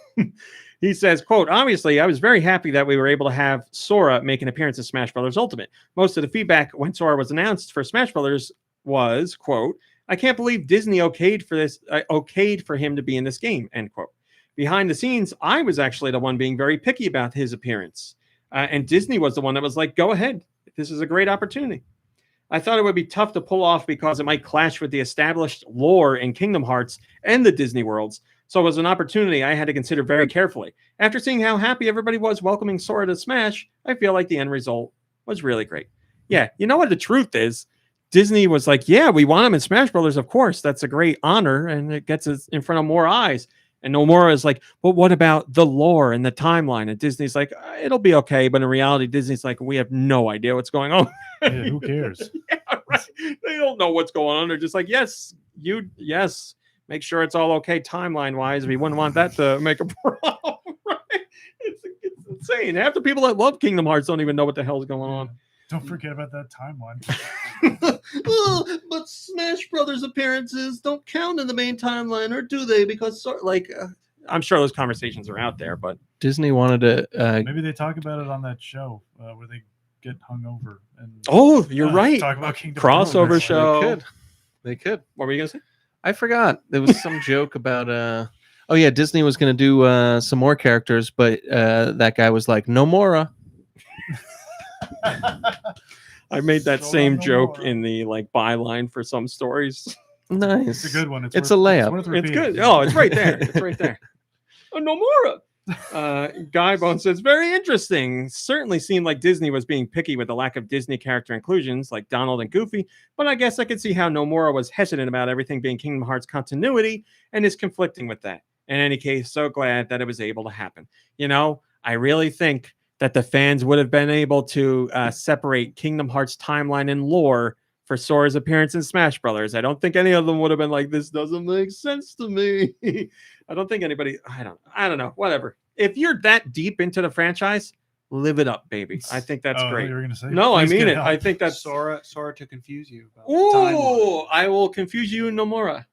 He says, quote, obviously, I was very happy that we were able to have Sora make an appearance in Smash Brothers Ultimate. Most of the feedback when Sora was announced for Smash Brothers was, quote, I can't believe Disney okayed for him to be in this game, end quote. Behind the scenes, I was actually the one being very picky about his appearance. And Disney was the one that was like, go ahead. This is a great opportunity. I thought it would be tough to pull off because it might clash with the established lore in Kingdom Hearts and the Disney worlds. So it was an opportunity I had to consider very carefully. After seeing how happy everybody was welcoming Sora to Smash, I feel like the end result was really great. Yeah, you know what the truth is? Disney was like, yeah, we want him in Smash Brothers. Of course, that's a great honor, and it gets us in front of more eyes. And Nomura is like, but what about the lore and the timeline? And Disney's like, it'll be okay. But in reality, Disney's like, we have no idea what's going on. Yeah, who cares? Yeah, right. They don't know what's going on. They're just like, yes, make sure it's all okay timeline wise. We wouldn't want that to make a problem. Right? It's insane. Half the people that love Kingdom Hearts don't even know what the hell's going on. Don't forget about that timeline. But Smash Brothers appearances don't count in the main timeline, or do they? Because I'm sure those conversations are out there, but Disney wanted to. Maybe they talk about it on that show where they get hungover. And you're right. Talk about Kingdom crossover Hearts. show. They could. What were you gonna say? I forgot. There was some joke about. Oh yeah, Disney was gonna do some more characters, but that guy was like, Nomura. I made that same joke in the byline for some stories. Nice. It's a good one. It's a layup. It's good. Oh, it's right there. It's right there. Oh, Nomura. Guy Bone says, very interesting. Certainly seemed like Disney was being picky with the lack of Disney character inclusions like Donald and Goofy, but I guess I could see how Nomura was hesitant about everything being Kingdom Hearts continuity and is conflicting with that. In any case, so glad that it was able to happen. I really think that the fans would have been able to separate Kingdom Hearts timeline and lore for Sora's appearance in Smash Brothers. I don't think any of them would have been like, this doesn't make sense to me. I don't think anybody, I don't know, whatever. If you're that deep into the franchise, live it up, baby. I think that's great. You were gonna say, no, I mean it. I think that's Sora to confuse you. About Ooh, I will confuse you, Nomura.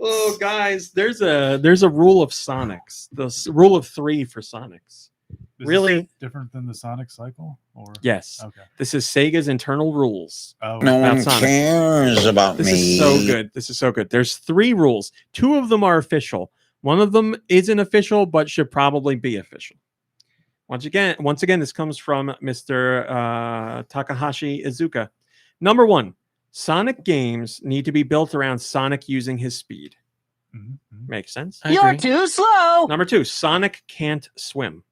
Oh, guys, there's a rule of Sonics. The rule of 3 for Sonics. Is really this different than the Sonic cycle, or yes? Okay. This is Sega's internal rules. No one cares about me. This is so good. This is so good. There's 3 rules. 2 of them are official. One of them isn't official, but should probably be official. Once again, this comes from Mr. Takahashi Izuka. Number 1. Sonic games need to be built around Sonic using his speed. Mm-hmm. Makes sense. You're too slow. Number 2, Sonic can't swim.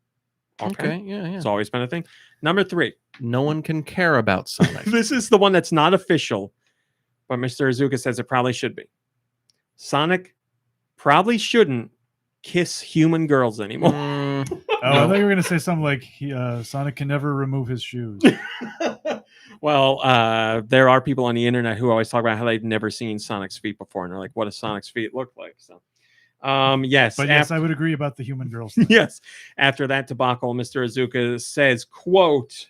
Okay, yeah. It's always been a thing. Number 3, no one can care about Sonic. This is the one that's not official, but Mr. Izuka says it probably should be. Sonic probably shouldn't kiss human girls anymore. I thought you were going to say something like Sonic can never remove his shoes. Well, there are people on the internet who always talk about how they've never seen Sonic's feet before, and they're like, what does Sonic's feet look like? So, yes. But yes, I would agree about the human girls. Yes. After that debacle, Mr. Izuka says, quote,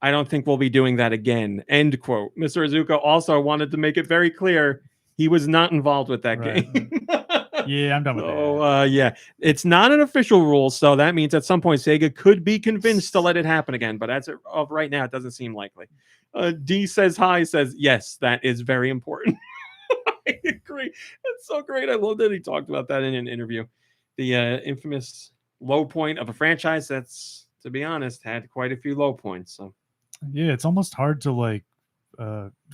I don't think we'll be doing that again, end quote. Mr. Izuka also wanted to make it very clear he was not involved with that game. Yeah, I'm done with that. Oh, yeah. It's not an official rule, so that means at some point Sega could be convinced to let it happen again, but as of right now, it doesn't seem likely. D says hi, says, yes, that is very important. I agree. It's so great. I love that he talked about that in an interview. The infamous low point of a franchise that's, to be honest, had quite a few low points. So, yeah, it's almost hard to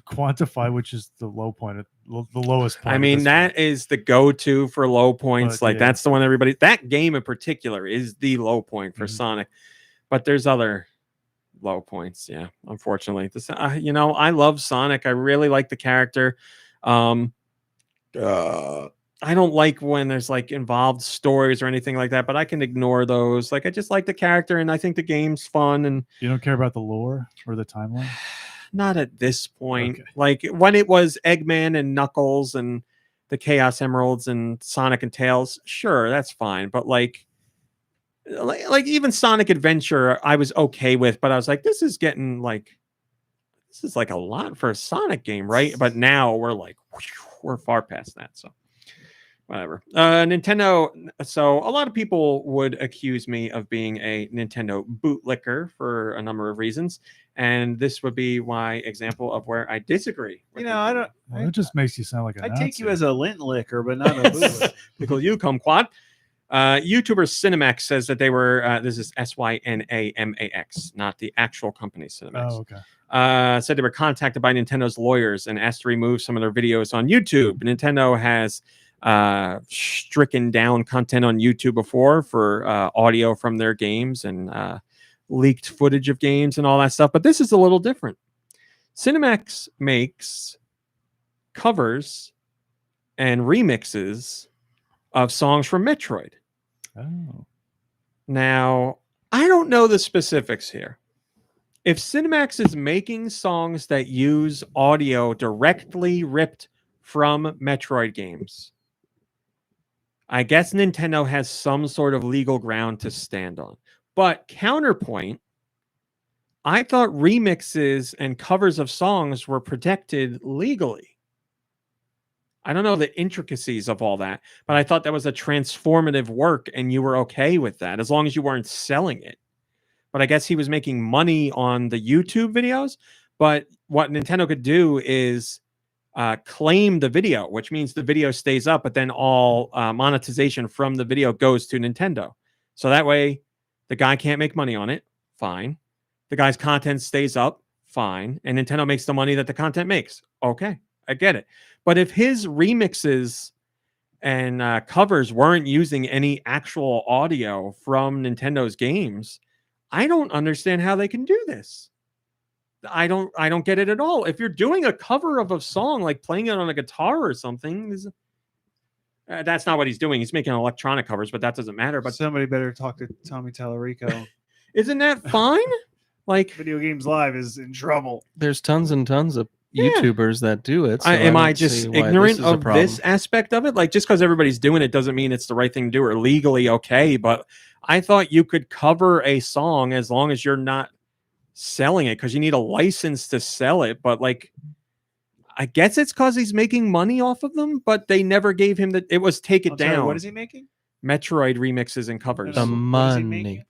quantify which is the low point, the lowest point. I mean, that is the go-to for low points. But, that's the one that game in particular is the low point for Sonic. But there's other low points. Yeah, unfortunately, this, I love Sonic. I really like the character. I don't like when there's involved stories or anything like that, but I can ignore those. I just like the character, and I think the game's fun. And you don't care about the lore or the timeline? Not at this point. Okay. When it was Eggman and Knuckles and the Chaos Emeralds and Sonic and Tails, sure, that's fine. But even Sonic Adventure, I was okay with, but I was like, this is getting this is a lot for a Sonic game, right? But now we're far past that. So whatever. Nintendo. So a lot of people would accuse me of being a Nintendo bootlicker for a number of reasons. And this would be my example of where I disagree. I don't. Well, it just makes you sound like I take you as a lint licker, but not a bootlicker. Pickle you, kumquat. YouTuber Cinemax says that they were. This is SYNAMAX, not the actual company Cinemax. Oh, okay. Said they were contacted by Nintendo's lawyers and asked to remove some of their videos on YouTube. Nintendo has stricken down content on YouTube before for audio from their games and leaked footage of games and all that stuff. But this is a little different. Cinemax makes covers and remixes of songs from Metroid. Oh. Now, I don't know the specifics here. If Cinemax is making songs that use audio directly ripped from Metroid games, I guess Nintendo has some sort of legal ground to stand on. But counterpoint, I thought remixes and covers of songs were protected legally. I don't know the intricacies of all that, but I thought that was a transformative work and you were okay with that as long as you weren't selling it. But I guess he was making money on the YouTube videos. But what Nintendo could do is claim the video, which means the video stays up, but then all monetization from the video goes to Nintendo. So that way the guy can't make money on it. Fine. The guy's content stays up. Fine. And Nintendo makes the money that the content makes. Okay. I get it. But if his remixes and covers weren't using any actual audio from Nintendo's games, I don't understand how they can do this. I don't get it at all. If you're doing a cover of a song, like playing it on a guitar or something, that's not what he's doing. He's making electronic covers, but that doesn't matter. But somebody better talk to Tommy Tallarico. Isn't that fine? Like Video Games Live is in trouble. There's tons and tons of YouTubers that do it. So am I don't just see why ignorant this is a of problem. this aspect of it? Like, just because everybody's doing it doesn't mean it's the right thing to do or legally okay. But I thought you could cover a song as long as you're not selling it, because you need a license to sell it. But like, I guess it's because he's making money off of them, but they never gave him it was take it down. Sorry, what is he making? Metroid remixes and covers. The money.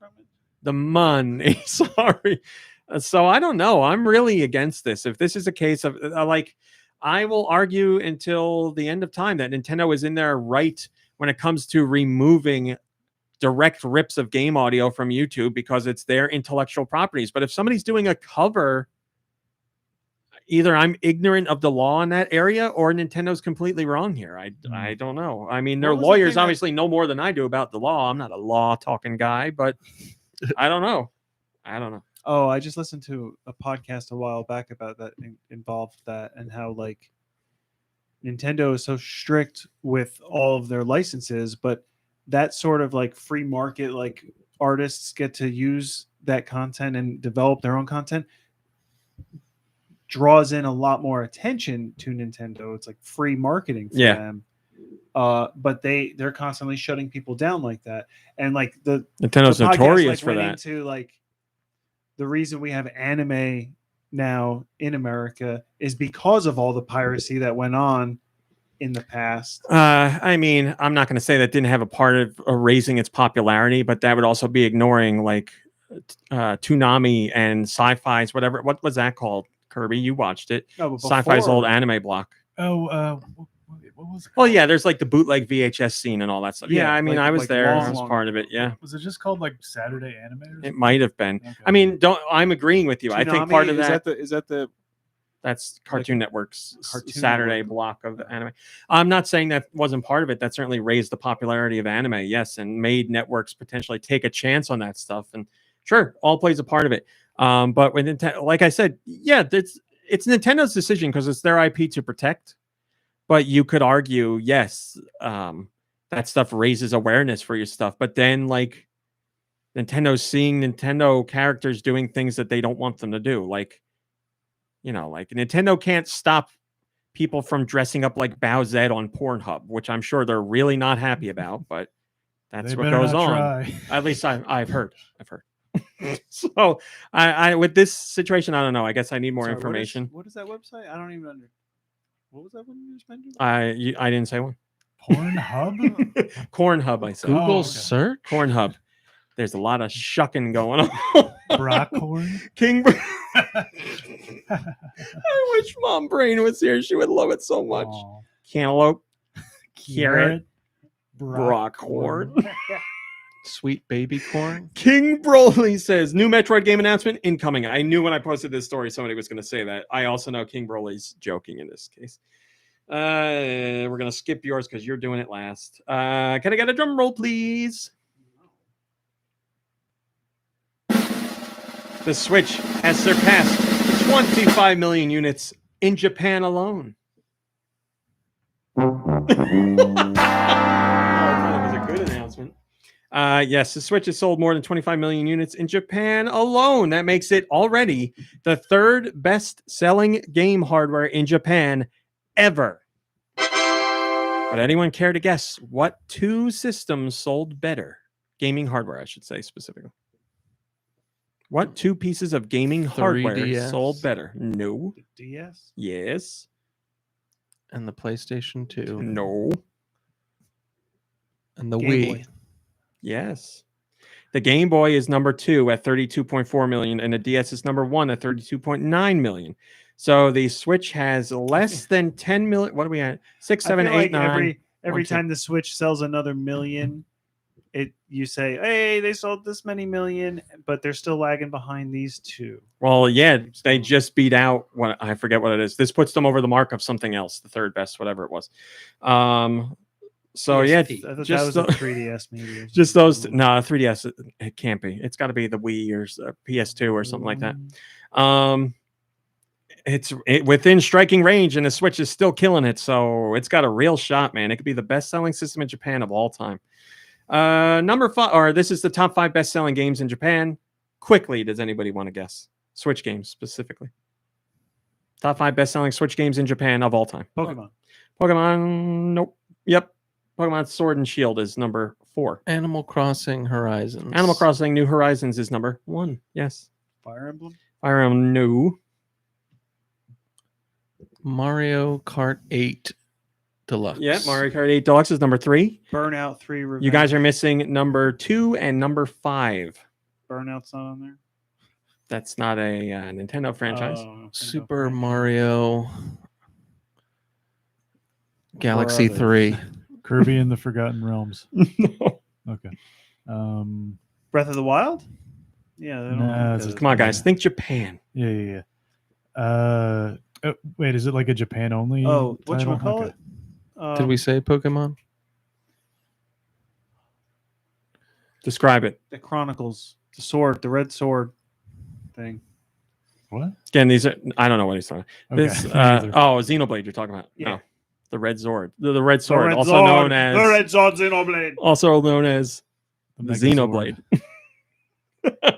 The money. Sorry. So I don't know. I'm really against this. If this is a case of like, I will argue until the end of time that Nintendo is in their right when it comes to removing direct rips of game audio from YouTube because it's their intellectual properties. But if somebody's doing a cover, either I'm ignorant of the law in that area or Nintendo's completely wrong here. I don't know. I mean, their What was the lawyers thing obviously know more than I do about the law. I'm not a law talking guy, but I don't know. I don't know. Oh, I just listened to a podcast a while back about that involved that and how like Nintendo is so strict with all of their licenses, but that sort of like free market, like artists get to use that content and develop their own content, draws in a lot more attention to Nintendo. It's like free marketing for them. But they're constantly shutting people down like that. And like Nintendo's the podcast, notorious like, for went that. into like the reason we have anime now in America is because of all the piracy that went on in the past. I mean, I'm not going to say that didn't have a part of raising its popularity, but that would also be ignoring like Toonami and Sci-Fi's, whatever. What was that called? Kirby, you watched it. No, but Sci-Fi's before- old anime block. Oh, what was it? Well, yeah, there's like the bootleg VHS scene and all that stuff. Yeah, Yeah, I mean, like- I was like there. I long, was long part of it. Yeah, Was it just called like Saturday Anime? Or it something? might have been. Okay. I mean, I'm agreeing with you. I think part of Toonami, is that the that's Cartoon Network's Cartoon Saturday Network. block of anime. I'm not saying that wasn't part of it. That certainly raised the popularity of anime, yes, and made networks potentially take a chance on that stuff. And sure, all plays a part of it. But with Nintendo, like I said, yeah, it's Nintendo's decision because it's their IP to protect. But you could argue, yes, that stuff raises awareness for your stuff. But then, like, Nintendo's seeing Nintendo characters doing things that they don't want them to do. Like, you know, like Nintendo can't stop people from dressing up like Bowsette on Pornhub, which I'm sure they're really not happy about. But that's They what better goes not on. try. At least I've heard. So I with this situation, I don't know. I guess I need more Sorry, information. What is that website? I don't even understand. What was that one you just mentioned? I didn't say one. Pornhub? Cornhub, I said. Google okay. search? Cornhub. There's a lot of shucking going on. Brockhorn? King. I wish Mom Brain was here. She would love it so much. Aw. Cantaloupe. Carrot. Carrot, Brockhorn. Sweet baby corn? King Broly says, new Metroid game announcement incoming. I knew when I posted this story somebody was going to say that. I also know King Broly's joking in this case. We're going to skip yours because you're doing it last. Can I get a drum roll, please? The Switch has surpassed 25 million units in Japan alone. Oh, that was a good announcement. Yes, the Switch has sold more than 25 million units in Japan alone. That makes it already the third best-selling game hardware in Japan ever. But anyone care to guess what two systems sold better? Gaming hardware, I should say specifically. What two pieces of gaming hardware 3DS? sold better? No. The DS? Yes. And the PlayStation 2. No. And the Game Wii. Boy. Yes. The Game Boy is number 2 at 32.4 million, and the DS is number 1 at 32.9 million. So the Switch has less than 10 million. What are we at? 6, 7, I feel 8, like 9. every 1, 2. time the Switch sells another million, you say, hey, they sold this many million, but they're still lagging behind these two. Well, yeah, they just beat out what I forget what it is. This puts them over the mark of something else, the third best, whatever it was. So yeah, I thought just that was a 3DS maybe. or just something. those. No, 3DS. It can't be. It's got to be the Wii or PS2 or something like that. It's within striking range, and the Switch is still killing it. So it's got a real shot, man. It could be the best-selling system in Japan of all time. Number 5, or this is the top 5 best-selling games in Japan. Quickly, does anybody want to guess? Switch games specifically. Top 5 best-selling Switch games in Japan of all time. Pokemon. Pokemon. Nope. Yep. Pokemon Sword and Shield is number 4. Animal Crossing Horizons. Animal Crossing New Horizons is number 1. Yes. Fire Emblem. Fire Emblem. No. Mario Kart 8 Deluxe. Yeah. Mario Kart 8 Deluxe is number 3. Burnout 3 Revenge. You guys are missing number 2 and number 5. Burnout's not on there. That's not a Nintendo franchise. Super Mario Galaxy Brother. 3. Kirby and the Forgotten Realms. No. Okay. Breath of the Wild? Yeah. they don't Nah, have it's those. Come on, guys. Think Japan. Yeah. Wait, is it like a Japan only? Oh, title? whatchamacallit? Okay. Did we say Pokemon? Describe it. The Chronicles. The sword. The red sword thing. What? Again, these are, I don't know what he's talking about. Okay, This, me neither. Xenoblade you're talking about. Yeah. No. The Red Sword. The Red Sword, The red also sword. known as The red sword Xenoblade. also known as the Megazord. Xenoblade.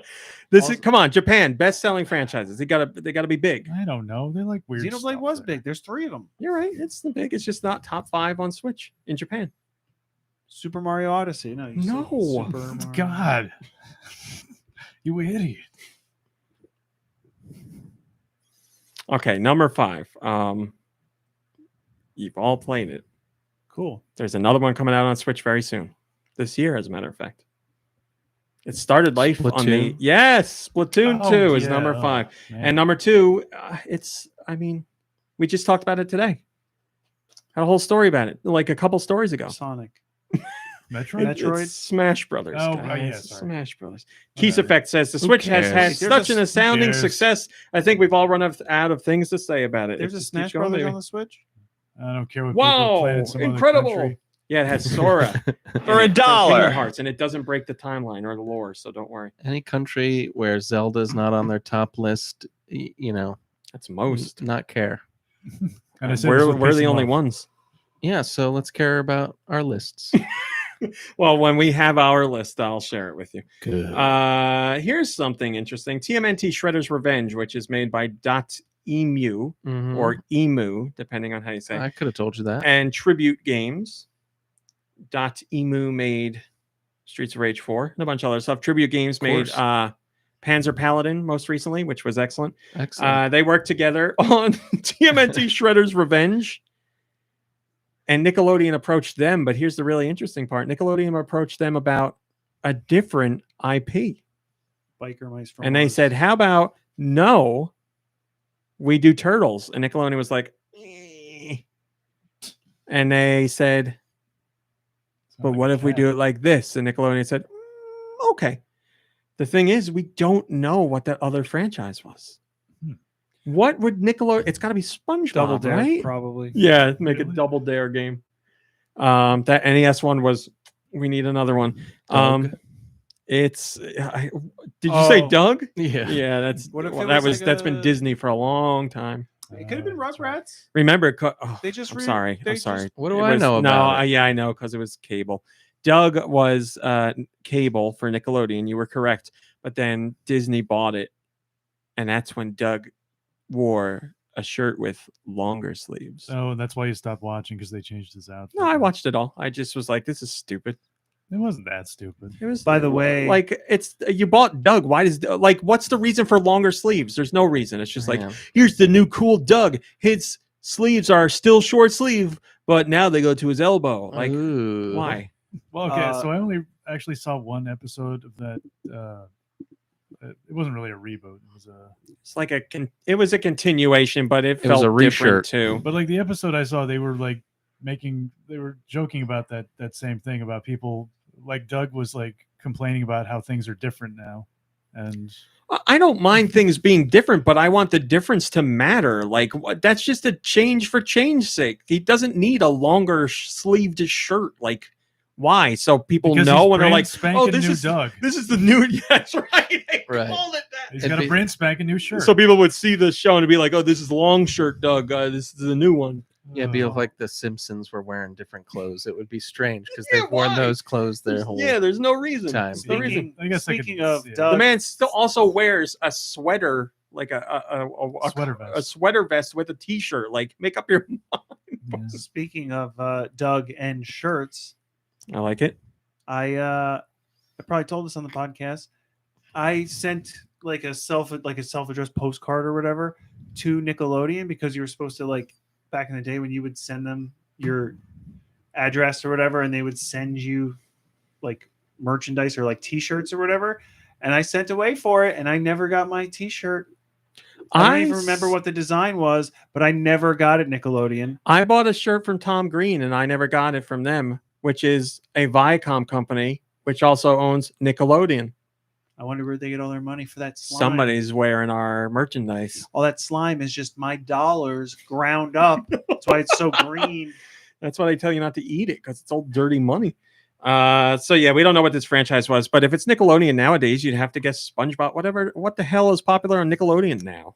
This is come on, Japan, best-selling franchises. They gotta be big. I don't know. They like weird. Xenoblade stuff was there. big. There's 3 of them. You're right. It's the big. It's just not top 5 on Switch in Japan. Super Mario Odyssey. No. You said No. Super Mario. God, you idiot. Okay, number 5. You've all played it. Cool. There's another one coming out on Switch very soon. This year, as a matter of fact. It started life on the Splatoon? yes. Splatoon Oh, 2 is yeah. number Oh, 5, man. and number 2. We just talked about it today. Had a whole story about it, like a couple stories ago. Sonic. Metroid. Metroid? It's Smash Brothers. Oh, guys. yeah, sorry. Smash Brothers. Keys Whatever. Effect says the Switch has had cares? There's such a- an astounding cares? success. I think we've all run out of things to say about it. There's It a just Smash keeps going, Brothers baby. on the Switch. I don't care what people are Wow! playing in some other Incredible. country. Yeah, it has Sora For in $1. it Kingdom Hearts, and it doesn't break the timeline or the lore, so don't worry. Any country where Zelda's not on their top list, That's most. not care. And I said this would We're piss the them only off. ones. Yeah, so let's care about our lists. Well, when we have our list, I'll share it with you. Good. Here's something interesting. TMNT Shredder's Revenge, which is made by .emu Mhm. or Emu, depending on how you say it, I could have told you that. and Tribute Games. .emu made Streets of Rage 4 and a bunch of other stuff. Tribute Games made course. Panzer Paladin most recently, which was excellent. Excellent. They worked together on TMNT Shredder's Revenge. And Nickelodeon approached them, but here's the really interesting part. Nickelodeon approached them about a different IP. Biker Mice from And they Mars. said, how about no, we do Turtles? And Nickelodeon was like, "Eh." And they said, but what if we do it like this? And Nickelodeon said, okay. The thing is, we don't know what that other franchise was. What would Nickelodeon? It's got to be SpongeBob, Double Dare, right? probably. Yeah, make a Really? Double Dare game. That NES one was, we need another one. Doug. It's. Did you say Doug? Yeah. Yeah, that's What if well, it that was was like that's been a- Disney for a long time. It could have been Rugrats. Remember, They just I'm sorry. they I'm sorry. just- What do It I was- know No, about it? yeah, I know because it was cable. Doug was cable for Nickelodeon. You were correct, but then Disney bought it, and that's when Doug wore a shirt with longer sleeves. Oh, that's why you stopped watching because they changed his outfit. No, I watched it all. I just was like, this is stupid. It wasn't that stupid. It was. By the way- like it's you bought Doug. Why does like what's the reason for longer sleeves? There's no reason. It's just like Yeah. here's the new cool Doug. His sleeves are still short sleeve, but now they go to his elbow. Like Ooh. why? Well, okay, so I only actually saw one episode of that. It wasn't really a reboot. It was a. It's like it was a continuation, but it was felt a different reshirt. too. But like the episode I saw, they were like they were joking about that same thing about people. Like Doug was like complaining about how things are different now, and I don't mind things being different, but I want the difference to matter. Like that's just a change for change's sake. He doesn't need a longer sleeved shirt. Like why? So people because know he's when they're brand like, spanking "Oh, this new is Doug. this is the new." Yes, right. They Right. called it that. He's got a brand spanking new shirt. So people would see the show and be like, "Oh, this is long shirt, Doug. This is the new one." Yeah, it'd be like the Simpsons were wearing different clothes. It would be strange because they've worn those clothes their whole There's no reason. time. There's no reason. I guess Speaking of yeah. Doug, The man still also wears a sweater, like a Sweater vest. a sweater vest with a t-shirt. Like, make up your mind. speaking of Doug and shirts, I like it. I probably told this on the podcast. I sent like a self-addressed postcard or whatever to Nickelodeon because you were supposed to like back in the day when you would send them your address or whatever and they would send you like merchandise or like t-shirts or whatever, and I sent away for it and I never got my t-shirt. I don't even remember what the design was, but I never got it. Nickelodeon. I bought a shirt from Tom Green and I never got it from them, which is a Viacom company, which also owns Nickelodeon. I wonder where they get all their money for that slime. Somebody's wearing our merchandise. All that slime is just my dollars ground up. That's why it's so green. That's why they tell you not to eat it, because it's all dirty money. So yeah, we don't know what this franchise was, but if it's Nickelodeon nowadays, you'd have to guess SpongeBob. What the hell is popular on Nickelodeon now?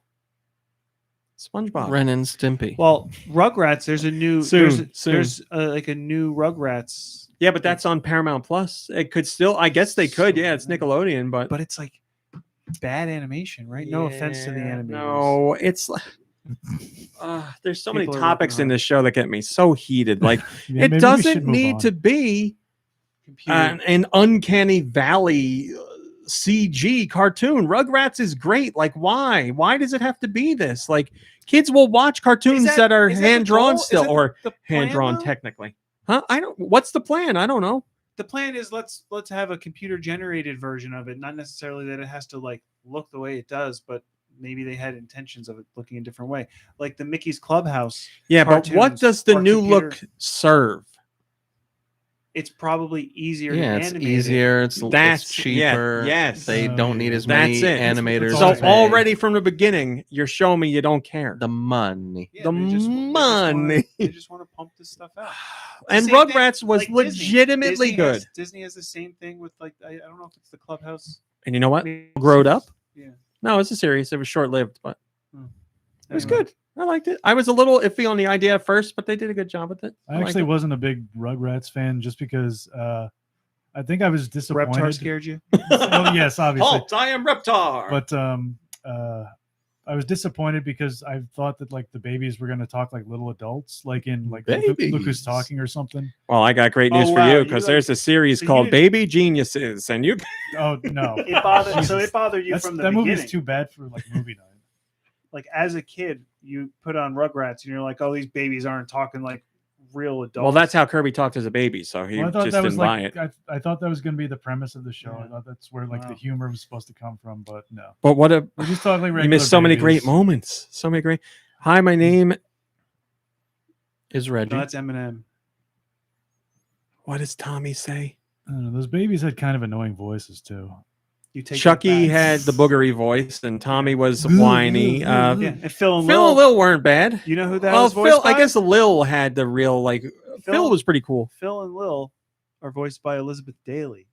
SpongeBob. Ren and Stimpy. Well, Rugrats. There's a new. Soon. There's like a new Rugrats. Yeah, but that's on Paramount Plus. It could still. I guess they could. Yeah, it's Nickelodeon, but It's like bad animation, right? No offense to the animators. No, it's. There's so many People are topics working in on this show that get me so heated. Like Yeah, maybe it we doesn't should move need on. to be an uncanny valley CG cartoon. Rugrats is great. Like why? Why does it have to be this? Like kids will watch cartoons that are is that the hand drawn goal? Is still, that or the hand drawn plan, though? technically. Huh? I don't. What's the plan? I don't know. The plan is let's have a computer generated version of it. Not necessarily that it has to like look the way it does, but maybe they had intentions of it looking a different way, like the Mickey's Clubhouse. Yeah, but what cartoons does the or new computer- look serve? It's probably easier. Yeah, to it's animate easier. It. That's It's cheaper. yes. They don't need as many That's it. animators. That's So all to pay. already from the beginning, you're showing me you don't care. the money. Yeah, the money. They just want to pump this stuff out. And Same thing, Rugrats was like Disney. legitimately Disney good. Disney has the same thing with like I don't know if it's the Clubhouse. And you know what? Maybe it's- Growed up. Yeah. No, it's a series. It was short lived, but it was Anyway. good. I liked it. I was a little iffy on the idea at first, but they did a good job with it. I liked actually it. wasn't a big Rugrats fan just because I think I was disappointed. Reptar scared you? Well, yes, obviously. Halt! I am Reptar. But I was disappointed because I thought that like the babies were going to talk like little adults, like in like Look Who's Babies. Talking or something. Well, I got great news Oh, for wow, you you because like- there's a series so you called didn't- Baby Geniuses, and you. Oh no, It bothered you That's, from the that beginning. movie's too bad for like movie night. Like as a kid, you put on Rugrats and you're like, oh, these babies aren't talking like real adults. Well, that's how Kirby talked as a baby, so he Well, I thought just that was didn't buy like it. I thought that was going to be the premise of the show. Yeah. I thought that's where like the Wow. humor was supposed to come from, but no. But what a We just talk like you regular missed so many great babies. moments. So many great. Hi, my name. Is Reggie. No, that's Eminem. What does Tommy say? I don't know, those babies had kind of annoying voices too. You take Chucky that had back. the boogery voice, and Tommy was whiny. Yeah, and Phil and Phil Lil. and Lil weren't bad. You know who that Well, was voiced Phil, by? I guess Lil had the real like. Phil was pretty cool. Phil and Lil are voiced by Elizabeth Daily.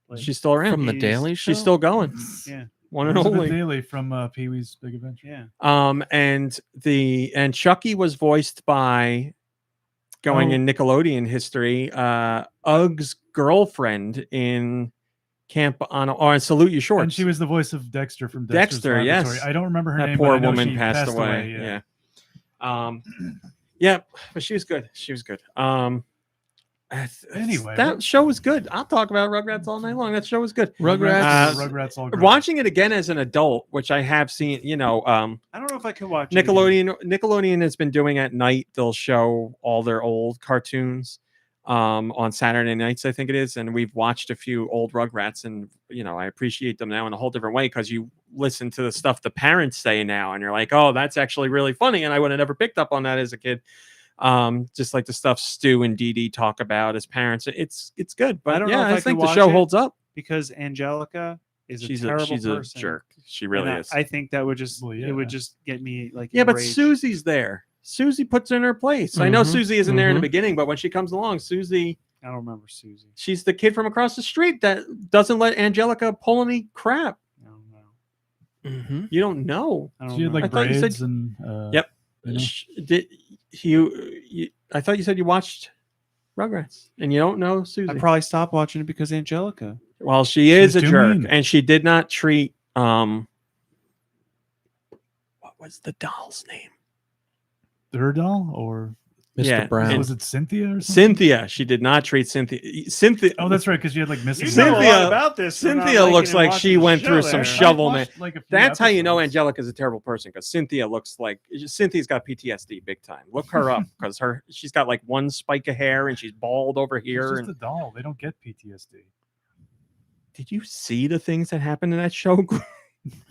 Like, She's still around. From the Daily Show? She's still going. yeah, One and Elizabeth only. Daily from Pee-wee's Big Adventure. yeah. And Chucky was voiced by going Oh. in Nickelodeon history, Ug's girlfriend in Camp on or Salute You Shorts. And she was the voice of Dexter from Dexter, Laboratory. yes. I don't remember her That name. poor but I know woman she passed away. Yeah. Yeah, but she was good. She was good. Anyway, that show was good. I'll talk about Rugrats all night long. That show was good. Rugrats all great. Watching it again as an adult, which I have seen, I don't know if I could watch it again. Nickelodeon has been doing at night. They'll show all their old cartoons on Saturday nights, I think it is. And we've watched a few old Rugrats, and I appreciate them now in a whole different way because you listen to the stuff the parents say now, and you're like, oh, that's actually really funny, and I would have never picked up on that as a kid. Just like the stuff Stu and Dee Dee talk about as parents, it's good. But I don't know if I think could the show watch it holds up because Angelica is she's a terrible she's person. a jerk. She really And is. I think that would just Well, yeah. it would just get me like Yeah, but enraged. Susie's there. Susie puts her in her place. I know Mhm, Susie isn't there in the mhm. beginning, but when she comes along, Susie, I don't remember Susie. she's the kid from across the street that doesn't let Angelica pull any crap. I don't know. Mhm. You don't know. I don't She had remember. like I thought you braids said- and Yep. you know? Did you? I thought you said you watched Rugrats and you don't know Susie. I probably stopped watching it because Angelica. Well, she is a was too jerk, mean. and she did not treat what was the doll's name? her doll or Mr. Yeah, Brown. and- was it Cynthia or something? Cynthia. She did not treat Cynthia. Oh, that's right, because you had like missing. You know a lot Cynthia- about this. for not Cynthia liking looks and like watching she the went show through some there. shovel I man. watched, like, a few That's how you know episodes. Angelica's a terrible person, because Cynthia looks like Cynthia's got PTSD big time. Look her up because she's got like one spike of hair and she's bald over It's here. just And a doll. They don't get PTSD. did you see the things that happened in that show,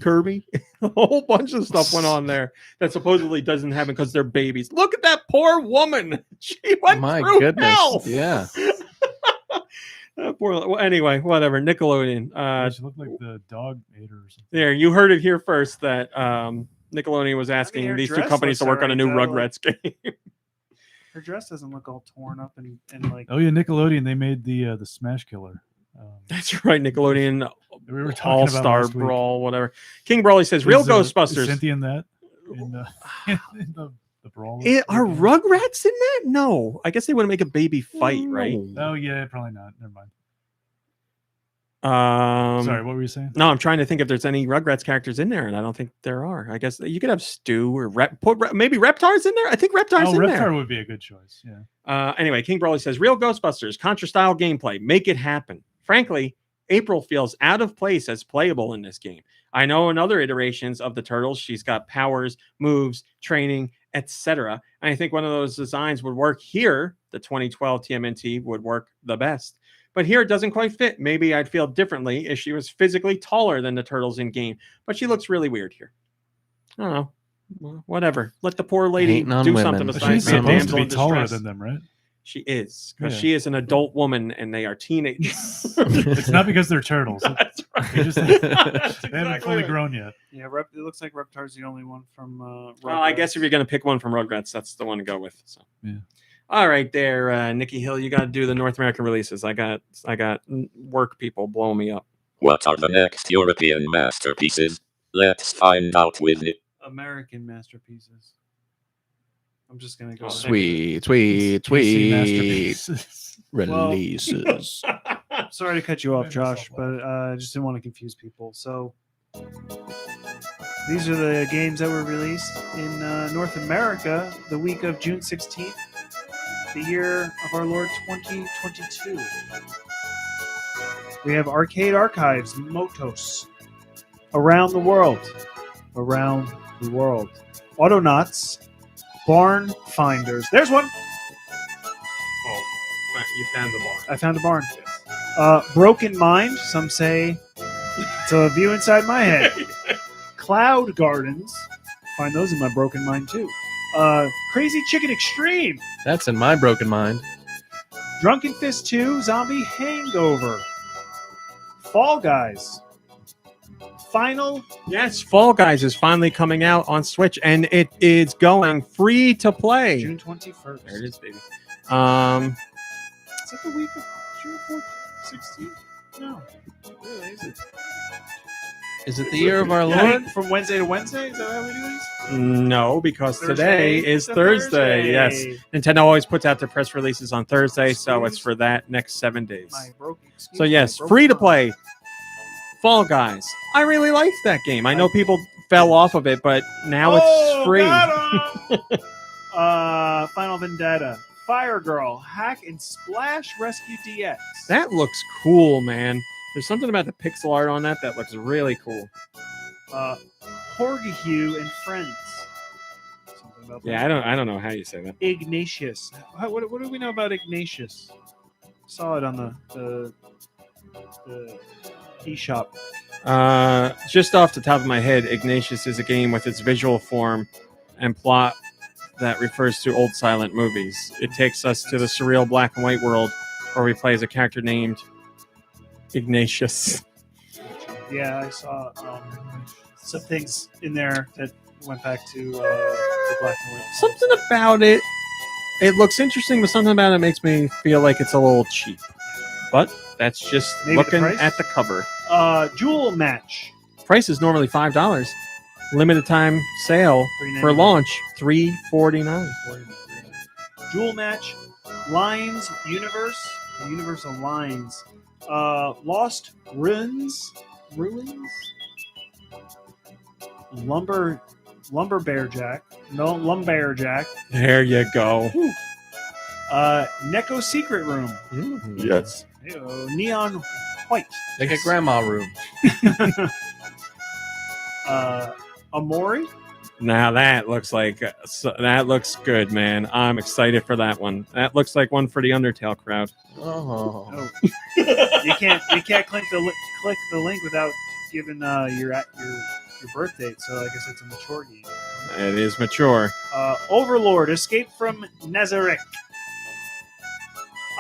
Kirby? A whole bunch of stuff went on there that supposedly doesn't happen because they're babies. Look at that poor woman. She went My through goodness. hell. Yeah. Well, anyway, whatever. Nickelodeon. She looked like the dog ate her or something. There, you heard it here first that Nickelodeon was her asking these two dress companies to looks work on a new alright, though, like- Rugrats game. Her dress doesn't look all torn up and like. Oh yeah, Nickelodeon. They made the Smash Killer. That's right, Nickelodeon We were talking All about Star last week. Brawl, whatever. King Brawley says, "Real Is Ghostbusters." Cynthia in that? In the brawl. Are Rugrats in that? No, I guess they want to make a baby fight, right? Oh yeah, probably not. Never mind. Sorry, Sorry, what were you saying? No, I'm trying to think if there's any Rugrats characters in there, and I don't think there are. I guess you could have Stu or maybe Reptar's in there. I think Reptar's in there. Reptar would be a good choice. Yeah. Anyway, King Brawley says, "Real Ghostbusters, Contra style gameplay, make it happen." Frankly, April feels out of place as playable in this game. I know in other iterations of the Turtles, she's got powers, moves, training, etc. And I think one of those designs would work here. The 2012 TMNT would work the best. But here it doesn't quite fit. Maybe I'd feel differently if she was physically taller than the Turtles in game. But she looks really weird here. I don't know. Well, whatever. Let the poor lady Hating on do women. something But besides she's be a supposed to damsel be in taller distress. than them, right? She is, because Yeah. she is an adult woman and they are teenagers. It's not because they're turtles. That's right. They just That's they haven't exactly fully right. grown yet. Yeah, it looks like Reptar's the only one from. Well, I guess if you're going to pick one from Rugrats, that's the one to go with. So. Yeah. All right, there, Nicky Hill, you got to do the North American releases. I got work people blowing me up. What are the next European masterpieces? Let's find out with it. American masterpieces. I'm just gonna go. Sweet PC masterpieces. releases. Sorry to cut you off, Josh, but I just didn't want to confuse people. So these are the games that were released in North America the week of June 16th, the year of our Lord 2022. We have Arcade Archives, Motos, Around the World, Autonauts, Barn Finders. There's one. Oh, you found the bar. I found a barn. Broken Mind. Some say it's a view inside my head. Cloud Gardens. Find those in my Broken Mind too. Crazy Chicken Extreme. That's in my broken mind. Drunken Fist 2. Zombie Hangover. Fall Guys. Final. Yes, Fall Guys is finally coming out on Switch, and it is going free to play. June 21st. There it is, baby. Is that the week of June 16th? No. Really, is it? Is it the year of our Yeah, Lord? from Wednesday to Wednesday? Is that how we do this? No, because Thursday today is to Thursday. Yes. Thursday. Nintendo always puts out their press releases on Thursday, so it's for that next 7 days. So yes, free to play. Fall Guys. I really liked that game. I know people fell off of it, but now it's free. Final Vendetta, Fire Girl, Hack and Splash Rescue DX. That looks cool, man. There's something about the pixel art on that looks really cool. Horgahue and Friends. Something about Yeah, that. I don't know how you say that. Ignatius. What do we know about Ignatius? Saw it on the eShop. Just off the top of my head, Ignatius is a game with its visual form and plot that refers to old silent movies. It takes us to the surreal black and white world where we play as a character named Ignatius. Yeah, I saw some things in there that went back to the black and white. Something about it. It looks interesting, but something about it makes me feel like it's a little cheap. But that's just Maybe looking the price? at the cover. Jewel Match. Price is normally $5. Limited time sale for $3.99. launch, $3.49. Jewel Match. Lines Universe. The Universe of Lines. Lost Ruins. Lumberjack. No, Lumberjack. There you go. Neko Secret Room. Yes. Ew, Neon White. Like a grandma room. Amori. Now that looks good, man. I'm excited for that one. That looks like one for the Undertale crowd. Oh. You can't click the link without giving your birth date. So I guess it's a mature game. It is mature. Overlord, Escape from Nazareth.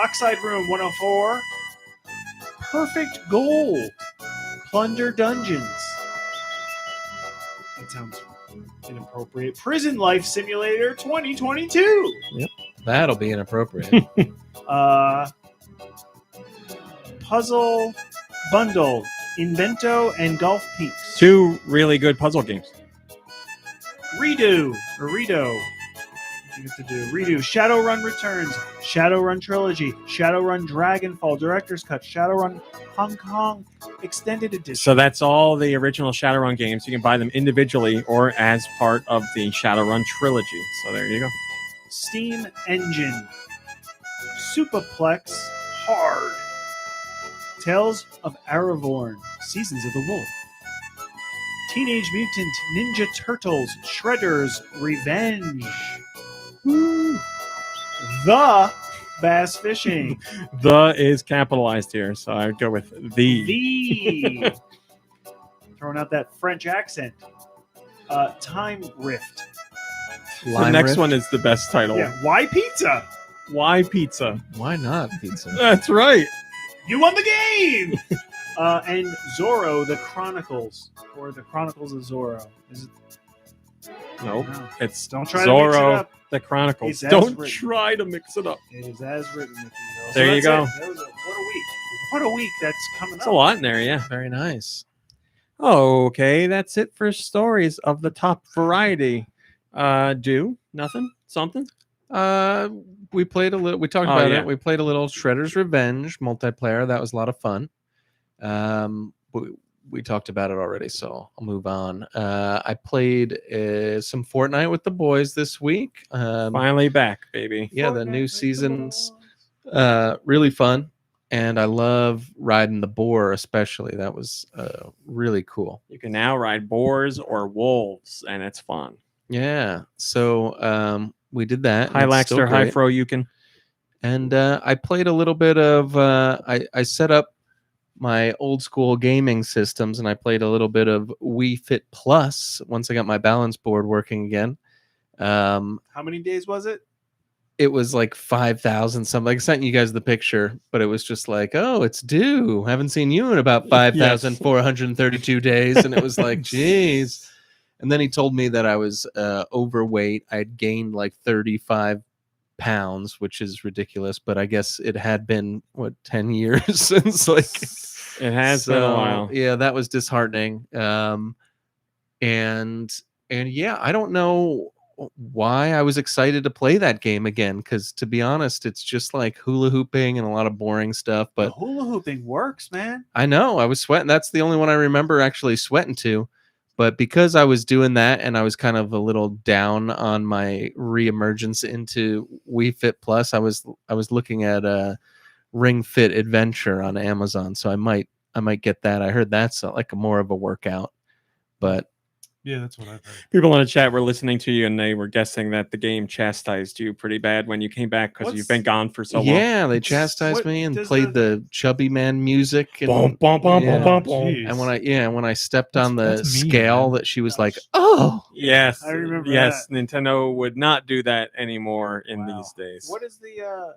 Oxide Room 104. Perfect Gold. Plunder Dungeons. That sounds inappropriate. Prison Life Simulator 2022. Yep. That'll be inappropriate. Puzzle Bundle. Invento and Golf Peaks. 2 really good puzzle games. Redo. You have to do Redo. Shadowrun Returns. Shadowrun Trilogy. Shadowrun Dragonfall. Director's Cut. Shadowrun Hong Kong Extended Edition. So that's all the original Shadowrun games. You can buy them individually or as part of the Shadowrun trilogy. So there you go. Steam Engine. Superplex Hard. Tales of Aravorn. Seasons of the Wolf. Teenage Mutant Ninja Turtles. Shredder's Revenge. Woo. The Bass Fishing. The is capitalized here, so I would go with the. The. Throwing out that French accent. Time Rift. The next one is the best title. Yeah. Why Pizza? Why pizza? Why not pizza? That's right. You won the game! And Zorro, the Chronicles. Or the Chronicles of Zorro. Is it? Nope. No. It's Don't try to mix it Zorro, up. the Chronicles. It's as Don't written. try to mix it up. It is as written, Nicky. There you that's go. it. That was what a week. What a week that's coming That's up. a lot in there, yeah. Very nice. Okay, that's it for stories of the top variety. Do nothing? Something? We played a little. We talked about it. We played a little Shredder's Revenge multiplayer. That was a lot of fun. We talked about it already, so I'll move on. I played some Fortnite with the boys this week. Finally back, baby. Yeah, the new season's really fun, and I love riding the boar, especially. That was really cool. You can now ride boars or wolves, and it's fun. Yeah, so we did that. High Laxter, High Fro, you can. And I played a little bit of. I set up my old school gaming systems, and I played a little bit of Wii Fit Plus once I got my balance board working again. How many days was it? It was like 5,000 something. I sent you guys the picture, but it was just like, oh, it's due. Haven't seen you in about 5,432 days. And it was like, geez. And then he told me that I was overweight. I'd gained like 35 pounds, which is ridiculous. But I guess it had been 10 years since it has been a while. Yeah, that was disheartening. And yeah, I don't know why I was excited to play that game again, because to be honest, it's just like hula hooping and a lot of boring stuff. But the hula hooping works, man. I know, I was sweating. That's the only one I remember actually sweating to. But because I was doing that and I was kind of a little down on my reemergence into Wii Fit Plus, I was looking at Ring Fit Adventure on Amazon, so I might get that. I heard that's like more of a workout, but yeah, that's what I've heard. People in the chat were listening to you and they were guessing that the game chastised you pretty bad when you came back because you've been gone for so long. Yeah, they chastised me and played the Chubby Man music. And, and when I stepped on the scale, that she was like, "Oh, yes, I remember. Yes, that. Nintendo would not do that anymore in these days. What is the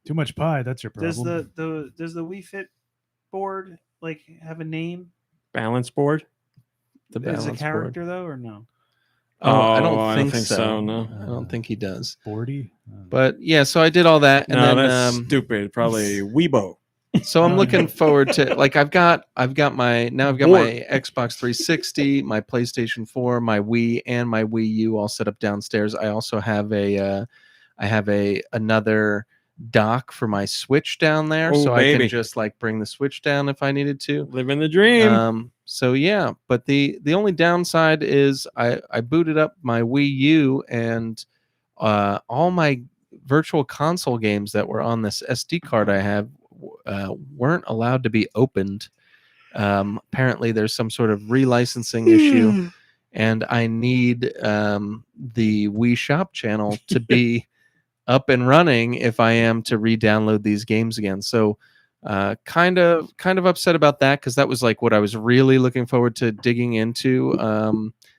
too much pie? That's your problem. Does the Wii Fit board like have a name? Balance board. The balance is a character board. though, or no? I don't think so. No, I don't think he does. Boardy. But yeah, so I did all that, and then that's stupid. Probably Weibo. So I'm looking forward to I've got my Xbox 360, my PlayStation 4, my Wii, and my Wii U all set up downstairs. I also have another dock for my Switch down there, so I can just bring the Switch down if I needed to. Living the dream. So yeah, but the only downside is I booted up my Wii U and all my virtual console games that were on this SD card I have weren't allowed to be opened. Apparently there's some sort of relicensing issue, and I need the Wii Shop channel to be up and running if I am to re-download these games again. So kind of upset about that, because that was what I was really looking forward to digging into,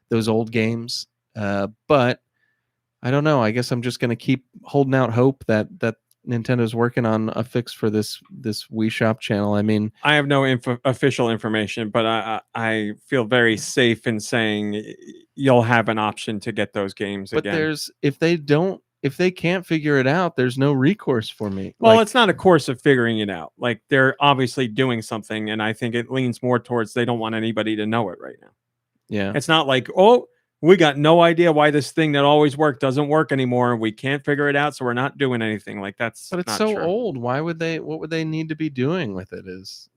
those old games. But I don't know. I guess I'm just going to keep holding out hope that Nintendo's working on a fix for this Wii Shop channel. I mean, I have no official information, but I feel very safe in saying you'll have an option to get those games but again. If they can't figure it out, there's no recourse for me. Well, it's not a course of figuring it out. They're obviously doing something, and I think it leans more towards they don't want anybody to know it right now. Yeah. It's not like, oh, we got no idea why this thing that always worked doesn't work anymore. We can't figure it out, so we're not doing anything. That's But it's not so true. old. What would they need to be doing with it? Is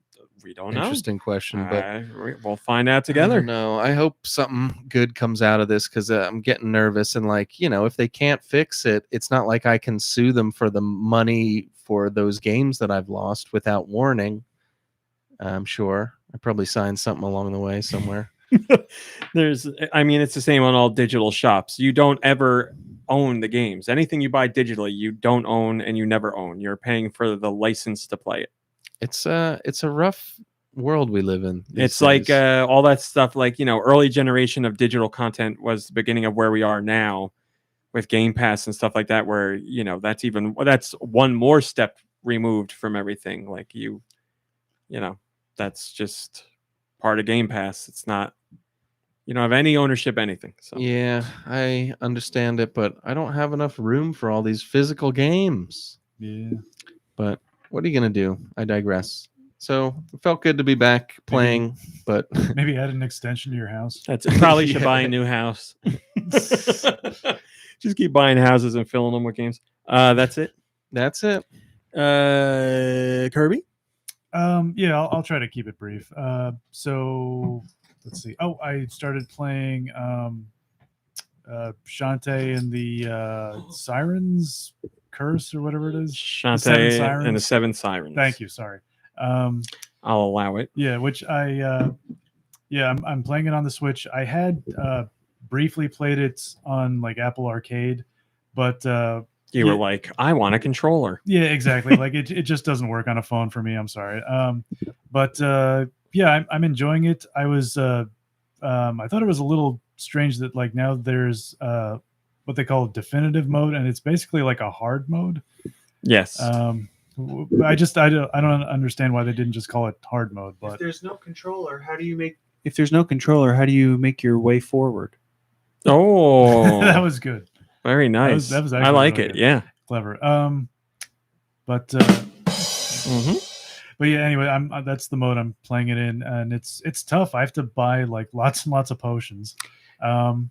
we don't know. Interesting question, but we'll find out together. No, I hope something good comes out of this, because I'm getting nervous. And if they can't fix it, it's not like I can sue them for the money for those games that I've lost without warning. I'm sure I probably signed something along the way somewhere. It's the same on all digital shops. You don't ever own the games. Anything you buy digitally, you don't own, and you never own. You're paying for the license to play it. It's a rough world we live in. It's days. All that stuff, early generation of digital content was the beginning of where we are now with Game Pass and stuff like that, where, that's one more step removed from everything. That's just part of Game Pass. It's not, you don't have any ownership, anything. So yeah, I understand it, but I don't have enough room for all these physical games. Yeah. But what are you going to do? I digress. So it felt good to be back playing, but maybe add an extension to your house. That's it. Probably should buy a new house. Just keep buying houses and filling them with games. That's it. Kirby? Yeah, I'll try to keep it brief. So let's see. Oh, I started playing Shantae and the Sirens Curse, or whatever it is. Shantae and the Seven Sirens. Thank you. Sorry. I'll allow it. Yeah, which I'm playing it on the Switch. I had briefly played it on Apple Arcade, but you were like, I want a controller. Yeah, exactly. It just doesn't work on a phone for me. I'm sorry. But I'm enjoying it. I was I thought it was a little strange that now there's what they call definitive mode, and it's basically a hard mode. Yes. I don't understand why they didn't just call it hard mode. But if there's no controller, how do you make your way forward? Oh, that was good. Very nice. That was I actually like really it. good. Yeah. Clever. But Mhm. but yeah, anyway, that's the mode I'm playing it in, and it's tough. I have to buy like lots and lots of potions. And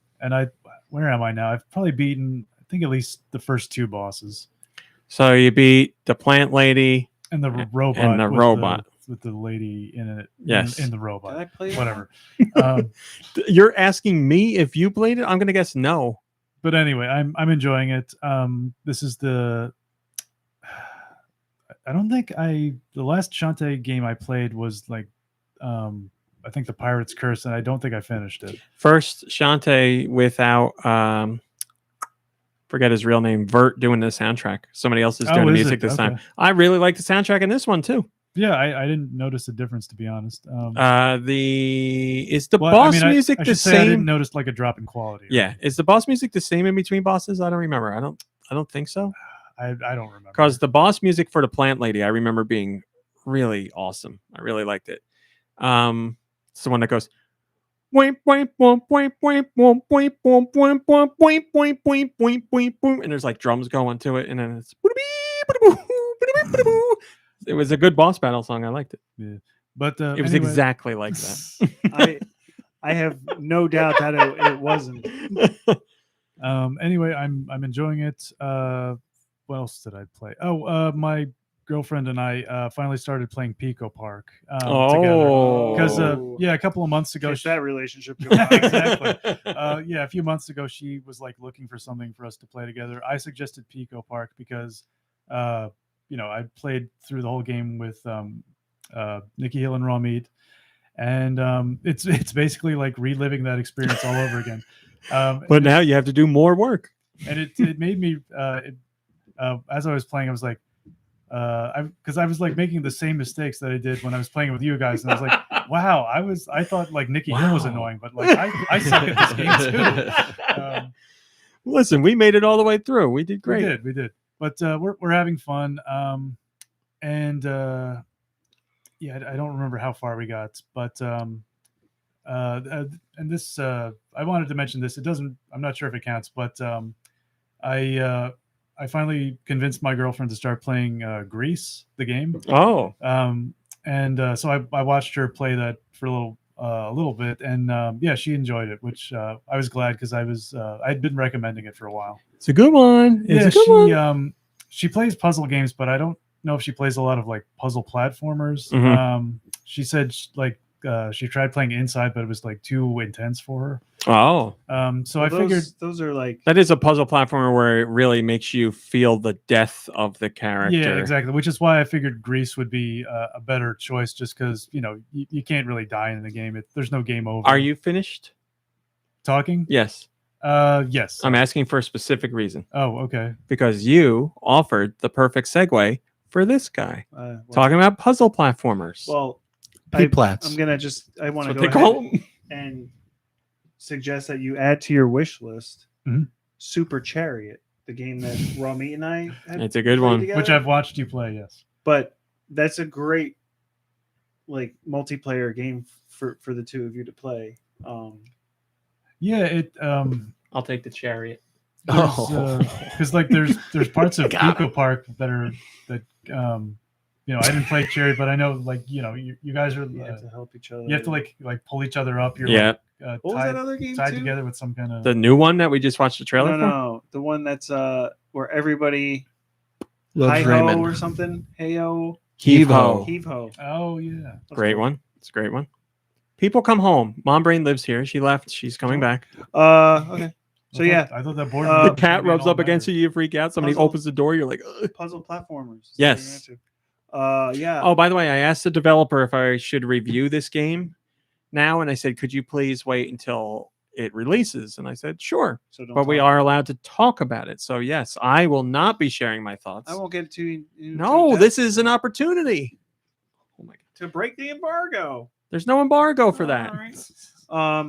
where am I now? I've probably beaten, I think, at least the first 2 bosses. So you beat the plant lady And the robot. and the robot. With the lady in it. Yes. In the robot. Did I play that? Whatever. You're asking me if you played it? I'm gonna guess no. But anyway, I'm enjoying it. This is the. I don't think the last Shantae game I played was like, I think the Pirate's Curse, and I don't think I finished it. First Shantae without forget his real name, Vert doing the soundtrack. Somebody else is doing the music this time. I really like the soundtrack in this one too. Yeah, I didn't notice a difference, to be honest. Is the boss music the same? I didn't notice like a drop in quality. Yeah, is the boss music the same in between bosses? I don't remember. I don't think so. I don't remember. Because the boss music for the plant lady, I remember being really awesome. I really liked it. It's the one that goes, and there's like drums going to it, and then it's. It was a good boss battle song. I liked it. Yeah, but it was exactly like that. I have no doubt that it wasn't. Anyway, I'm enjoying it. What else did I play? My girlfriend and I finally started playing Pico Park together. Because a couple of months ago, that relationship. Exactly. A few months ago, she was like looking for something for us to play together. I suggested Pico Park because, I played through the whole game with Nicky Hill and Raw Meat, and it's basically like reliving that experience all over again. But now you have to do more work, and it made me. As I was playing, I was like, because I was like making the same mistakes that I did when I was playing with you guys, and I was like, wow, I thought like Nicky Hill was annoying, but like I suck at this game too. Listen, we made it all the way through. We did great. We did. But we're having fun, and I don't remember how far we got, but and this I wanted to mention this. It doesn't. I'm not sure if it counts, but I finally convinced my girlfriend to start playing Grease, the game. Oh. So I watched her play that for a little bit, and she enjoyed it, which I was glad because I'd been recommending it for a while. It's a good one. She plays puzzle games, but I don't know if she plays a lot of like puzzle platformers. Mm-hmm. She said she tried playing Inside, but it was like too intense for her. Oh. So I figured those are like, that is a puzzle platformer where it really makes you feel the death of the character. Yeah, exactly. Which is why I figured Grease would be a better choice, just because you can't really die in the game. There's no game over. Are you finished talking? Yes. Yes. I'm asking for a specific reason. Oh, okay. Because you offered the perfect segue for this guy talking about puzzle platformers. Well, P-plats. I'm gonna I want to That's go what they ahead and suggest that you add to your wish list Mhm. Super Chariot, the game that Rami and I had It's a good played one. together. Which I've watched you play. Yes. But that's a great like multiplayer game for the two of you to play. Yeah, it. I'll take the Chariot. Because like there's parts of Pico Park that I didn't play Chariot, but I know like you guys are You have to help each other. you have to like pull each other up. You're Yeah. like, What was that other game tied too? together with some kind of The new one that we just watched the trailer for? No, the one that's where everybody Loves hi ho Raymond. or something. Hey ho. Heave Ho. Heave ho. Oh yeah. Great one. It's a great one. People come home. Mom Brain lives here. She left. She's coming back. Okay. So I thought that board. The cat rubs up against you. You freak out. Somebody Puzzle. opens the door. You're like, ugh. Puzzle platformers. Yes. Yeah. Oh, by the way, I asked the developer if I should review this game now, and I said, could you please wait until it releases? And I said, sure. So don't But we talk. are allowed to talk about it. So yes, I will not be sharing my thoughts. I won't get too. No, this is an opportunity. Oh my god! to break the embargo. There's no embargo for that. All right.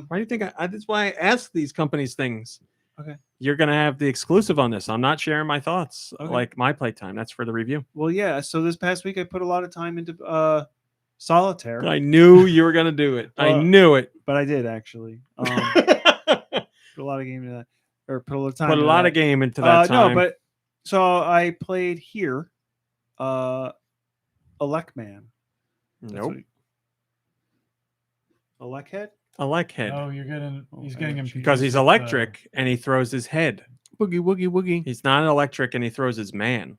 Why do you think that's why I ask these companies things? Okay. You're gonna have the exclusive on this. I'm not sharing my thoughts Okay. like my playtime. That's for the review. Well, yeah. So this past week I put a lot of time into solitaire. I knew you were gonna do it. I knew it. But I did actually. Put a lot of game into that. or put a little time. Put a into lot that. of game into that time. No, but so I played here. Elecman. Nope. Electhead? Electhead. Oh, he's getting him Because he's confused with, electric and he throws his head. Woogie woogie woogie. He's not electric and he throws his man.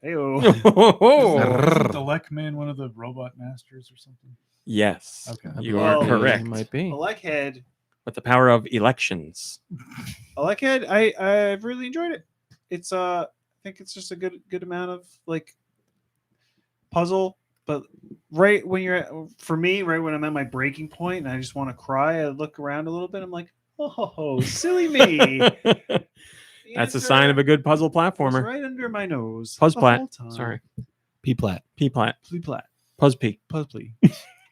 Heyo. Isn't the Lekman one of the robot masters or something? Yes. Okay. You are correct. Might be. Electhead. With the power of elections. Electhead, I've really enjoyed it. It's I think it's just a good amount of like puzzle, but right when right when I'm at my breaking point and I just want to cry, I look around a little bit. I'm like, oh, silly me. That's a sign of a good puzzle platformer. Right under my nose. Puzzplat. Sorry. P-Plat. P-Plat. Plat. Puzzp. Puzzply.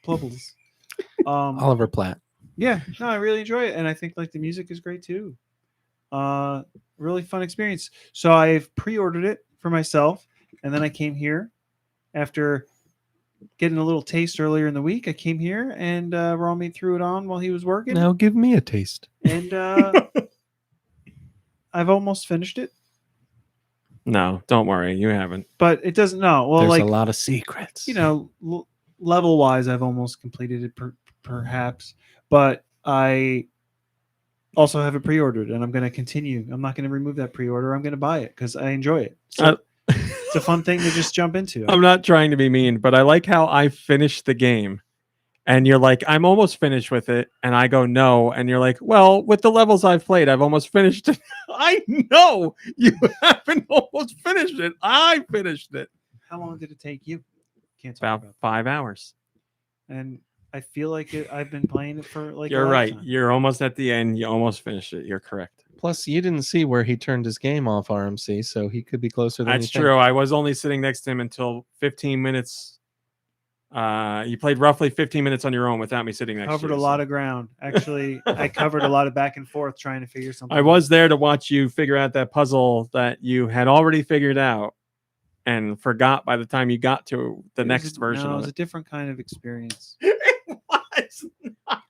Plubbles. Oliver Platt. Yeah, no, I really enjoy it, and I think like the music is great too. Really fun experience. So I've pre-ordered it for myself, and then I came here after getting a little taste earlier in the week. I came here and Rami threw it on while he was working. Now give me a taste. And I've almost finished it, No, don't worry. You haven't. but it doesn't. No, well, There's like a lot of secrets. level wise, I've almost completed it, perhaps. But I also have it pre-ordered, and I'm going to continue. I'm not going to remove that pre-order. I'm going to buy it because I enjoy it. So it's a fun thing to just jump into. I'm not trying to be mean, but I like how I finished the game. And you're like, I'm almost finished with it. And I go, no. And you're like, well, with the levels I've played, I've almost finished it. I know you haven't almost finished it. I finished it. How long did it take you? Can't talk About 5 hours. And I feel like I've been playing it for like. You're a right. lifetime. You're almost at the end. You almost finished it. You're correct. Plus, you didn't see where he turned his game off RMC, so he could be closer than That's you think. true. I was only sitting next to him until 15 minutes. You played roughly 15 minutes on your own without me sitting next to you. Covered a lot of ground. Actually, I covered a lot of back and forth trying to figure something. I was there to watch you figure out that puzzle that you had already figured out and forgot by the time you got to the next version No, it of was it. a different kind of experience. What?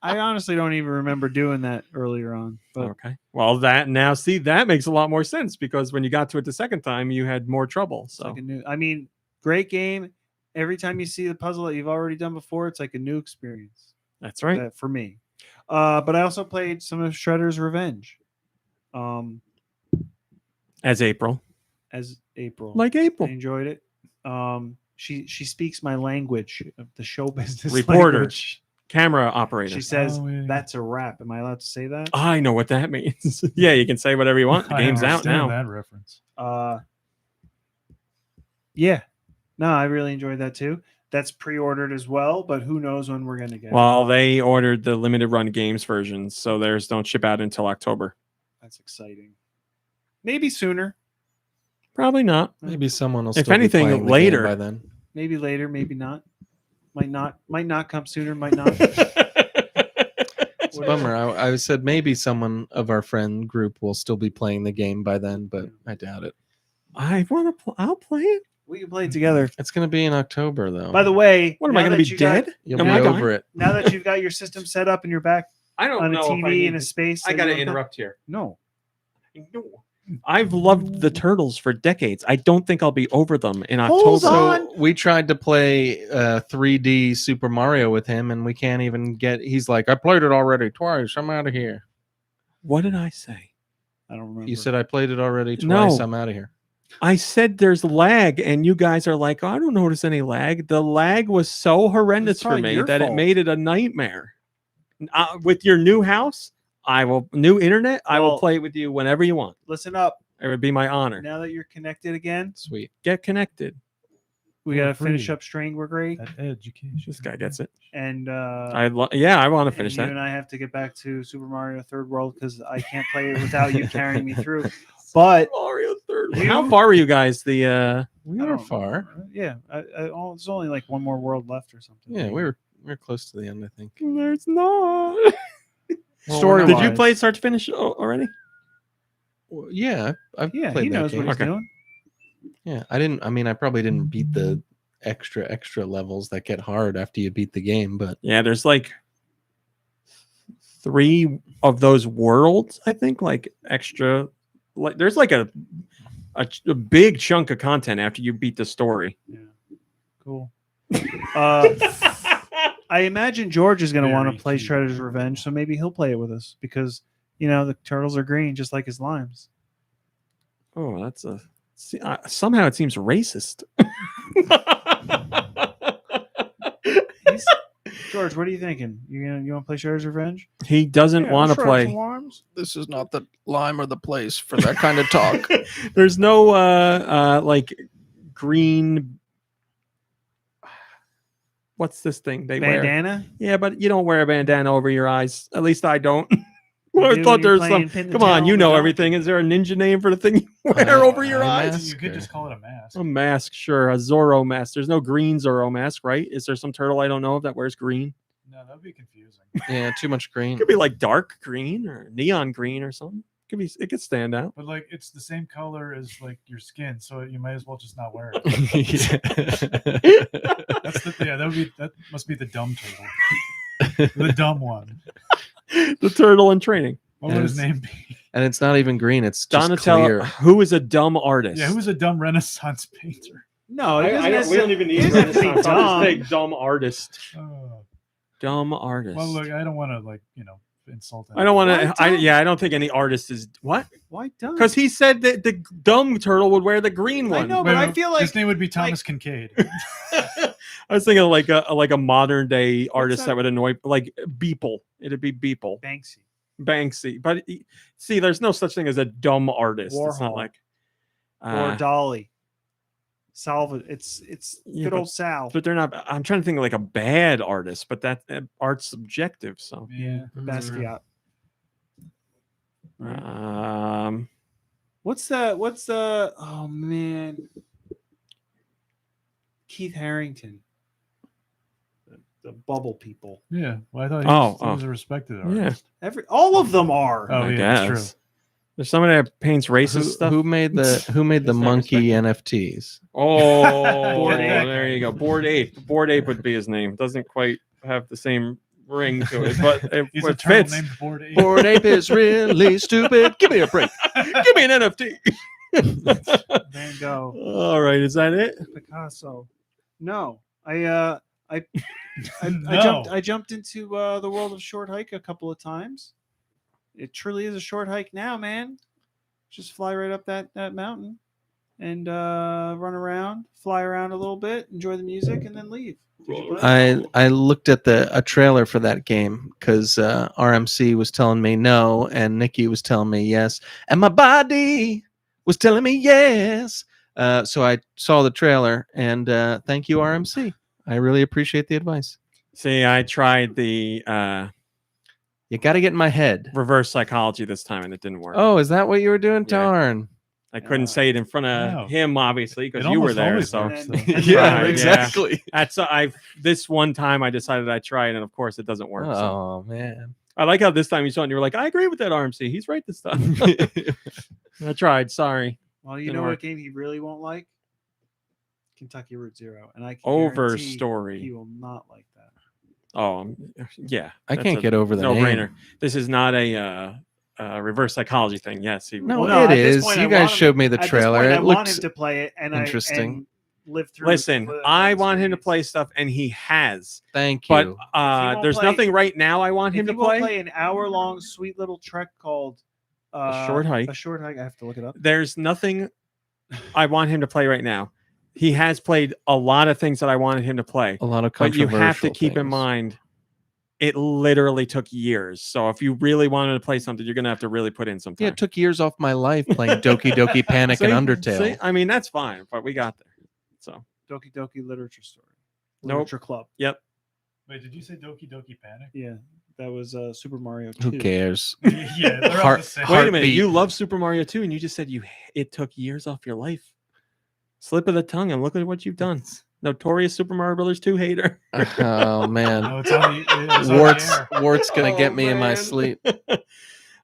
I honestly don't even remember doing that earlier on. But Okay. Well, that makes a lot more sense because when you got to it the second time, you had more trouble. it's So like great game. Every time you see the puzzle that you've already done before, it's like a new experience. that's right. For me. But I also played some of Shredder's Revenge. As April. As April. Like I April. enjoyed it. She speaks my language of the show business. Reporter. language. Camera operator. She says, Oh, yeah. that's a wrap. Am I allowed to say that? I know what that means. Yeah, you can say whatever you want. The I game's out understand now. that reference. Yeah. No, I really enjoyed that too. That's pre-ordered as well, but who knows when we're going to get Well, it. they ordered the limited run games versions, so theirs don't ship out until October. That's exciting. Maybe sooner. Probably not. Maybe someone will If still anything, be playing the later. game by then. Maybe later, maybe not. Might not come sooner, might not. It's a bummer. I said maybe someone of our friend group will still be playing the game by then, but I doubt it. I'll play it. We can play it together. It's going to be in October, though. By the way, What am I now going to that be you got- dead? You'll Am be I dying? over it. Now that you've got your system set up and you're back I don't on a know if I TV need in a to- space. I that got to you don't- interrupt here. No. I've loved the Turtles for decades. I don't think I'll be over them in Hold October. on. So we tried to play 3D Super Mario with him, and we can't even get. He's like, I played it already twice. I'm out of here. What did I say? I don't remember. You said I played it already twice. No. I'm out of here. I said there's lag, and you guys are like, oh, I don't notice any lag. The lag was so horrendous It's for probably me your that it fault. made it a nightmare. With your new house, new internet, I will Well- play it with you whenever you want. Listen up. It would be my honor. Now that you're connected again, Sweet. Get connected. we For got to finish free. up String We're Great. That education. This guy gets it. And I want to finish you that. and I have to get back to Super Mario Third World because I can't play it without you carrying me through. But Mario Third. You- How far were you guys? The We I were don't far. yeah, there's only like one more world left or something. Yeah, we were close to the end, I think. there's not. Well, Story. we're Did not you wise. play start to finish already? Well, yeah, I've Yeah, played he that knows game. what he's Okay. doing. Yeah, I didn't. I mean, I probably didn't beat the extra levels that get hard after you beat the game, but Yeah, there's like 3 of those worlds, I think, like extra there's like a big chunk of content after you beat the story. Yeah. Cool. I imagine George is going to want to play Shredder's Revenge, so maybe he'll play it with us because the turtles are green just like his limes. Oh, that's somehow it seems racist. George, what are you thinking? You want to play Shredder's Revenge? He doesn't want to play. This is not the lime or the place for that kind of talk. There's no like green. What's this thing they bandana? wear? Yeah, but you don't wear a bandana over your eyes. At least I don't. I thought there's some. Come on, you know everything. Is there a ninja name for the thing you wear over your eyes? You could just call it a mask. A mask, sure. A Zorro mask. There's no green Zorro mask, right? Is there some turtle I don't know of that wears green? No, that'd be confusing. Yeah, too much green. Could be like dark green or neon green or something. Could be. It could stand out. But like, it's the same color as like your skin, so you might as well just not wear it. That must be the dumb turtle, the dumb one. The turtle in training. What would his name be? And it's not even green. It's just Donatello. clear. Who is a dumb artist? Yeah, who's a dumb Renaissance painter? No, we don't even need Renaissance. I'll just take dumb artist. Dumb artist. Well, look, I don't want to insult. I don't want to. I don't think any artist is what. Why dumb? Because he said that the dumb turtle would wear the green one. I know, but I feel like his name would be Thomas Kincaid. I was thinking of like a modern day artist that would annoy, like Beeple. It'd be Beeple. Banksy. But see, there's no such thing as a dumb artist. Warhol. It's not like or Dolly. Salva. It's good old Sal. But they're not. I'm trying to think of like a bad artist, but that art's subjective. So yeah, Basquiat. What's the? Oh man, Keith Harington. The bubble people. Yeah. Well, I thought he was a respected artist. Yeah. All of them are. Oh, yeah, that's true. There's somebody that paints racist stuff. Who made the monkey NFTs? Oh, Bored Ape. There you go. Bored Ape. Bored Ape would be his name. Doesn't quite have the same ring to it, but it fits. Named Bored Ape. Bored Ape is really stupid. Give me a break. Give me an NFT. Van Gogh. All right, is that it? Picasso. No, I jumped into the world of short hike a couple of times. It truly is a short hike now, man. Just fly right up that mountain and run around, fly around a little bit, enjoy the music, and then leave. I looked at a trailer for that game because RMC was telling me no, and Nicky was telling me yes, and my body was telling me yes. So I saw the trailer, and thank you, RMC. I really appreciate the advice. See, I tried the you got to get in my head reverse psychology this time, and it didn't work. Oh, is that what you were doing? Darn. I couldn't say it in front of him, obviously, because you were there. So yeah, exactly. That's this one time I decided I'd try it, and of course it doesn't work. Oh man. I like how this time you saw it and you were like, I agree with that RMC. He's right this time. I tried. Sorry. Well, you know what game he really won't like? Kentucky Route Zero. And I can Overstory. He will not like that. Oh, yeah. I can't get over that. No-brainer. This is not a reverse psychology thing. Yes. It is. You guys showed me the trailer. I want him to play it and interesting. Live through. Listen, I want him to play stuff, and he has. Thank you. But there's nothing right now I want him to play. Play an hour-long sweet little trek called a short hike. A short hike. I have to look it up. There's nothing I want him to play right now. He has played a lot of things that I wanted him to play. A lot of but you have to controversial keep in mind, it literally took years. So if you really wanted to play something, you're going to have to really put in some time. Yeah, it took years off my life playing Doki Doki Panic and Undertale. See? I mean, that's fine, but we got there. So Doki Doki Literature Story. Nope. Literature Club. Yep. Wait, did you say Doki Doki Panic? Yeah, that was Super Mario 2. Who cares? Yeah, they're all the same. Wait a minute, you love Super Mario 2, and you just said it took years off your life. Slip of the tongue, and look at what you've done. Notorious Super Mario Brothers 2 hater. Oh man, no, it's Wart's gonna get me in my sleep.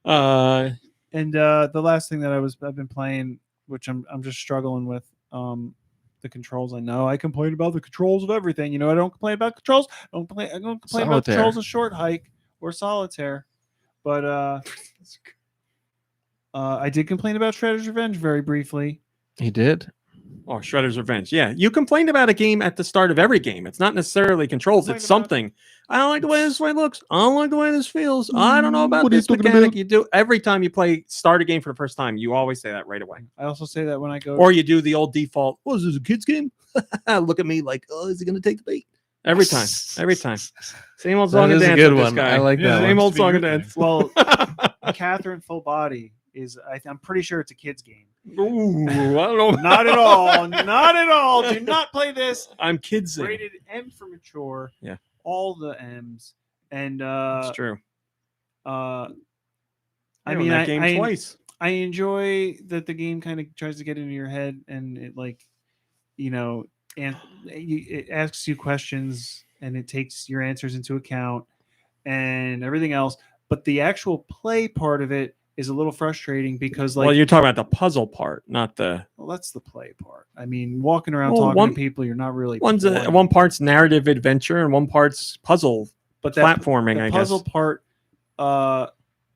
And the last thing that I've been playing, which I'm just struggling with, the controls. I know I complain about the controls of everything. You know, I don't complain about controls. I don't complain about controls of short hike or solitaire. But I did complain about Shredder's Revenge very briefly. He did. Oh, Shredder's Revenge. Yeah, you complained about a game at the start of every game. It's not necessarily controls. It's something. I don't like the way this way looks. I don't like the way this feels. I don't know about this mechanic. You do every time you start a game for the first time. You always say that right away. I also say that when I go, or you do the old default. Oh, is this a kid's game? Look at me like, oh, is he going to take the bait? Every time. Same old song and dance. Good with one. This guy. I like that. Same old song and dance. Well, Catherine Full Body is. I'm pretty sure it's a kid's game. Ooh, I don't know. Not at all. Not at all. Do not play this. I'm kids. Rated M for mature. Yeah. All the M's. And it's true. I mean, that game twice. I enjoy that the game kind of tries to get into your head and it and it asks you questions and it takes your answers into account and everything else. But the actual play part of it is a little frustrating because you're talking about the puzzle part, not the. Well, that's the play part. I mean, walking around talking to people, you're not really. One part's narrative adventure and one part's puzzle, but platforming. The puzzle part,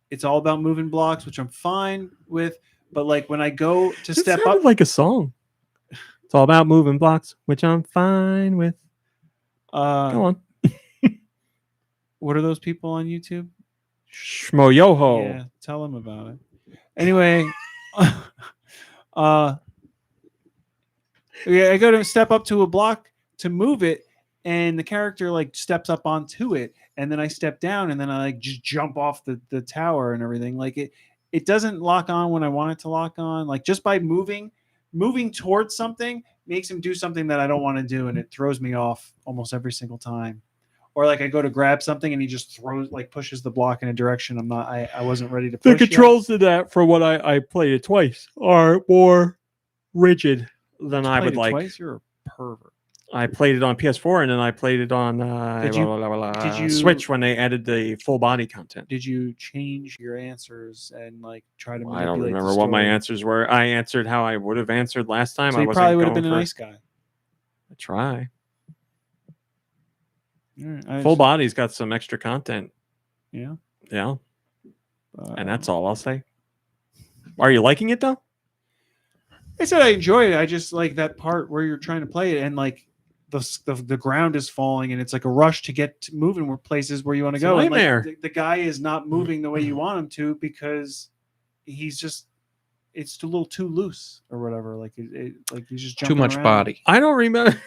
it's all about moving blocks, which I'm fine with. But like when I go to step up, like a song. It's all about moving blocks, which I'm fine with. Go on. What are those people on YouTube? Shmo Yoho. Yeah, tell them about it. Anyway, I go to step up to a block to move it, and the character like steps up onto it, and then I step down, and then I like just jump off the tower and everything. Like it doesn't lock on when I want it to lock on. Like just by moving towards something makes him do something that I don't want to do, and it throws me off almost every single time. Or like I go to grab something and he just pushes the block in a direction I wasn't ready to push. The controls to that, for what I played it twice, are more rigid than I would like. Twice? You're a pervert. I played it on PS4 and then I played it on did you Switch when they added the full body content. Did you change your answers and like try to manipulate I don't remember the what my story? answers were. I answered how I would have answered last time. So I you wasn't probably would have going been a for- nice guy. I try. Right, Full body's got some extra content. Yeah. Yeah. And that's all I'll say. Are you liking it though? I said I enjoy it. I just like that part where you're trying to play it and like the ground is falling and it's like a rush to get to moving where places where you want to go. And like, the guy is not moving the way you want him to because it's a little too loose or whatever. Like like he's just jumping Too much around. body. I don't remember.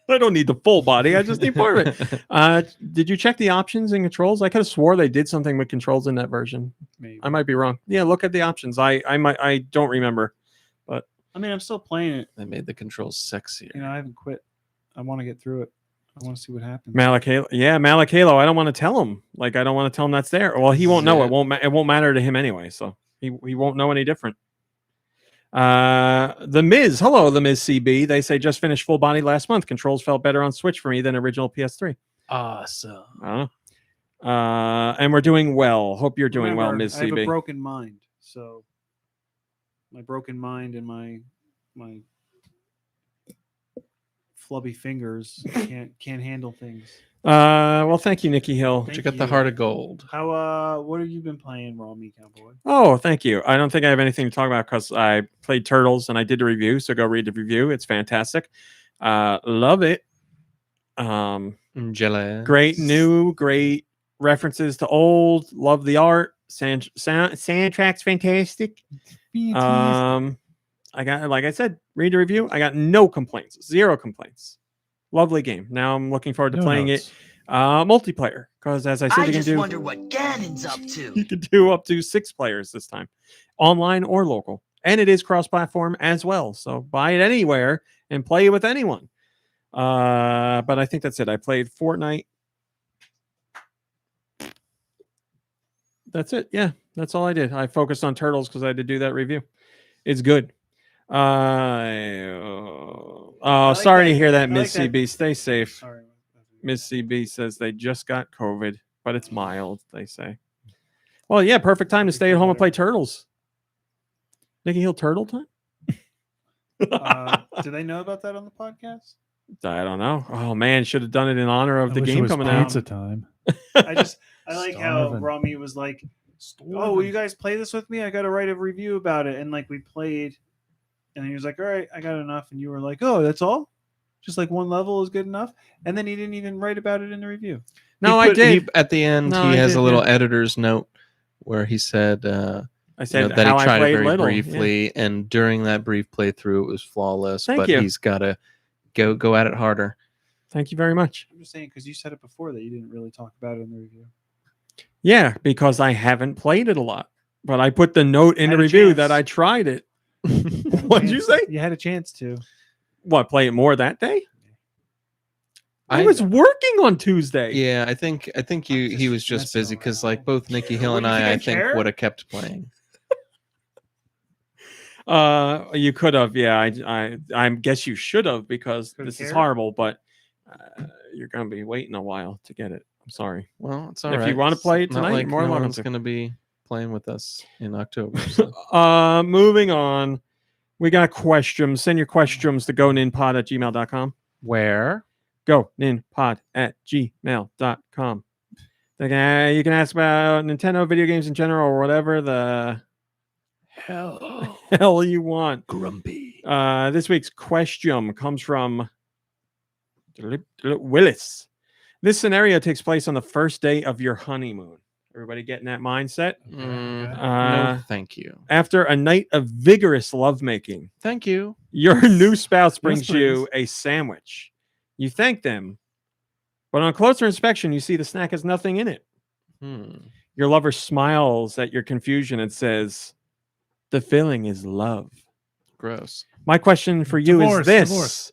I don't need the full body. I just need part of it. Did you check the options and controls? I could have swore they did something with controls in that version. Maybe. I might be wrong. Yeah, look at the options. I don't remember, but I mean, I'm still playing it. They made the controls sexier. I haven't quit. I want to get through it. I want to see what happens. Malakalo. Yeah, Malakalo. I don't want to tell him. Like, I don't want to tell him that's there. Well, he won't know. It won't matter to him anyway. So he won't know any different. The Miz. Hello, the Miz CB. They say just finished full body last month. Controls felt better on Switch for me than original PS3. Awesome. I don't know. And we're doing well. Hope you're doing well, Miz I have CB. a broken mind, so my broken mind and my flubby fingers can't handle things. Well, thank you, Nicky Hill. Check out the Heart of Gold. How what have you been playing, Raw Meat Cowboy? Oh, thank you. I don't think I have anything to talk about because I played Turtles and I did a review. So go read the review. It's fantastic. Love it. Jealous. Great new, great references to old. Love the art. Soundtrack's fantastic. I got, like I said, read the review. I got no complaints. Zero complaints. Lovely game. Now I'm looking forward to playing it multiplayer because, as I said, you can do. Wonder what Ganon's up to. You can do up to 6 players this time, online or local, and it is cross-platform as well. So buy it anywhere and play it with anyone. But I think that's it. I played Fortnite. That's it. Yeah, that's all I did. I focused on Turtles because I had to do that review. It's good. Sorry to hear that, Miss CB. Stay safe. Sorry. Miss CB says they just got COVID, but it's mild, they say. Well, yeah, perfect time to stay at home and play Turtles. Nicky Hill Turtle time? Do they know about that on the podcast? I don't know. Oh, man, should have done it in honor of the game coming out. Pizza time. I like how Raw Meat was like, oh, will you guys play this with me? I got to write a review about it. And like we played, and he was like, all right, I got enough. And you were like, oh, that's all? Just like one level is good enough? And then he didn't even write about it in the review. No, I did. At the end, No, he I has did, a little yeah. editor's note where he said, I said that how he I tried it played very little, briefly, and during that brief playthrough, it was flawless. Thank but you. he's got to go at it harder. Thank you very much. I'm just saying, because you said it before that you didn't really talk about it in the review. Yeah, because I haven't played it a lot. But I put the note in the Had a review chance. that I tried it. What did you say? You had a chance to. What, play it more that day? I I- was working on Tuesday. Yeah, I think he was just busy because like both Nicky Hill and you think I I think care? would have kept playing. You could have, yeah. I guess you should have because Could've this is cared? horrible. But you're gonna be waiting a while to get it. I'm sorry. Well, it's all If right. you want to play it It's not tonight, like more than no welcome one's to. going to be playing with us in October. So. Moving on. We got questions. Send your questions to goninpod@gmail.com. Where? goninpod@gmail.com. You can ask about Nintendo video games in general or whatever the hell you want. Grumpy. This week's question comes from Willis. This scenario takes place on the first day of your honeymoon. Everybody getting that mindset? No, thank you. After a night of vigorous lovemaking, Thank you. your new spouse brings please. you a sandwich. You thank them, but on closer inspection, you see the snack has nothing in it. Your lover smiles at your confusion and says, "The filling is love." Gross. My question for you Divorce, is this. divorce.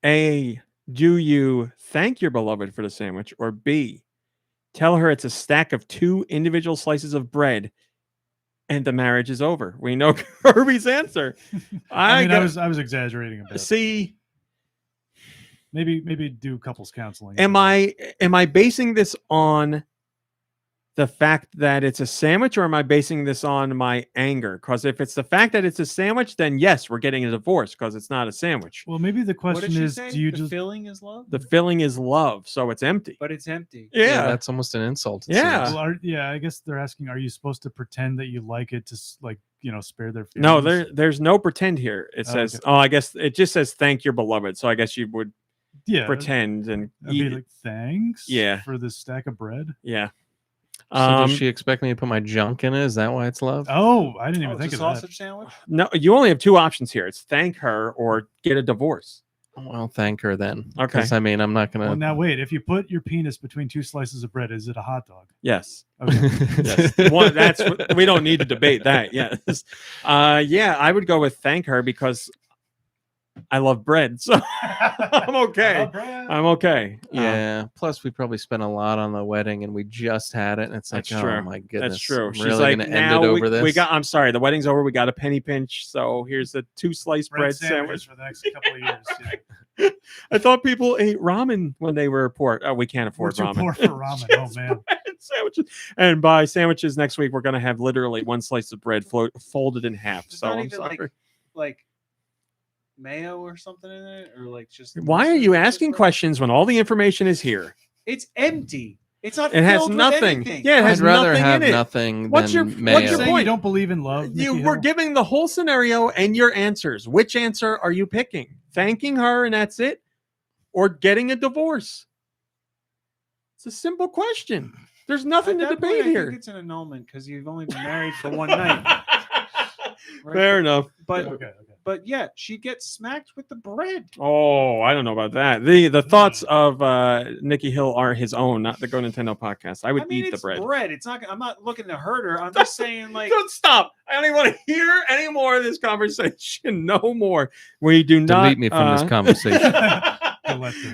A, do you thank your beloved for the sandwich? Or B, tell her it's a stack of 2 individual slices of bread and the marriage is over? We know Kirby's answer. I was exaggerating a bit. See, Maybe do couples counseling. am I basing this on the fact that it's a sandwich, or am I basing this on my anger? Because if it's the fact that it's a sandwich, then yes, we're getting a divorce because it's not a sandwich. Well, maybe the What did question she is, say? do you The just filling is love? The filling is love, so it's empty. But it's empty. Yeah. That's almost an insult. it Yeah. seems. Well, I guess they're asking, are you supposed to pretend that you like it to spare their feelings? No, there's no pretend here. It Oh, says, okay. I guess it just says thank your beloved. So I guess you would pretend and I'd be like, thanks Yeah. for this stack of bread. Yeah. So does she expect me to put my junk in it? Is that why it's love? Oh, I didn't even It's think a of that. sausage sandwich? No, you only have 2 options here. It's thank her or get a divorce. Well, thank her then. Okay. 'Cause, I mean, I'm not gonna. Well, now wait. If you put your penis between 2 slices of bread, is it a hot dog? Yes. Okay. Yes. One, that's we don't need to debate that. Yes. Yeah, I would go with thank her because I love bread. So I'm okay. I'm okay. Yeah. Plus, we probably spent a lot on the wedding, and we just had it, and it's like, That's oh true. my goodness, That's true. I'm She's really like, gonna now end it over this. we got. I'm sorry, the wedding's over. We got a penny pinch. So here's a 2-slice bread sandwich. for the next couple of years. I thought people ate ramen when they were poor. Oh, we can't afford We're too ramen. poor for ramen. Oh man. Sandwiches. And by sandwiches next week, we're going to have literally 1 slice of bread folded in half. It's So not I'm even sorry. like mayo or something in it, or like just. Why are you asking questions when all the information is here? It's empty. It's not. It has filled with nothing. anything. Yeah, it has I'd rather nothing have in it. nothing What's than your mayo. What's your Saying point? you don't believe in love? You Nicky were Hill? giving the whole scenario and your answers. Which answer are you picking? Thanking her and that's it, or getting a divorce? It's a simple question. There's nothing At to that point, debate I here. think it's an annulment because you've only been married for one night. Right? Fair enough. But Okay. but yeah, she gets smacked with the bread. Oh, I don't know about that. The thoughts of Nicky Hill are his own, not the GoNintendo podcast. I would I mean, eat the it's bread. It's not. I'm not looking to hurt her. I'm just saying, like, Don't stop. I don't even want to hear any more of this conversation. No more. We do not Delete me from this conversation.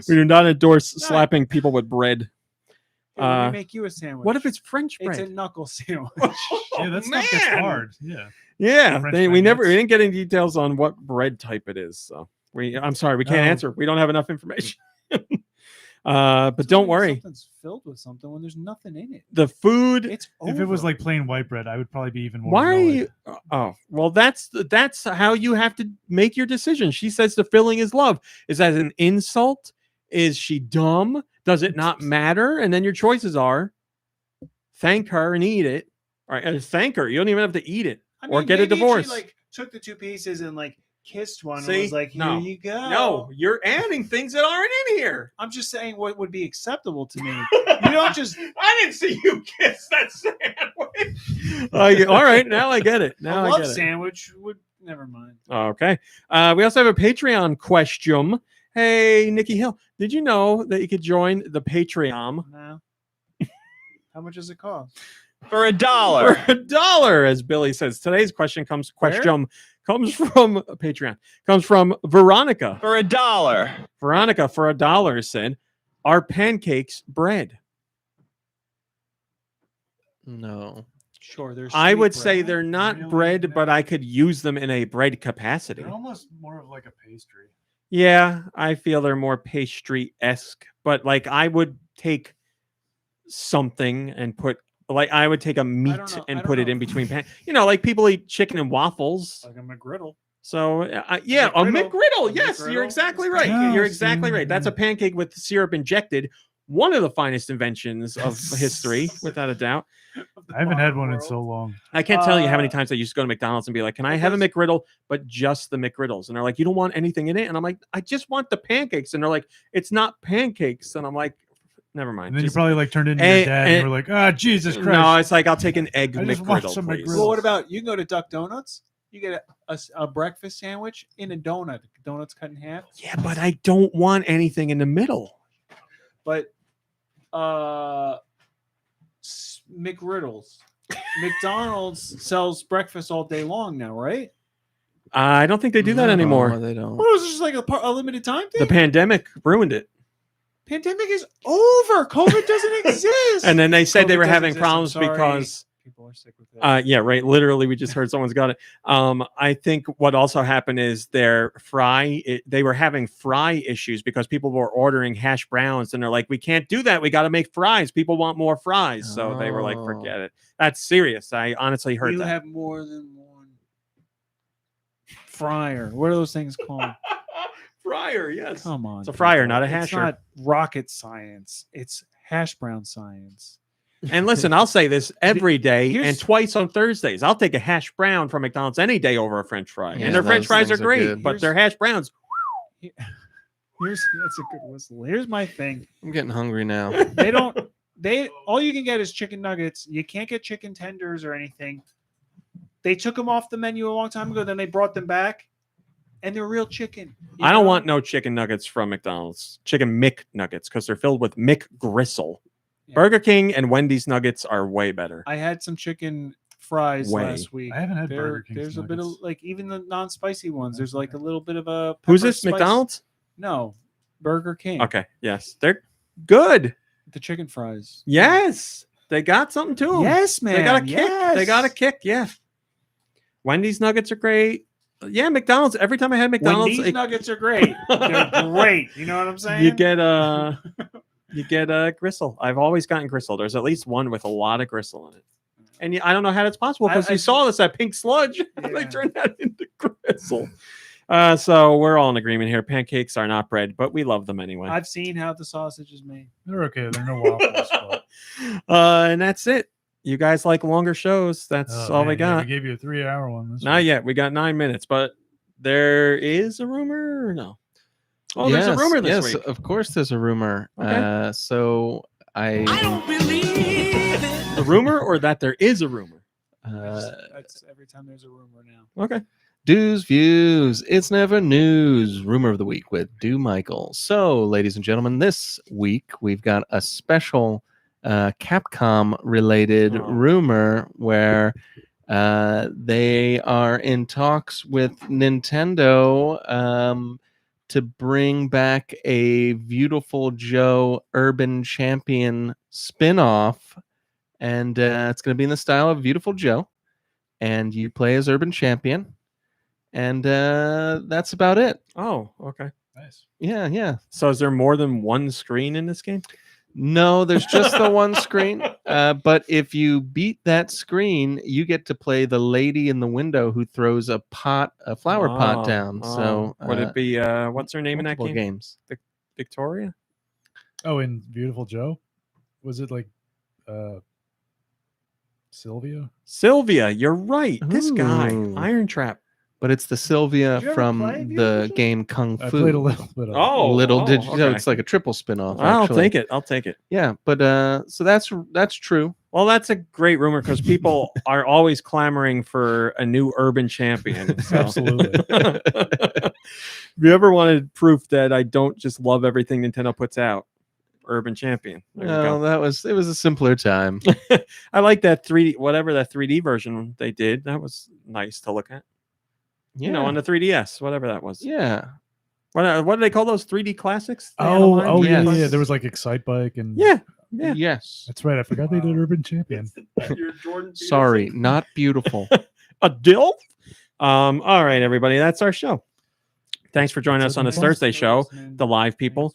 We do not endorse slapping people with bread. let me make you a sandwich. What if it's French bread? It's a knuckle sandwich. Yeah, that's not that's man. hard. Yeah. Yeah, French we baguettes. didn't get any details on what bread type it is. So I'm sorry, we can't Oh. answer. We don't have enough information. But don't worry. Something's filled with something when there's nothing in it. The food. It's If it was over. like plain white bread, I would probably be even more. Why are annoyed. you? Oh, well, that's how you have to make your decision. She says the filling is love. Is that an insult? Is she dumb? Does it not matter? And then your choices are thank her and eat it. Or thank her. You don't even have to eat it or get a maybe if divorce. She, like took the 2 pieces and like kissed one See? and was like, "Here No. you go." No, you're adding things that aren't in here. I'm just saying what would be acceptable to me. You don't just. I didn't see you kiss that sandwich. All right, now I get it. Now a I love get it. sandwich would. Never mind. Okay. We also have a Patreon question. Hey, Nicky Hill, did you know that you could join the Patreon? No. How much does it cost? For $1. For $1, as Billy says. Today's question comes from Patreon. Comes from Veronica. For $1. Veronica for $1 said, "Are pancakes bread?" No. Sure, there's. I would say they're not bread, but I could use them in a bread capacity. They're almost more of like a pastry. Yeah, I feel they're more pastry-esque, but like I would take something and put like I would take a meat and put it in between like people eat chicken and waffles. Like a McGriddle. So a McGriddle. Yes, you're exactly right. You're exactly right. That's a pancake with syrup injected. One of the finest inventions of history, without a doubt. I haven't had one in so long. I can't tell you how many times I used to go to McDonald's and be like, "Can I have a McGriddle, but just the McGriddles?" And they're like, "You don't want anything in it?" And I'm like, "I just want the pancakes." And they're like, "It's not pancakes." And I'm like, "Never mind." And then you probably like turned into your dad and you were like, "Ah, Jesus Christ." No, it's like I'll take an egg I just want McGriddle, some please. McGriddles. Well, what about you can go to Duck Donuts? You get a breakfast sandwich in a donut. Donuts cut in half. Yeah, but I don't want anything in the middle. But McGriddles. McDonald's sells breakfast all day long now, right? I don't think they do that anymore. No, they don't. What was this like a limited time thing? The pandemic ruined it. Pandemic is over. COVID doesn't exist. And then they said they COVID were doesn't having exist. problems I'm sorry. because People are sick with it. yeah, right. Literally, we just heard someone's got it. I think what also happened is they were having fry issues because people were ordering hash browns and they're like, "We can't do that. We got to make fries. People want more fries." So they were like, "Forget it." That's serious. I honestly heard You that. have more than one fryer. What are those things called? Fryer, yes. Come on. It's a fryer, people. not a It's hasher. not rocket science. It's hash brown science. And listen, I'll say this every day Here's- and twice on Thursdays. I'll take a hash brown from McDonald's any day over a French fry. Yeah, and their French those fries are things are great, good. but their hash browns. That's a good whistle. Here's my thing. I'm getting hungry now. They all you can get is chicken nuggets. You can't get chicken tenders or anything. They took them off the menu a long time ago, then they brought them back, and they're real chicken. I don't want no chicken nuggets from McDonald's. Chicken McNuggets, because they're filled with McGristle. Yeah. Burger King and Wendy's nuggets are way better. I had some chicken fries last week. I haven't had Burger King's There's a bit of nuggets. like even the non-spicy ones. There's like a little bit of a Who's pepper this? spice. McDonald's? No, Burger King. Okay, yes. They're good. The chicken fries. Yes. They got something to them. Yes, man. They got a kick. Yes. They got a kick, yeah. Wendy's nuggets are great. Yeah, McDonald's. Every time I had McDonald's, Wendy's nuggets are great. They're great. You know what I'm saying? you get a gristle. I've always gotten gristle. There's at least one with a lot of gristle in it. And I don't know how that's possible because you saw this, that pink sludge. They Yeah. turned that into gristle. So we're all in agreement here. Pancakes are not bread, but we love them anyway. I've seen how the sausage is made. They're okay. They're no waffles. But... And that's it. You guys like longer shows. That's all we man, yeah, got. we gave you a 3-hour one. Not yet. We got 9 minutes, but there is a rumor or no? Oh, there's a rumor this week. Of course there's a rumor. Okay. So I don't believe it. A rumor or that there is a rumor? That's every time there's a rumor now. Okay. Dues Views. It's never news. Rumor of the week with Dew Michael. So, ladies and gentlemen, this week we've got a special Capcom related rumor where they are in talks with Nintendo to bring back a Beautiful Joe Urban Champion spin-off, and it's going to be in the style of Beautiful Joe, and you play as Urban Champion, and that's about it. Oh, okay. Nice. Yeah. So is there more than one screen in this game? No, there's just the one screen. But if you beat that screen, you get to play the lady in the window who throws a flower pot down. So would it be what's her name in that multiple game? games. Victoria? Oh, in Beautiful Joe? Was it like Sylvia, you're right. This guy, Ooh. Iron Trap. But it's the Sylvia Did you ever from play the game Kung Fu. I played a little bit of Oh, So it's like a triple spin-off. I'll actually. take it. I'll take it. Yeah, but so that's true. Well, that's a great rumor because people are always clamoring for a new urban champion. So. Absolutely. If you ever wanted proof that I don't just love everything Nintendo puts out, urban champion. There you No, go. it was a simpler time. I like that 3D, whatever that 3D version they did. That was nice to look at. Yeah. You know, on the 3DS, whatever that was. Yeah. What do they call those 3D classics? They had a Oh, line? yes. yeah. There was like Excite Bike and Yeah. Yes. That's right. I forgot they did Urban Champion. Your Jordan Sorry, not beautiful. a dilf. All right, everybody, that's our show. Thanks for joining us on this Thursday show, the live people.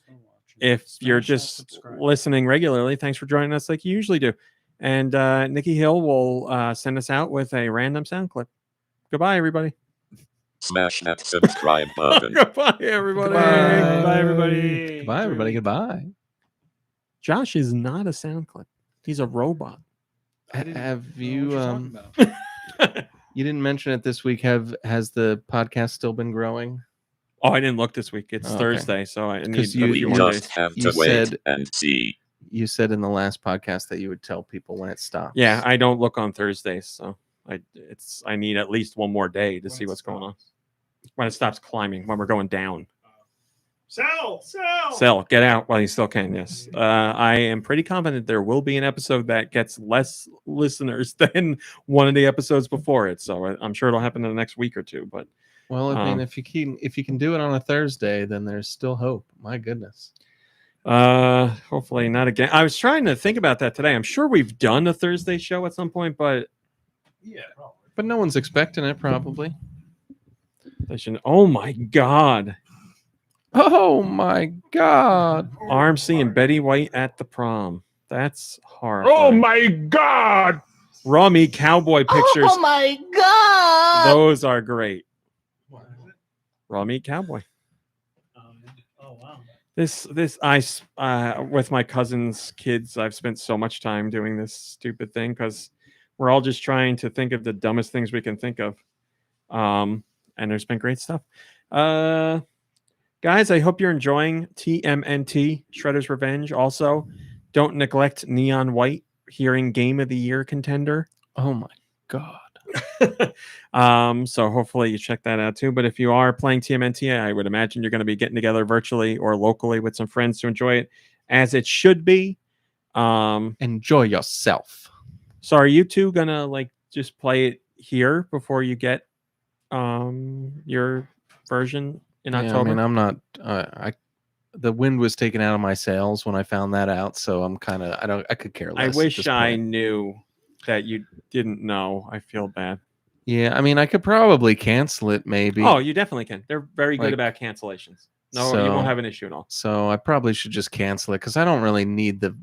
If you're just listening regularly, thanks for joining us like you usually do. And Nicky Hill will send us out with a random sound clip. Goodbye, everybody. Smash that subscribe button. Goodbye, everybody. Goodbye, everybody. Goodbye, everybody. Goodbye. Josh is not a sound clip. He's a robot. Have you you didn't mention it this week? Has the podcast still been growing? Oh, I didn't look this week. It's Okay. Thursday, so I need a you- few We more just days. have You to wait said- and see. You said in the last podcast that you would tell people when it stops. Yeah, I don't look on Thursdays, so I need at least one more day to see what's going on. When it stops climbing, when we're going down. Sell, get out while you still can. Yes, I am pretty confident there will be an episode that gets less listeners than one of the episodes before it. So I'm sure it'll happen in the next week or two. But Well, I mean, if you can do it on a Thursday, then there's still hope. My goodness. hopefully not again. I was trying to think about that today. I'm sure we've done a Thursday show at some point, but But no one's expecting it, probably. they should. Oh my God. Oh my God. RMC and Betty White at the prom. That's horrible. Oh my God. Raw meat cowboy pictures. Oh my God. Those are great. Raw meat cowboy. Oh wow. This with my cousin's kids, I've spent so much time doing this stupid thing because we're all just trying to think of the dumbest things we can think of. And there's been great stuff. Guys, I hope you're enjoying TMNT, Shredder's Revenge. Also, don't neglect Neon White, hearing Game of the Year contender. Oh my God. So hopefully you check that out too. But if you are playing TMNT, I would imagine you're going to be getting together virtually or locally with some friends to enjoy it as it should be. Enjoy yourself. So are you two gonna like just play it here before you get your version in October? I mean, I'm not. The wind was taken out of my sails when I found that out, so I'm kind of. I could care less. I at wish this I point. knew that you didn't know. I feel bad. Yeah, I mean, I could probably cancel it, maybe. Oh, you definitely can. They're very good Like, about cancellations. No, you so- won't have an issue at all. So I probably should just cancel it because I don't really need the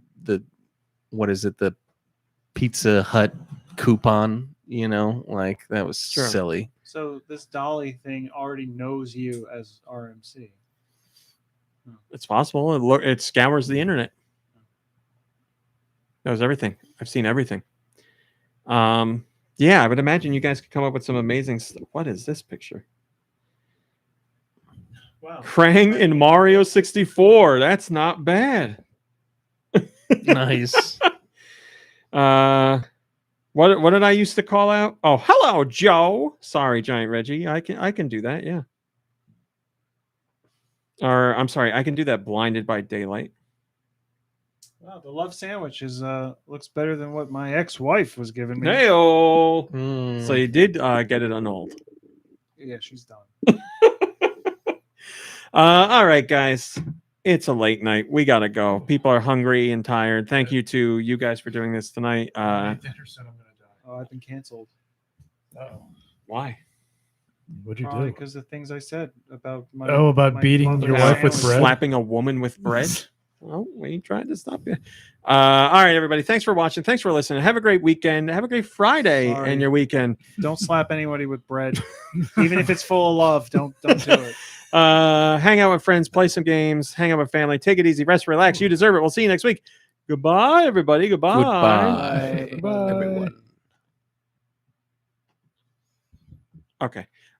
what is it, the Pizza Hut coupon? You know, like that was Sure. silly. So this Dolly thing already knows you as RMC. It's possible. It scours the internet. Knows everything. I've seen everything. Yeah, I would imagine you guys could come up with some amazing stuff. What is this picture? Wow. Krang in Mario 64. That's not bad. Nice. What did I used to call out? Oh, hello, Joe. Sorry, Giant Reggie. I can do that, yeah. Or I'm sorry, I can do that blinded by daylight. Wow, the love sandwich is looks better than what my ex-wife was giving me. Hey-o. Mm. So you did get it annulled. Yeah, she's done. All right, guys. It's a late night. We gotta go. People are hungry and tired. Thank you to you guys for doing this tonight. Oh, I've been canceled. Why? What'd you Probably do? because of things I said about my About beating mother's your wife with sandwich. bread? Slapping a woman with bread. Oh, we tried to stop you. All right, everybody. Thanks for watching. Thanks for listening. Have a great weekend. Have a great Friday Sorry. and your weekend. Don't slap anybody with bread, even if it's full of love. Don't do it. Hang out with friends, play some games, hang out with family. Take it easy, rest, relax. You deserve it. We'll see you next week. Goodbye, everybody. Goodbye. Goodbye. Bye. everyone. Okay.